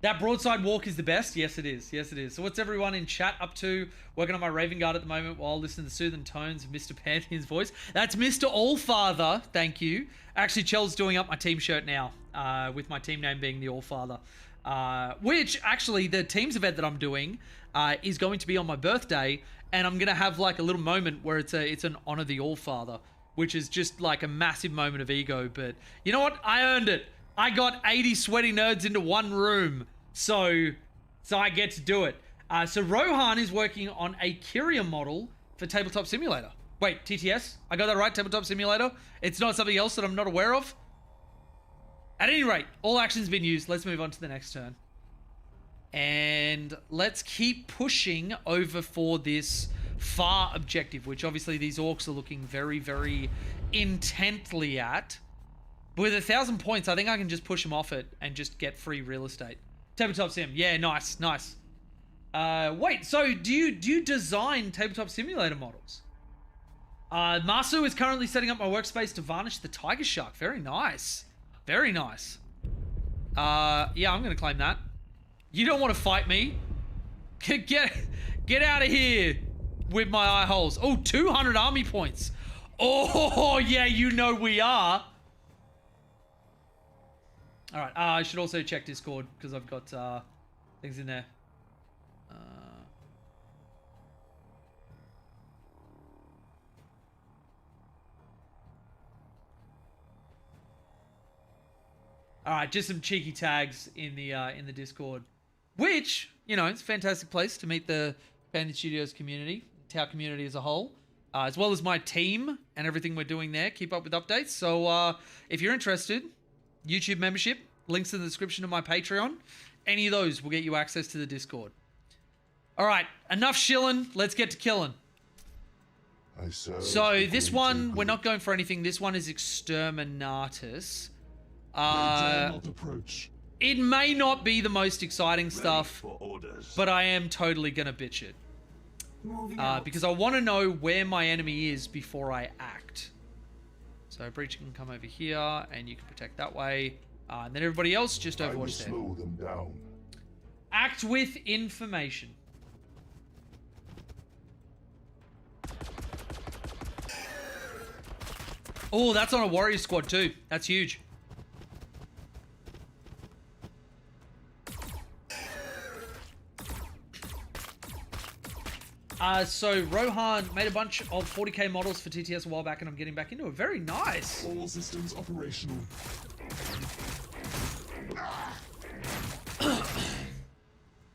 That broadside walk is the best. Yes, it is. Yes, it is. So what's everyone in chat up to? Working on my Raven Guard at the moment while listening to the soothing tones of Mr. Pantheon's voice. That's Mr. Allfather. Thank you. Actually, Chel's doing up my team shirt now, with my team name being the Allfather. Which, actually, the teams event that I'm doing, is going to be on my birthday, and I'm gonna have like a little moment where it's an honor the All Father, which is just like a massive moment of ego. But you know what? I earned it. I got 80 sweaty nerds into one room, so I get to do it. So Rohan is working on a Kyria model for Tabletop Simulator. Wait, TTS? I got that right, Tabletop Simulator? It's not something else that I'm not aware of? At any rate, all action's been used. Let's move on to the next turn. And let's keep pushing over for this far objective, which obviously these orcs are looking very, very intently at. But with 1,000 points, I think I can just push them off it and just get free real estate. Tabletop Sim. Yeah, nice, nice. Wait, so do you design Tabletop Simulator models? Masu is currently setting up my workspace to varnish the tiger shark. Very nice. Very nice. Yeah, I'm going to claim that. You don't want to fight me. Get out of here with my eye holes. Oh, 200 army points. Oh, yeah, you know we are. All right. I should also check Discord because I've got things in there. All right, just some cheeky tags in the Discord, which, you know, it's a fantastic place to meet the Bandit Studios community, Tau community as a whole, as well as my team and everything we're doing there. Keep up with updates. So if you're interested, YouTube membership, links in the description of my Patreon. Any of those will get you access to the Discord. All right, enough shilling. Let's get to killing. So this one, we're not going for anything. This one is Exterminatus. It may not be the most exciting stuff, but I am totally gonna bitch it. Because I want to know where my enemy is before I act. So Breach can come over here, and you can protect that way. And then everybody else just overwatch there.
Slow them down.
Act with information. Oh, that's on a warrior squad too. That's huge. So Rohan made a bunch of 40k models for TTS a while back, and I'm getting back into it. Very nice.
All systems operational.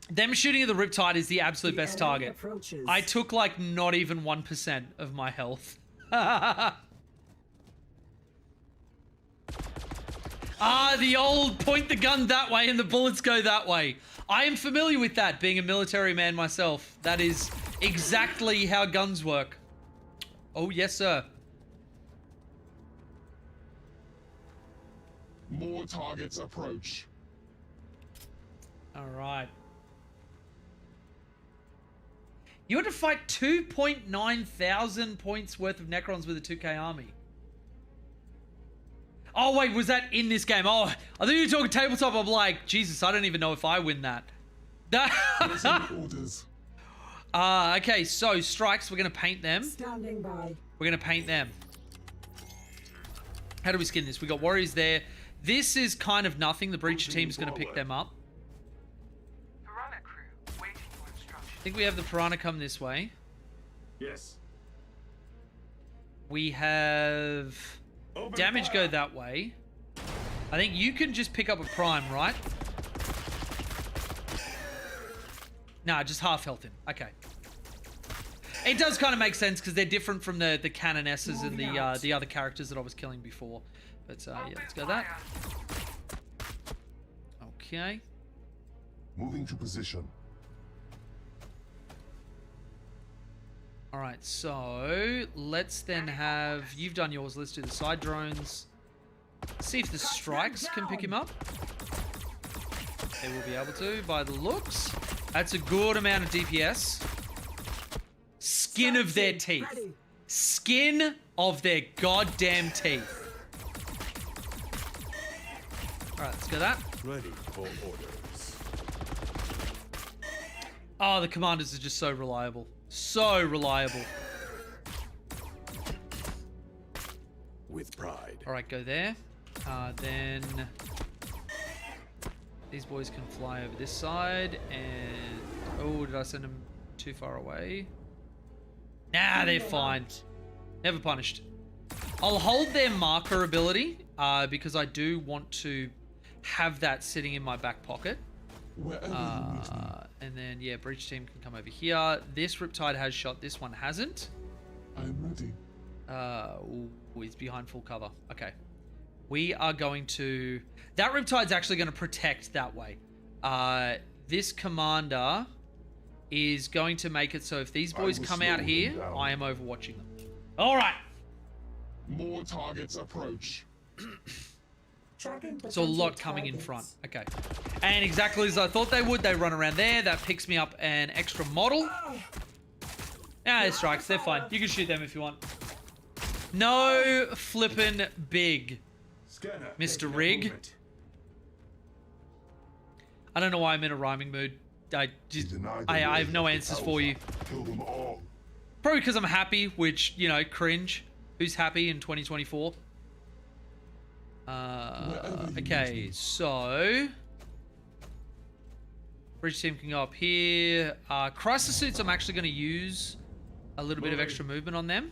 Them shooting at the Riptide is the absolute best target. I took like not even 1% of my health. The old point the gun that way and the bullets go that way. I am familiar with that, being a military man myself. That is exactly how guns work. Oh, yes, sir.
More targets approach.
All right. You had to fight 2.9 thousand points worth of Necrons with a 2k army. Oh, wait, was that in this game? Oh, I think you were talking tabletop. I'm like, Jesus, I don't even know if I win that.
Orders.
Okay, so strikes, we're going to paint them.
Standing by.
We're going to paint them. How do we skin this? We got warriors there. This is kind of nothing. The breacher team's going to pick them up.
Piranha crew waiting for instructions.
I think we have the piranha come this way.
Yes.
We have damage go that way. I think you can just pick up a prime, right? Nah, just half health him. Okay. It does kind of make sense because they're different from the canonesses and the other characters that I was killing before. But yeah, let's go that. Okay.
Moving to position.
All right, so let's then have... You've done yours. Let's do the side drones. See if the strikes can pick him up. They will be able to, by the looks. That's a good amount of DPS. Skin of their teeth. Skin of their goddamn teeth. All right, let's go that.
Ready for orders.
Oh, the commanders are just so reliable. So reliable.
With pride.
All right, go there. Then These boys can fly over this side, and oh, did I send them too far away? Nah, they're fine. Never punished. I'll hold their marker ability because I do want to have that sitting in my back pocket. And then yeah, breach team can come over here. This Riptide has shot. This one hasn't.
I'm ready.
Ooh, he's behind full cover. Okay. We are going to... That Riptide's actually going to protect that way. This commander is going to make it so if these boys come out here, I am overwatching them. All right.
More targets approach.
So a lot coming in front. Okay. And exactly as I thought they would, they run around there. That picks me up an extra model. Ah, they're strikes. They're fine. You can shoot them if you want. No flippin' big, Mr. Rig. I don't know why I'm in a rhyming mood. I have no answers for you.
Kill them all.
Probably because I'm happy, which, you know, cringe. Who's happy in 2024? Okay, so... Bridge team can go up here. Crisis suits, I'm actually going to use a little bit of extra movement on them.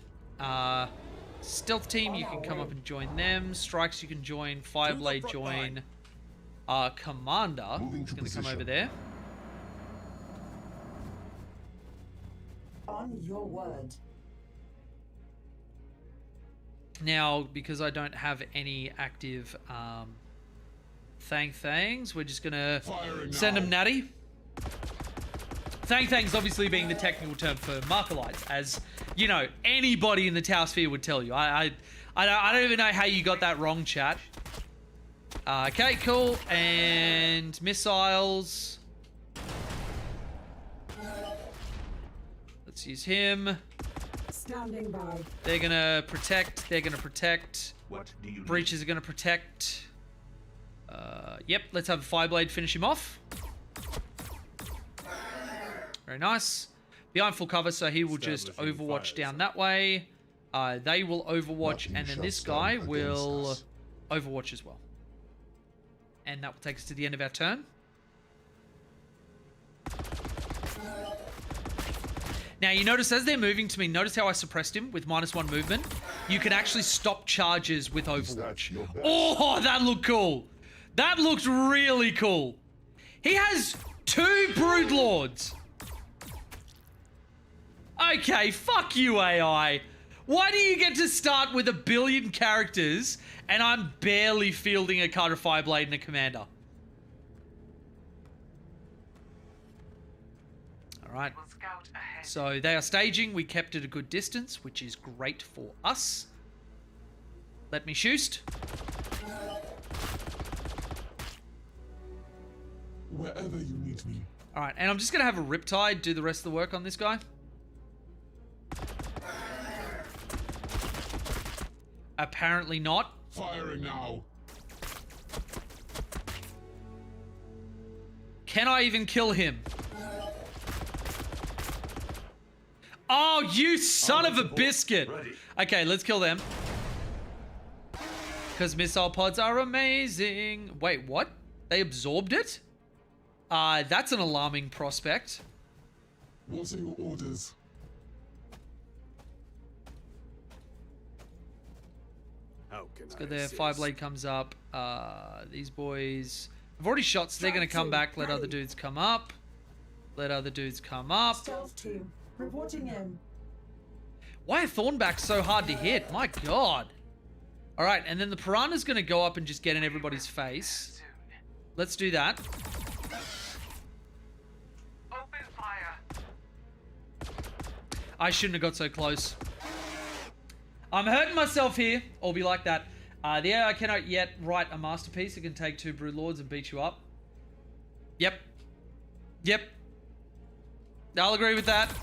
Stealth team, you can come up and join them. Strikes, you can join. Fireblade, join. Commander is going to come over there.
On your word.
Now, because I don't have any active Thangs, we're just going to send them natty. Thangs obviously being the technical term for Markalites, as, you know, anybody in the Tower Sphere would tell you. I don't even know how you got that wrong, chat. Okay, cool. And missiles. Let's use him.
Standing by.
They're gonna protect. They're gonna protect.
What do you
Breaches are gonna protect. Yep. Let's have a Fireblade finish him off. Very nice. Behind full cover, so he will just overwatch down that way. They will overwatch, and then this guy will overwatch as well. And that will take us to the end of our turn. Now, you notice as they're moving to me, notice how I suppressed him with -1 movement? You can actually stop charges with Overwatch. Oh, that looked cool. That looked really cool. He has 2 Broodlords. Okay, fuck you, AI. Why do you get to start with 1 billion characters and I'm barely fielding a card of Fireblade and a Commander? Alright. So they are staging. We kept it a good distance, which is great for us. Let me shoot.
Wherever you need me.
Alright, and I'm just going to have a Riptide do the rest of the work on this guy. Apparently not.
Firing now.
Can I even kill him? Oh, you son of a biscuit. Okay, let's kill them. Because missile pods are amazing. Wait, what? They absorbed it? That's an alarming prospect.
What are your orders?
Let's go there. Fireblade comes up. These boys... I've already shot, so they're going to come back. Let other dudes come up. Let other dudes come up.
Stealth team, reporting in.
Why are Thornbacks so hard to hit? My god. Alright, and then the Piranha's going to go up and just get in everybody's face. Let's do that.
Open fire.
I shouldn't have got so close. I'm hurting myself here. I'll be like that. The AI cannot yet write a masterpiece. It can take 2 Broodlords and beat you up. Yep. Yep. I'll agree with that.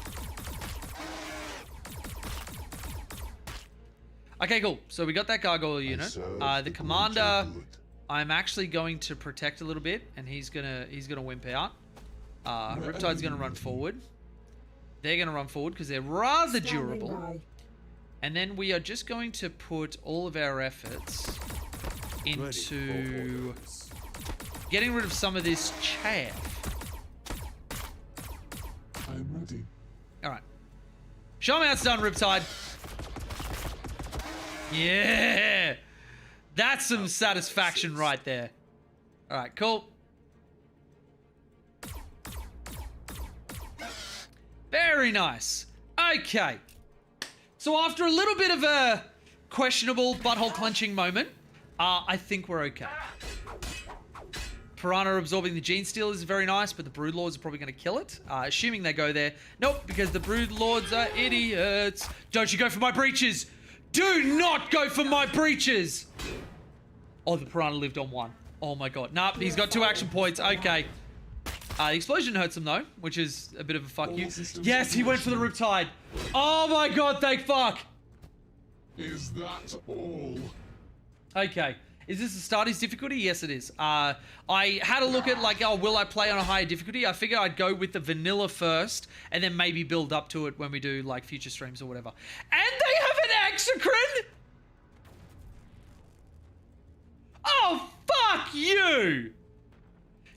Okay, cool. So we got that Gargoyle unit. The Commander, I'm actually going to protect a little bit, and he's gonna wimp out. Riptide's gonna run forward. They're gonna run forward because they're rather durable. And then we are just going to put all of our efforts into getting rid of some of this chaff.
I'm ready.
All right. Show me how it's done, Riptide. Yeah. That's some satisfaction right there. All right, cool. Very nice. Okay. So after a little bit of a questionable butthole clenching moment, I think we're okay. Piranha absorbing the Gene Steal is very nice, but the Brood Lords are probably going to kill it. Assuming they go there. Nope, because the Brood Lords are idiots. Don't you go for my breaches! Do not go for my breaches! Oh, the Piranha lived on one. Oh my god. Nah, he's got 2 action points. Okay. The explosion hurts him though, which is a bit of a fuck you. Yes, he went for the Riptide. Oh my god, thank fuck.
Is that all?
Okay. Is this the Stardies difficulty? Yes, it is. I had a look at like, oh, will I play on a higher difficulty? I figured I'd go with the vanilla first and then maybe build up to it when we do like future streams or whatever. And they have an exocrine? Oh, fuck you!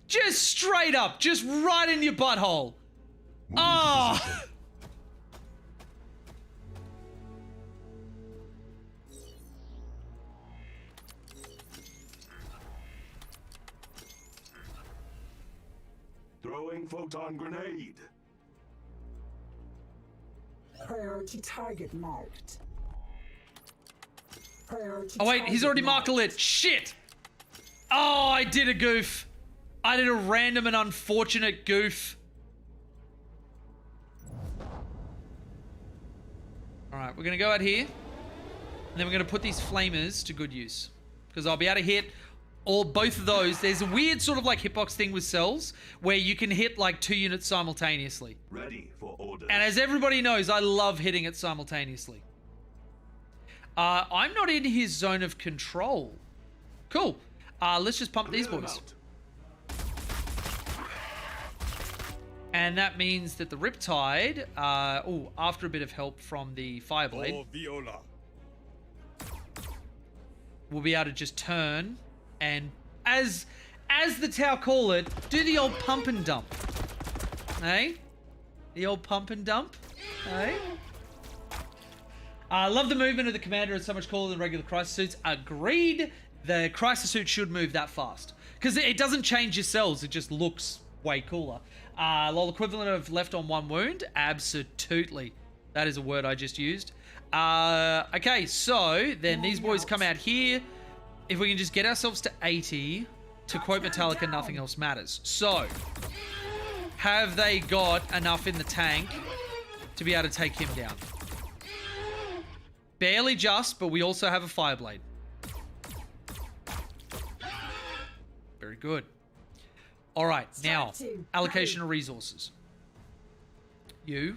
Just straight up, just right in your butthole. Oh!
Throwing photon grenade.
Priority target marked. Priority
Oh wait, he's already marked a
marked.
lit. Shit! Oh, I did a goof. I did a random and unfortunate goof. Alright, we're going to go out here. And then we're going to put these flamers to good use. Because I'll be able to hit both of those. There's a weird sort of like hitbox thing with cells where you can hit like 2 units simultaneously.
Ready for orders.
And as everybody knows, I love hitting it simultaneously. I'm not in his zone of control. Cool. Let's just pump these boys. And that means that the Riptide, after a bit of help from the Fireblade,
Viola.
we'll be able to just turn and, as the Tau call it, do the old pump and dump. Hey? The old pump and dump. Hey? I love the movement of the Commander. It's so much cooler than regular Crisis suits. Agreed. The Crisis suit should move that fast. Because it doesn't change your cells. It just looks way cooler. Lol, equivalent of left on 1 wound? Absolutely. That is a word I just used. Okay, so then these boys come out here. If we can just get ourselves to 80, to quote Metallica, nothing else matters. So, have they got enough in the tank to be able to take him down? Barely just, but we also have a Fireblade. Very good. All right, now, allocation of resources. You.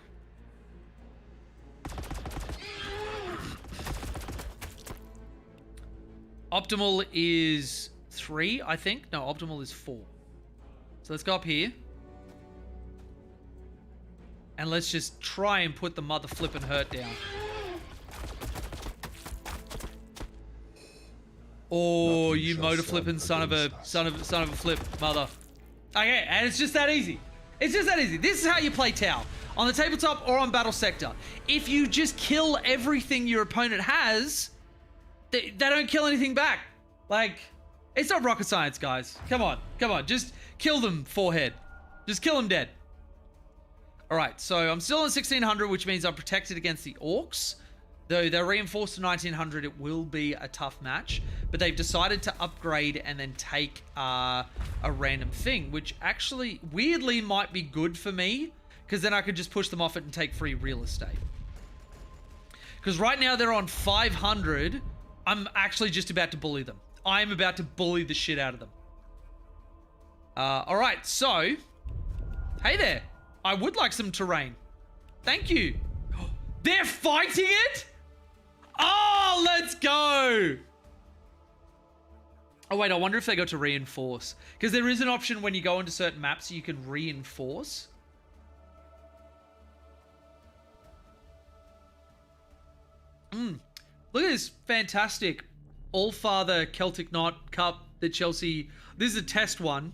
Optimal is 3, I think. No, optimal is 4. So let's go up here. And let's just try and put the mother flippin' hurt down. Oh, you motor flipping son of a flip, mother. Okay, and it's just that easy. It's just that easy. This is how you play Tau. On the tabletop or on Battlesector. If you just kill everything your opponent has, they don't kill anything back. Like, it's not rocket science, guys. Come on. Just kill them, forehead. Just kill them dead. All right, so I'm still on 1600, which means I'm protected against the Orcs. Though they're reinforced to 1900, it will be a tough match. But they've decided to upgrade and then take a random thing, which actually, weirdly, might be good for me. Because then I could just push them off it and take free real estate. Because right now they're on 500. I'm actually just about to bully them. I'm about to bully the shit out of them. All right, so... Hey there. I would like some terrain. Thank you. They're fighting it? Oh, let's go. Oh, wait, I wonder if they got to reinforce. Because there is an option when you go into certain maps you can reinforce. Look at this fantastic All-Father Celtic Knot Cup that Chelsea... This is a test one.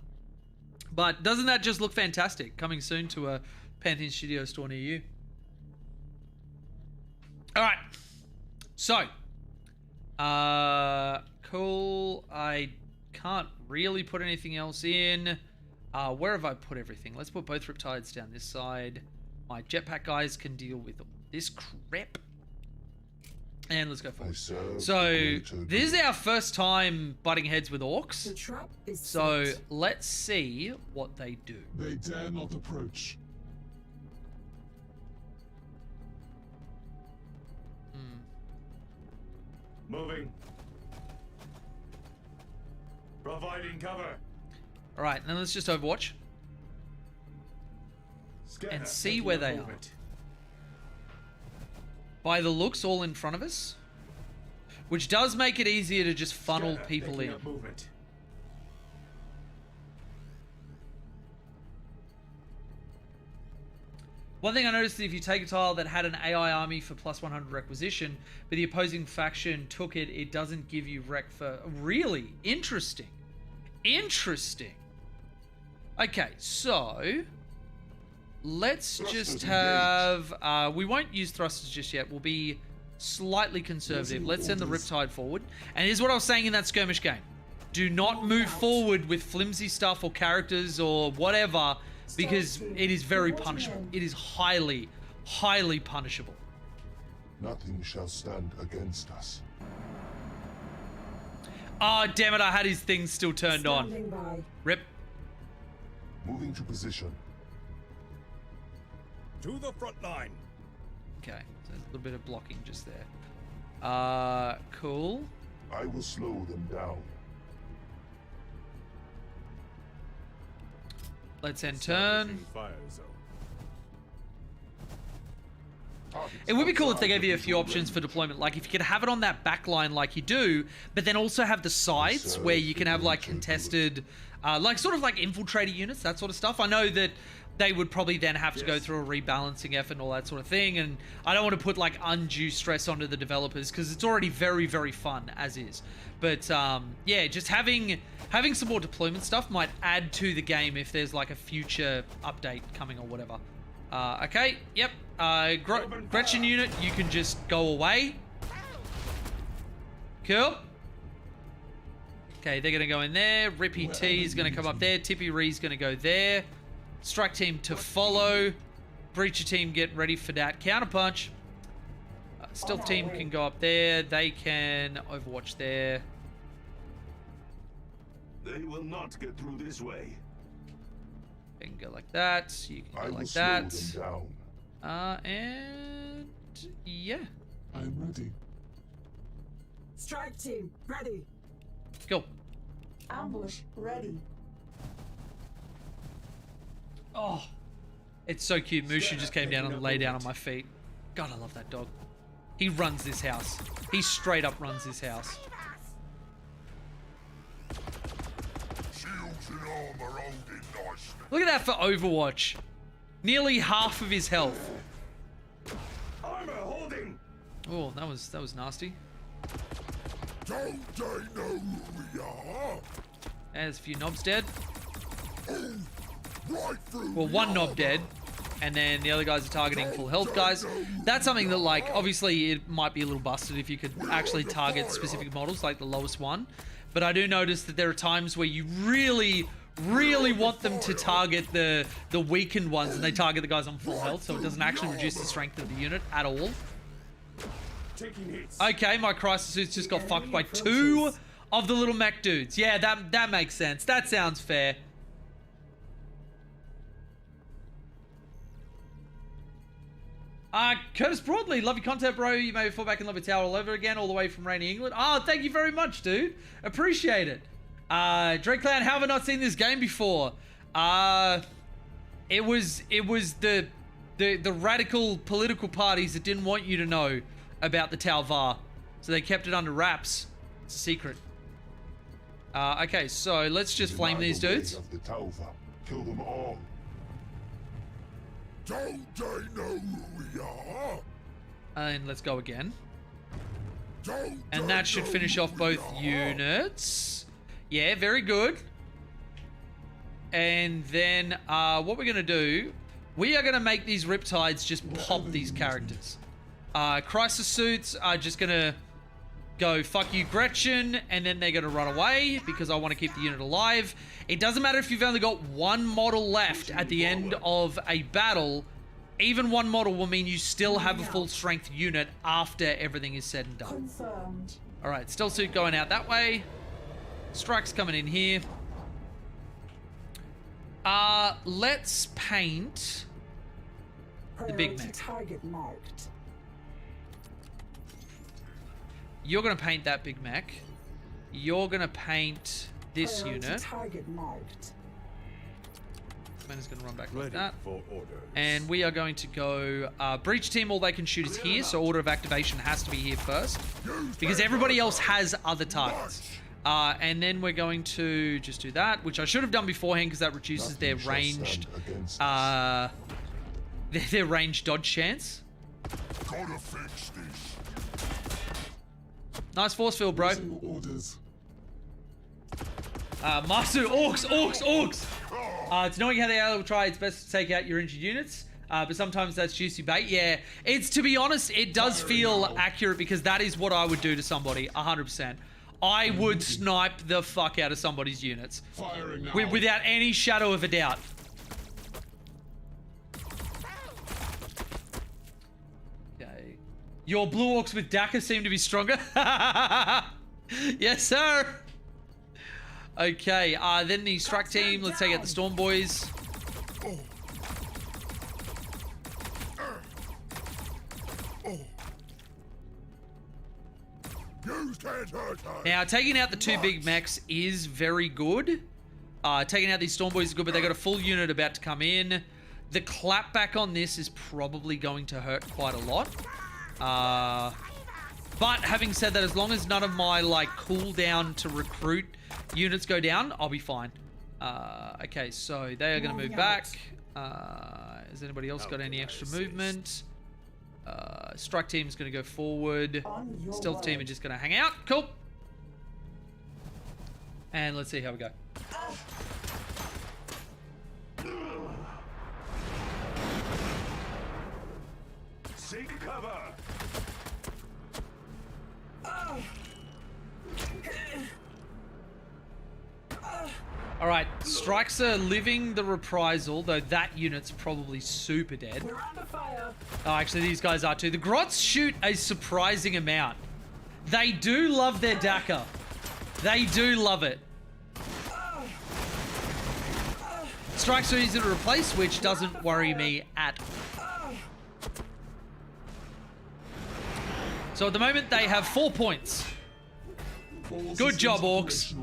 But doesn't that just look fantastic? Coming soon to a Pantheon Studio store near you. Alright. So. Cool. I can't really put anything else in. Where have I put everything? Let's put both Riptides down this side. My jetpack guys can deal with this crap. And let's go forward. So, this is our first time butting heads with orcs.
The trap is
So,
set.
let's see what they do.
They dare not approach.
Moving. Providing cover.
Alright, then let's just overwatch.
Scanner
And see
taking
where
up
they are.
movement.
By the looks, all in front of us. Which does make it easier to just funnel
Scanner
people
taking
in.
up movement.
One thing I noticed is if you take a tile that had an AI army for plus 100 requisition, but the opposing faction took it, it doesn't give you rec for... Really? Interesting. Interesting. Okay, so... Let's just have... we won't use thrusters just yet. We'll be slightly conservative. Let's send the Riptide forward. And here's what I was saying in that skirmish game. Do not move forward with flimsy stuff or characters or whatever, because it is very punishable. It is highly, highly punishable.
Nothing shall stand against us.
Ah, damn it, I had his thing still turned on.
Standing by.
Rip.
Moving to position.
To the front line.
Okay, so there's a little bit of blocking just there. Cool.
I will slow them down.
Let's end turn.
Establishing fire zone.
It would be cool if they gave you a few options for deployment. Like if you could have it on that back line like you do, but then also have the sides where you can have like contested, like sort of like infiltrator units, that sort of stuff. I know that they would probably then have to go through a rebalancing effort and all that sort of thing. And I don't want to put like undue stress onto the developers because it's already very, very fun as is. But yeah, just having some more deployment stuff might add to the game if there's like a future update coming or whatever. Okay, yep. Gretchen unit, you can just go away. Cool. Okay, they're going to go in there. Rippy T is going to come up there. Tippy Ree's going to go there. Strike team to follow. Breacher team, get ready for that counterpunch. Stealth team can go up there. They can overwatch there.
They will not get through this way.
They can go like that. You can
I
go
will
like
slow
that.
them down.
And yeah.
I am ready.
Strike team, ready.
Go.
Ambush, ready.
Oh, it's so cute. Mushu just came down and lay down on my feet. God, I love that dog. He runs this house. He straight up runs this house.
Shields and armor holding nicely.
Look at that for Overwatch. Nearly half of his health.
Armor holding.
Oh, that was nasty.
Don't they know who we are?
There's a few knobs dead.
Right through
Well, one knob dead. And then the other guys are targeting full health guys. That's something that, like, obviously it might be a little busted if you could actually target specific models, like the lowest one. But I do notice that there are times where you really want them to target the weakened ones, and they target the guys on full health, so it doesn't actually reduce the strength of the unit at all.
Taking hits.
Okay, my crisis suits just got fucked by 2 of the little mech dudes. Yeah, that makes sense. That sounds fair. Curtis Broadley, love your content, bro. You may fall back in love with Tower all over again, all the way from rainy England. Oh, thank you very much, dude. Appreciate it. Drake Clan, how have I not seen this game before? It was the radical political parties that didn't want you to know about the Talvar, so they kept it under wraps. It's a secret. Okay, so let's just flame these dudes.
Of the Talva. Kill them all. Don't they know who we are?
And let's go again. And that should finish off both units. Yeah, very good. And then what we're going to do, we are going to make these Riptides just pop these characters. Crisis Suits are just going to go, fuck you, Gretchen, and then they're going to run away because I want to keep the unit alive. It doesn't matter if you've only got one model left at the end of a battle. Even one model will mean you still have a full strength unit after everything is said and done.
Confirmed.
All right, Stealth Suit going out that way. Strike's coming in here. Let's paint the big mech.
Target marked.
You're going to paint that big mech. You're going to paint this
Priority
unit.
Target marked.
Man is going to run back
Ready
like that.
for orders.
And we are going to go breach team. All they can shoot is here, so order of activation has to be here first because everybody else has other targets. And then we're going to just do that, which I should have done beforehand because that reduces their ranged their ranged dodge chance.
Gotta fix this.
Nice force field, bro.
Waiting orders.
Masu, orcs. It's knowing how the ally will try its best to take out your injured units, but sometimes that's juicy bait. Yeah, it's, to be honest, it does feel accurate because that is what I would do to somebody, 100%. I would snipe the fuck out of somebody's units without any shadow of a doubt. Okay. Your blue orcs with Daka seem to be stronger. Yes, sir. Okay, then the strike team. Let's take out the Storm Boys. Now, taking out the two big mechs is very good. Taking out these Storm Boys is good, but they got a full unit about to come in. The clapback on this is probably going to hurt quite a lot. But having said that, as long as none of my like cooldown to recruit units go down, I'll be fine. Okay, so they are going to move back. Has anybody else got any extra movement? Strike team is going to go forward. Stealth team are just going to hang out. Cool. And let's see how we go.
Seek cover.
All right, strikes are living the reprisal, though that unit's probably super dead.
We're under fire.
Oh, actually, these guys are too. The Grots shoot a surprising amount. They do love their Daka. They do love it. Strikes are easy to replace, which doesn't worry me at all. So at the moment, they have 4 points. Good job, orcs.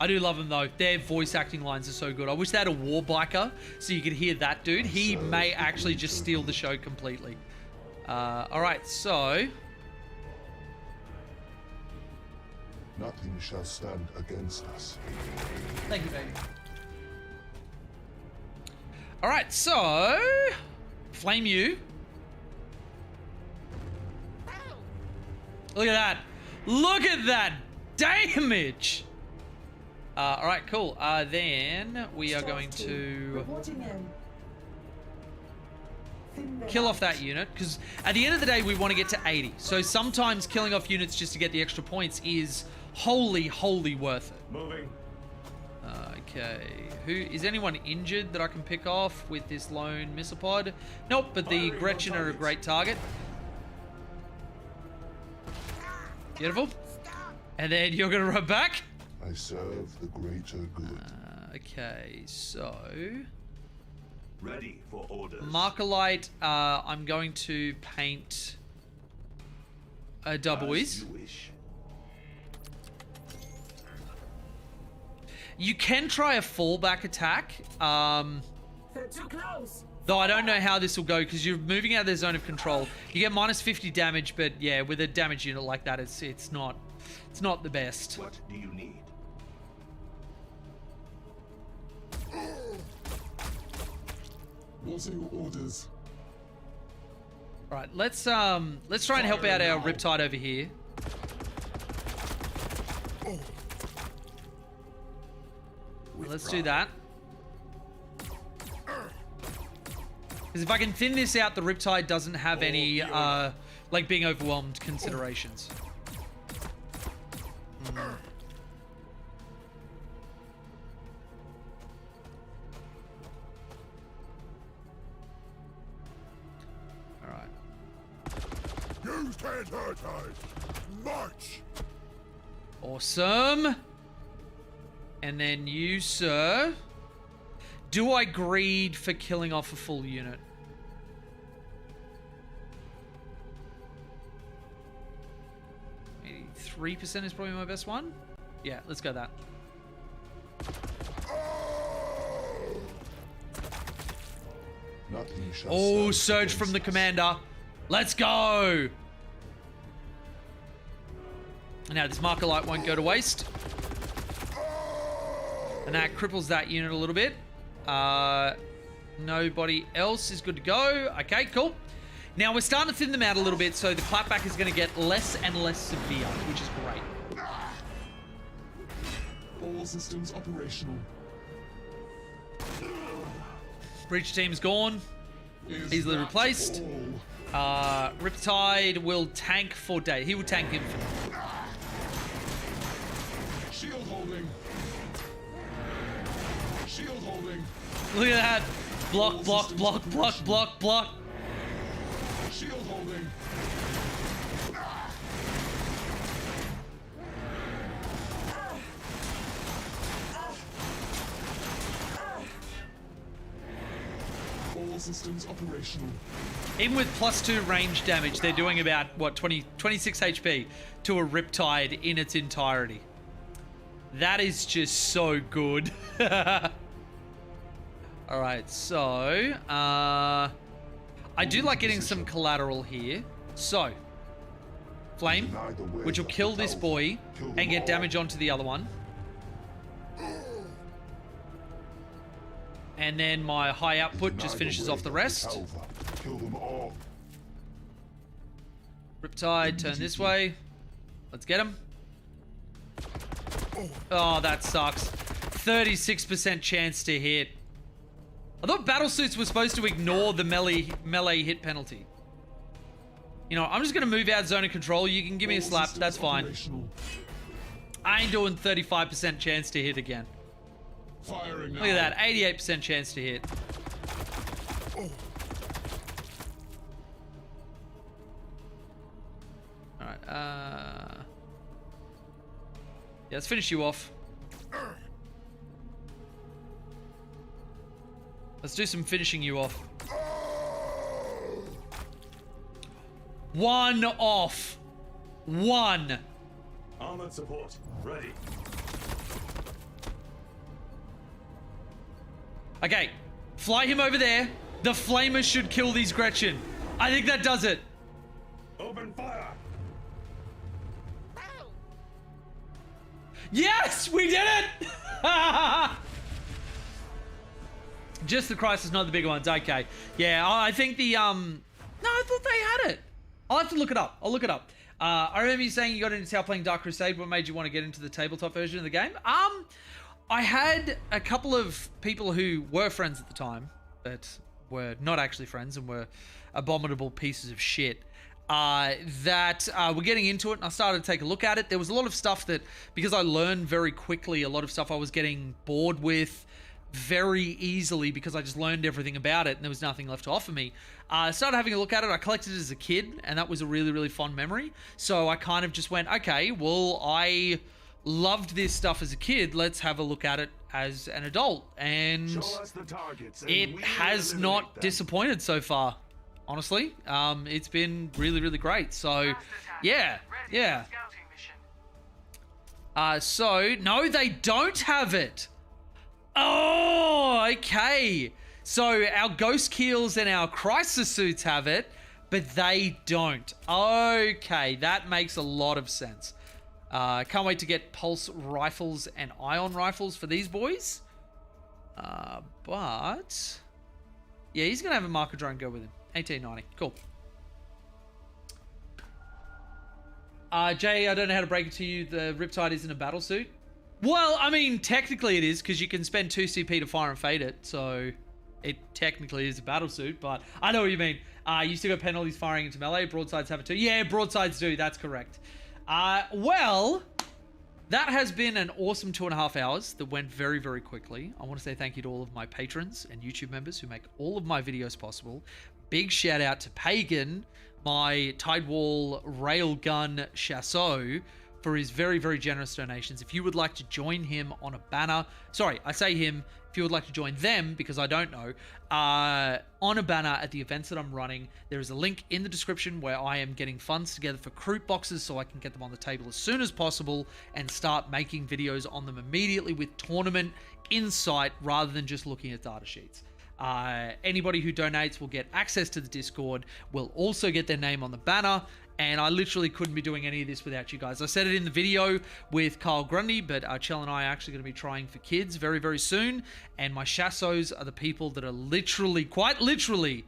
I do love them, though. Their voice acting lines are so good. I wish they had a war biker so you could hear that dude. He may actually just steal the show completely. All right, so...
Nothing shall stand against us.
Thank you, baby. All right, so... Flame you. Look at that. Look at that damage. All right, cool. Then we are going to kill off that unit because at the end of the day, we want to get to 80. So sometimes killing off units just to get the extra points is wholly worth it.
Moving.
Okay. Is anyone injured that I can pick off with this lone missile pod? Nope, but the Gretchen are a great target. Beautiful. And then you're going to run back.
I serve the greater good.
Okay, so...
Ready for orders.
Markalite, I'm going to paint a Dubois. You can try a fallback attack.
They're too close.
Though I don't know how this will go because you're moving out of their zone of control. You get minus 50 damage, but yeah, with a damage unit like that, it's not the best.
What do you need?
What's your orders?
All right, let's try and help out our Riptide over here. Let's do that. Because if I can thin this out, the Riptide doesn't have any, like, being overwhelmed considerations. Alright.
You can't hurt us! March!
Awesome. And then you, sir. Do I greed for killing off a full unit? 3% is probably my best one. Yeah, let's go that.
Nothing shall
Oh,
stand
surge
against
from the
us.
commander. Let's go. Now this marker light won't go to waste. And that cripples that unit a little bit. Nobody else is good to go. Okay, cool. Now we're starting to thin them out a little bit, so the clapback is going to get less and less severe, which is great.
All systems operational.
Breach team's gone.
Is
Easily
that
replaced.
all?
Riptide will tank for day. He will tank infinite.
Shield holding. Shield holding.
Look at that. Block, block, block, block, block, block.
Shield holding. All systems operational.
Even with +2 range damage, they're doing about, what, 26 HP to a Riptide in its entirety. That is just so good. Alright, so... I do like getting some collateral here. So, Flame, which will kill this boy and get damage onto the other one. And then my high output just finishes off the rest.
Kill them all.
Riptide, turn this way. Let's get him. Oh, that sucks. 36% chance to hit. I thought battlesuits were supposed to ignore the melee hit penalty. You know, I'm just going to move out zone of control. You can give me a slap. That's fine. I ain't doing 35% chance to hit again.
Firing
Look at that. 88% chance to hit. Alright, yeah, let's finish you off. Let's do some finishing you off. One off. One.
Armored support, ready.
Okay, fly him over there. The flamers should kill these Gretchen. I think that does it.
Open fire.
Yes, we did it! Just the crisis, not the bigger ones. Okay. Yeah, I think the, no, I thought they had it. I'll have to look it up. I'll look it up. I remember you saying you got into Tower playing Dark Crusade. What made you want to get into the tabletop version of the game? I had a couple of people who were friends at the time, but were not actually friends and were abominable pieces of shit, that were getting into it, and I started to take a look at it. There was a lot of stuff that, because I learned very quickly, a lot of stuff I was getting bored with very easily because I just learned everything about it and there was nothing left to offer me. I started having a look at it. I collected it as a kid and that was a really, really fun memory. So I kind of just went, okay, well, I loved this stuff as a kid. Let's have a look at it as an adult. And it has not disappointed so far, honestly. It's been really, really great. So, yeah. So, no, they don't have it. Oh, okay. So our Ghost Keels and our Crisis Suits have it, but they don't. Okay, that makes a lot of sense. Can't wait to get Pulse Rifles and Ion Rifles for these boys. But, yeah, he's going to have a marker drone go with him. 1890. Cool. Jay, I don't know how to break it to you. The Riptide isn't a battle suit. Well, I mean, technically it is, because you can spend 2 CP to fire and fade it, so it technically is a battle suit, but I know what you mean. You still got penalties firing into melee. Broadsides have it too. Yeah, broadsides do. That's correct. Well, that has been an awesome 2.5 hours that went very, very quickly. I want to say thank you to all of my patrons and YouTube members who make all of my videos possible. Big shout out to Pagan, my Tidewall Railgun Chasseau, for his very, very generous donations. If you would like to join him on a banner, sorry, I say him, if you would like to join them, because I don't know, on a banner at the events that I'm running, there is a link in the description where I am getting funds together for Croup boxes so I can get them on the table as soon as possible and start making videos on them immediately with tournament insight rather than just looking at data sheets. Anybody who donates will get access to the Discord, will also get their name on the banner, and I literally couldn't be doing any of this without you guys. I said it in the video with Carl Grundy, but Chell and I are actually going to be trying for kids very, very soon, and my chassos are the people that are literally, quite literally,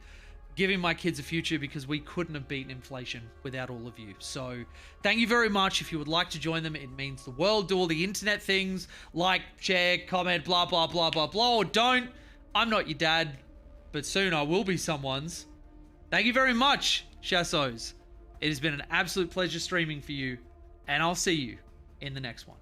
giving my kids a future, because we couldn't have beaten inflation without all of you. So thank you very much. If you would like to join them, it means the world. Do all the internet things, like, share, comment, blah, blah, blah, blah, blah, or don't. I'm not your dad, but soon I will be someone's. Thank you very much, chassos. It has been an absolute pleasure streaming for you, and I'll see you in the next one.